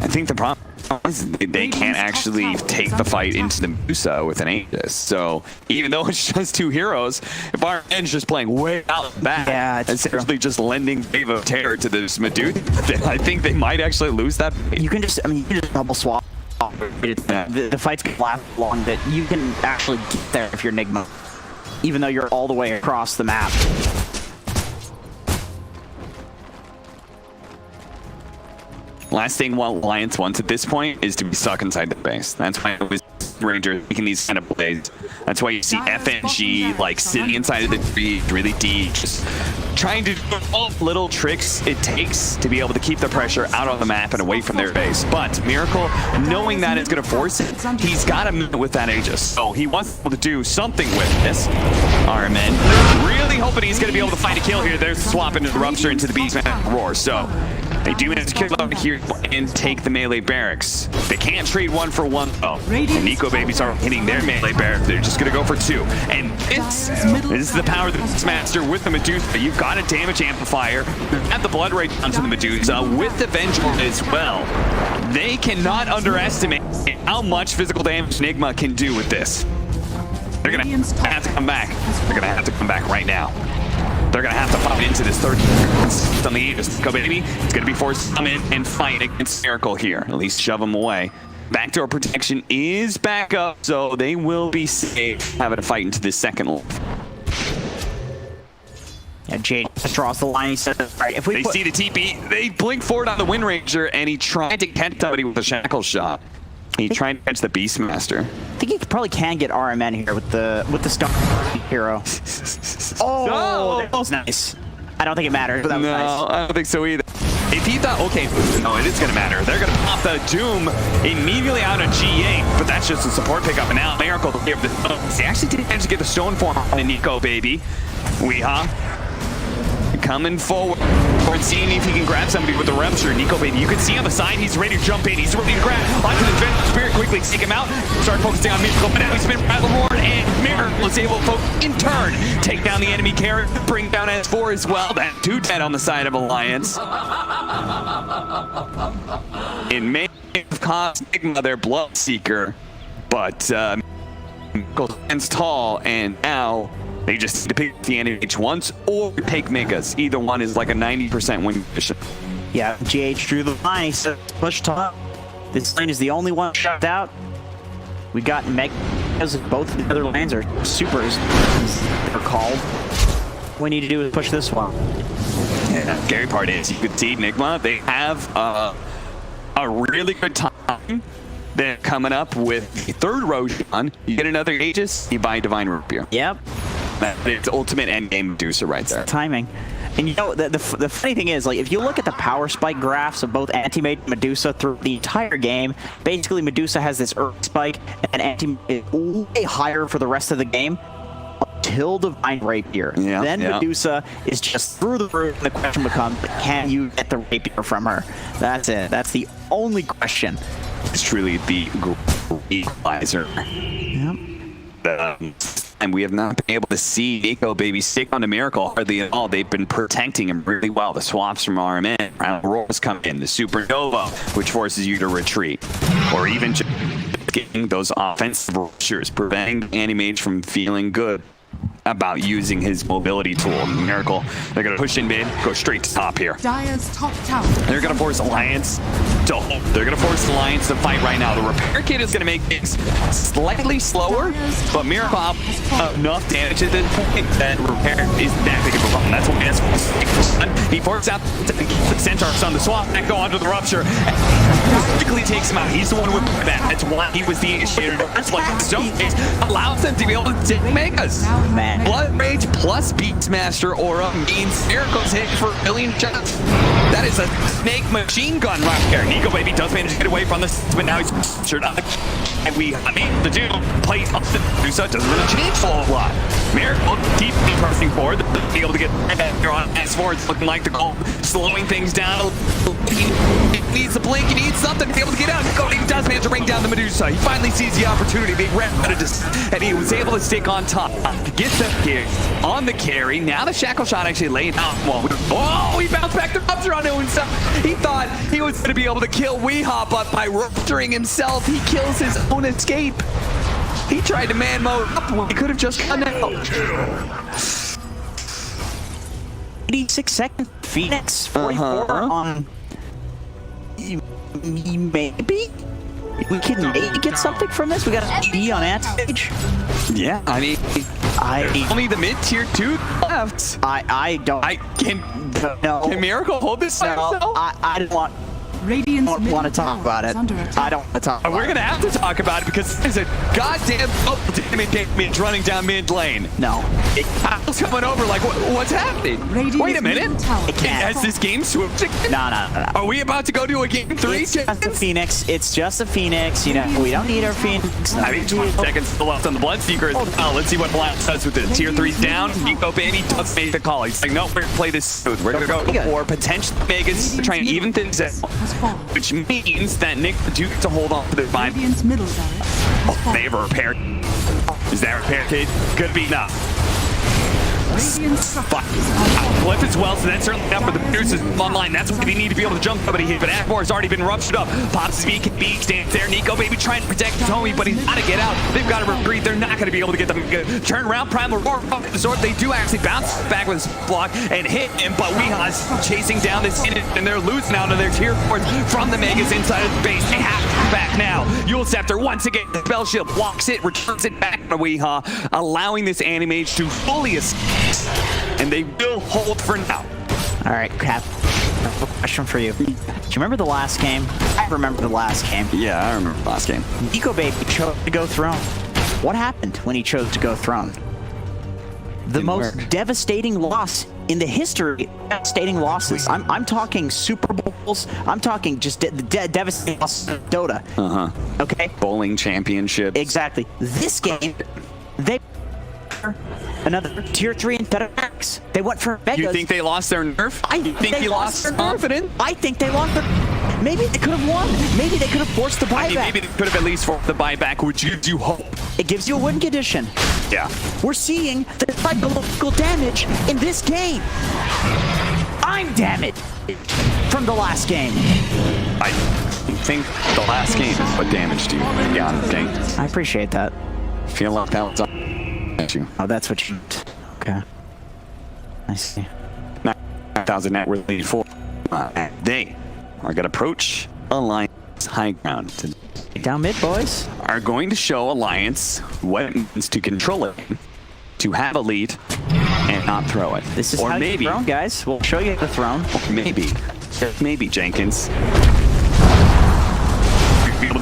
Speaker 8: I think the problem is they can't actually take the fight into the Medusa with an Aegis. So even though it's just 2 heroes, if RMN's just playing way out back,
Speaker 9: yeah, it's
Speaker 8: essentially just lending Wave of Terror to this Medusa, then I think they might actually lose that fight.
Speaker 9: You can just double swap. The fights can last long that you can actually get there if you're Nigma, even though you're all the way across the map.
Speaker 8: Last thing Alliance wants at this point is to be stuck inside the base. That's why it was Ranger making these kind of plays. That's why you see FNG like sitting inside of the tree really deep, just trying to do all the little tricks it takes to be able to keep the pressure out on the map and away from their base. But Miracle, knowing that it's going to force it, he's got to move with that Aegis. So he wants to do something with this. RMN really hoping he's going to be able to find a kill here. There's the swap into the Rupture into the Beastman Roar. So they do manage to kill out here and take the melee barracks. They can't trade 1 for 1 though. And Nico Babies are hitting their melee barracks. They're just gonna go for 2. And this is the power of the Beastmaster with the Medusa. You've got a damage amplifier. Add the blood rate onto the Medusa with the Vengeful as well. They cannot underestimate how much physical damage Nigma can do with this. They're gonna have to come back. They're gonna have to come back right now. They're going to have to fight into this 30 seconds on the Aegis. Go baby. It's going to be forced to come in and fight against Miracle here. At least shove him away. Backdoor protection is back up, so they will be safe having to fight into this second lane.
Speaker 9: Yeah, Jade just draws the line. He said, right, if we
Speaker 8: see the TP, they blink forward on the Wind Ranger, and he tried to catch somebody with a shackle shot. He tried to catch the Beastmaster.
Speaker 9: I think he probably can get RMN here with the stone hero. Oh, that was nice. I don't think it matters, but that was nice.
Speaker 8: No, I don't think so either. If he thought, okay, no, it is going to matter. They're going to pop the Doom immediately out of G8, but that's just a support pickup. And now Miracle gave the they actually did manage to get the stone form on the Nico baby. Weehaw coming forward, seeing if he can grab somebody with the Rupture. Nico baby, you can see on the side, he's ready to jump in. He's ready to grab onto the Vengeful Spirit quickly, seek him out, start focusing on Miracle, but now he's been Battleborn, and Miracle is able to, in turn, take down the enemy carrot, bring down S4 as well. That 2 dead on the side of Alliance. It may have cost Nigma their Bloodseeker, but Miracle stands tall, and now they just need to pick the NH once or take Megas. Either one is like a 90% win condition.
Speaker 9: Yeah, GH drew the line. He said, push top. This lane is the only one shut out. We got Megas. Both of the other lanes are supers, they're called. What we need to do is push this one.
Speaker 8: Yeah, the scary part is you could see Nigma. They have a really good time. They're coming up with the 3rd Roshan. You get another Aegis, you buy Divine Rapier.
Speaker 9: Yep.
Speaker 8: It's ultimate endgame Medusa right there.
Speaker 9: Timing. And you know, the funny thing is, like, if you look at the power spike graphs of both Anti-Mage and Medusa through the entire game, basically Medusa has this early spike, and Anti-Mage is way higher for the rest of the game until Divine Rapier.
Speaker 8: Yeah,
Speaker 9: then Medusa is just through the roof, and the question becomes, can you get the Rapier from her? That's it. That's the only question.
Speaker 8: It's truly the equalizer.
Speaker 9: Yep.
Speaker 8: And we have not been able to see Nico baby stick on the Miracle hardly at all. They've been protecting him really well. The swaps from RMN, round rolls come in, the Supernova, which forces you to retreat, or even just getting those offensive ruptures, preventing Anti-Mage from feeling good about using his mobility tool. Miracle, they're going to push in mid, go straight to top here.
Speaker 1: Dire's top tower.
Speaker 8: They're going to force Alliance to hold. They're going to force Alliance to fight right now. The repair kit is going to make things slightly slower, but Miracle enough damage at this point that repair is that big of a problem. That's what he has. He forces out the Centaurs on the swap and go onto the Rupture. Basically takes him out. He's the one with that. That's why he was the initiator. That's what allows them to be able to take Megas.
Speaker 9: Man.
Speaker 8: Blood Rage plus Beastmaster Aura means Miracle's hit for a million shots. That is a snake machine gun right there. Nico Baby does manage to get away from this, but now he's sure not. And the dude plays up the Medusa, doesn't really change a whole lot. Miracle keep pressing forward, be able to get here on S4. It's looking like the goal, slowing things down. He needs a blink, he needs something to be able to get out. Nico Baby does manage to bring down the Medusa. He finally sees the opportunity, and he was able to stick on top. Gets the kick on the carry. Now the shackle shot actually laid out. Oh, he bounced back the rupture onto himself. He thought he was going to be able to kill Weehaw, but by rupturing himself, he kills his own escape. He tried to man mode up when he could have just gone out.
Speaker 9: 86 seconds. Phoenix 44 on. Maybe we can maybe get something from this. We got a D on Anti-Age.
Speaker 8: Yeah, I mean, only the mid-tier 2 left.
Speaker 9: I don't.
Speaker 8: Can Miracle hold this by himself?
Speaker 9: I don't want.
Speaker 1: Radiant's
Speaker 9: I don't want to talk about it. I don't want to talk about it.
Speaker 8: We're going to have to talk about it because there's a goddamn damage running down mid lane.
Speaker 9: No.
Speaker 8: Kyle's coming over like, what's happening?
Speaker 1: Radiant's
Speaker 8: Wait a minute. Has this game switched?
Speaker 9: No.
Speaker 8: Are we about to go to a game 3?
Speaker 9: It's just a Phoenix. It's just a Phoenix. You know, we don't need our Phoenix.
Speaker 8: I mean, 20 seconds still left on the Bloodseeker. Let's see what Blast does with it. Tier 3's down. Nico Baby does make the call. He's like, no, we're going to play this smooth. We're going to go for potential Megas to try and even things out. Which means that Nick do get to hold on to the vibe.
Speaker 1: Radiant's middle barracks.
Speaker 8: They have a repair. Is that repair kit? Could be enough. Cliff as well, so that's certainly enough for the Medusa's online. That's what they need to be able to jump somebody here. But Akbar has already been ruptured up. Pops his BKB stands there. Nico Baby trying to protect his homie, but he's got to get out. They've got to retreat. They're not going to be able to get them good. Turn around, Primal Roar, the sword. They do actually bounce back with his block and hit him, but Weeha's chasing down this hit, and they're losing out of their tier 4s from the Megas inside of the base. They have to come back now. Yule Scepter once again. The Spell Shield blocks it, returns it back to Weeha, allowing this Animage to fully escape. And they will hold for now.
Speaker 9: All right, Cap. I have a question for you. Do you remember the last game? I remember the last game.
Speaker 8: Yeah, I remember the last game.
Speaker 9: Nico Baby chose to go throne. What happened when he chose to go throne? The most devastating loss in the history of devastating losses. I'm talking Super Bowls. I'm talking just devastating losses in Dota. Okay?
Speaker 8: Bowling championship.
Speaker 9: Exactly. This game, they another tier 3 and better max. They went for Megas.
Speaker 8: You think they lost their nerve?
Speaker 9: I think he lost their confidence. I think they lost their. Maybe they could have won. Maybe they could have forced the buyback.
Speaker 8: Maybe they could have at least forced the buyback, which gives you hope.
Speaker 9: It gives you a win condition.
Speaker 8: Yeah.
Speaker 9: We're seeing the psychological damage in this game. I'm damaged from the last game.
Speaker 8: I think the last game is what damaged you. Yeah, okay.
Speaker 9: I appreciate that.
Speaker 8: Feel like that was on you.
Speaker 9: Oh, that's what you meant. Okay. I see.
Speaker 8: 9,000 net worth lead for. They are going to approach Alliance high ground.
Speaker 9: Down mid, boys.
Speaker 8: Are going to show Alliance what it means to control it, to have a lead, and not throw it.
Speaker 9: This is how you throne, guys. We'll show you the throne.
Speaker 8: Maybe Jenkins.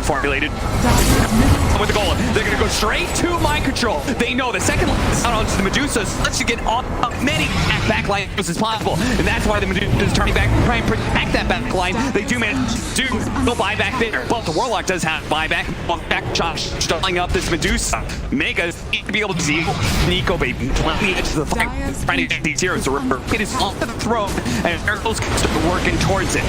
Speaker 8: Formulated with the goal. They're going to go straight to mind control. They know the second line is out onto the Medusas. Let's get on many back lines as possible. And that's why the Medusa is turning back, trying to protect that back line. They do manage to go buyback there. But the Warlock does have buyback. Back shot stalling up this Medusa. Mega need to be able to see Nico Baby on the edge of the fight, trying to get these heroes. It is on the throne, and Miracle's working towards it.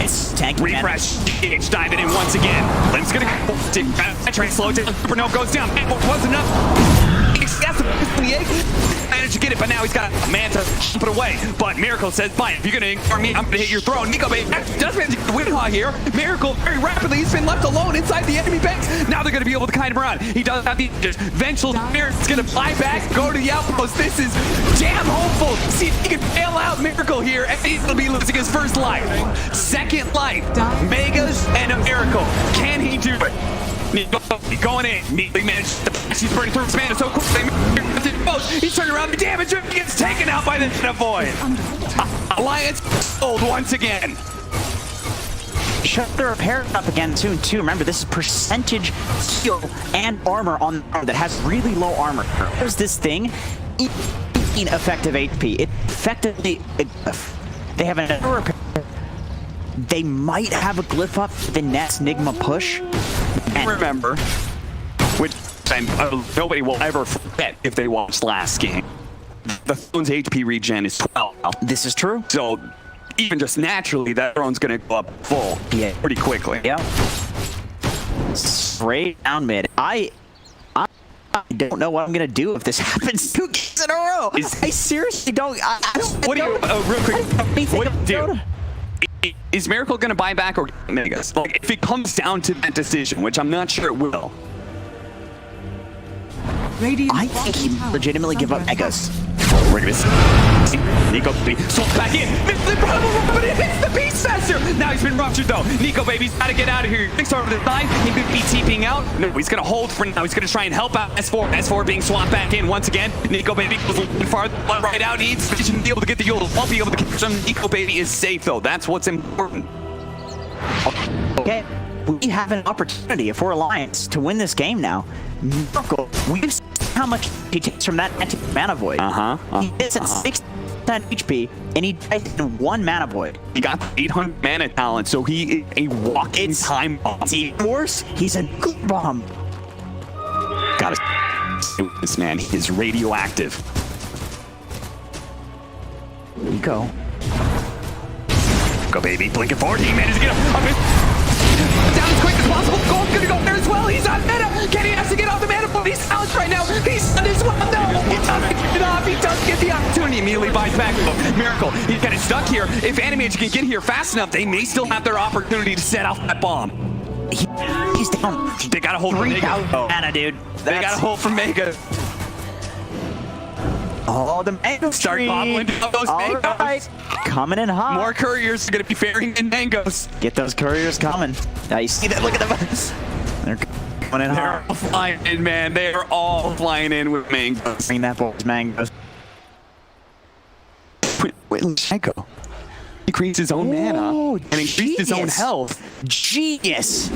Speaker 9: It's tanky.
Speaker 8: Refresh. It's diving in once again. Limb's gonna go. Try to slow it down. Bruno goes down. It wasn't enough. Managed to get it, but now he's got a man to put away. But Miracle says, fine, if you're gonna ignore me, I'm gonna hit your throne. Nico Baby does manage to get the Weehaw here. Miracle very rapidly, he's been left alone inside the enemy base. Now they're gonna be able to kite him around. He does have the vengeful spirit. He's gonna fly back, go to the outpost. This is damn hopeful. See if he can bail out Miracle here, and he's gonna be losing his first life. Second life. Megas and a Miracle. Can he do it? Going in, neatly managed to pass. He's burning through his mana so quickly. He's turning around, the damage gets taken out by the Void. Alliance sold once again.
Speaker 9: Shut the repair up again soon too. Remember, this is percentage skill and armor on the armor that has really low armor. There's this thing, effective HP. It effectively, they have another repair. They might have a glyph up for the next Nigma push.
Speaker 8: And remember, which nobody will ever forget if they watched last game. The throne's HP regen is 12.
Speaker 9: This is true.
Speaker 8: So even just naturally, that throne's going to go up full pretty quickly.
Speaker 9: Yeah. Straight down mid. I don't know what I'm going to do if this happens 2 games in a row. I seriously don't.
Speaker 8: What do you, real quick, what do you do? Is Miracle going to buy back or Megas? Like, if it comes down to that decision, which I'm not sure it will.
Speaker 9: I think he legitimately give up Megas.
Speaker 8: We're going to see Nico Baby swap back in. Missed the problem, but it hits the Beast Master. Now he's been ruptured though. Nico Baby's got to get out of here. Fix over the side. He could be TPing out. No, he's going to hold for now. He's going to try and help out S4. S4 being swapped back in once again. Nico Baby goes a little farther right out. He needs to be able to get the Yule. Won't be able to catch him. Nico Baby is safe though. That's what's important.
Speaker 9: Okay. We have an opportunity for Alliance to win this game now. Miracle, we've seen how much he takes from that mana void. He hits at 6% HP, and he dies in 1 mana void.
Speaker 8: He got 800 mana talent, so he is a walking time bomb.
Speaker 9: It's even worse, he's a nuke bomb.
Speaker 8: Gotta this man, he is radioactive.
Speaker 9: Nico.
Speaker 8: Go baby, blinking forward, he managed to get him. Down as quick as possible. Gold's gonna go there as well. He's on meta. Kenny has to get off the mana, but he's silenced right now. He's on as well. No, he doesn't get it off. He does get the opportunity. Immediately buys back. Miracle. He's kind of stuck here. If Animage can get here fast enough, they may still have their opportunity to set off that bomb.
Speaker 9: He's down.
Speaker 8: They got a hold for Mega.
Speaker 9: Mana, dude.
Speaker 8: They got a hold for Mega.
Speaker 9: Oh, the mangoes.
Speaker 8: Start bobbling down those mangoes.
Speaker 9: Right. Coming in hot.
Speaker 8: More couriers are going to be ferrying in mangoes.
Speaker 9: Get those couriers coming. Now you see that? Look at them. They're coming in hot.
Speaker 8: They're all flying in, man. They are all flying in with mangoes.
Speaker 9: Bring that boy's mangoes.
Speaker 8: Wait, Mango. He increased his own mana and increased his own health.
Speaker 9: Genius.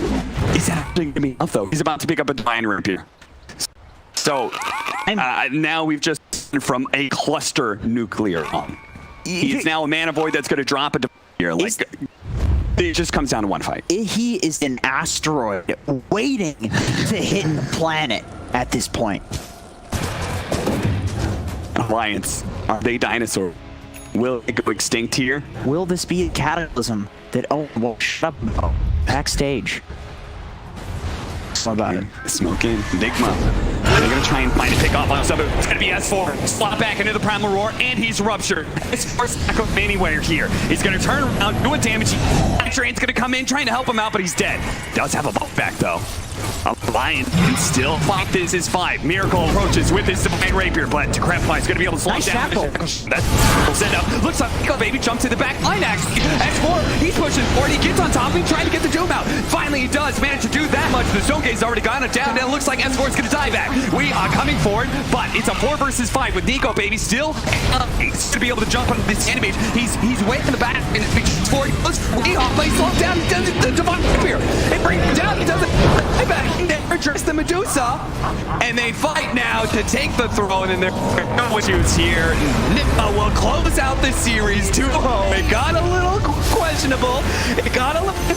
Speaker 8: Is that actually going to be enough, though? He's about to pick up a Divine Rapier. So, now we've just from a cluster nuclear bomb. He's now a mana void that's going to drop a here. Like, it just comes down to one fight.
Speaker 9: He is an asteroid waiting to hit the planet at this point.
Speaker 8: Alliance, are they dinosaurs? Will it go extinct here?
Speaker 9: Will this be a cataclysm that will shut up about backstage? What about it?
Speaker 8: Smoking. Nigma. They're going to try and find a pick off on something. It's going to be S4. Slot back into the Primal Roar, and he's ruptured. S4's not going anywhere here. He's going to turn around, doing damage. Train's going to come in, trying to help him out, but he's dead. Does have a buff back, though. Alliance can still fight this as 5. Miracle approaches with his Divine Rapier, but Decrepify is going to be able to slow down. That's set up. Looks like Nico Baby jumps to the back line, actually. S4, he's pushing forward. He gets on top of him, trying to get the Doom out. Finally, he does manage to do that much. The Zone Gate's already gone down, and it looks like S4 is going to die back. We are coming forward, but it's a 4 versus 5 with Nico Baby still. He's going to be able to jump on this Animage. He's way in the back, and it's forward. Looks way off, but he slows down. He does the Divine Rapier. It brings him down. He does it right back. They address the Medusa, and they fight now to take the throne, and there are no issues here. Nigma will close out the series 2-0. It got a little questionable. It got a little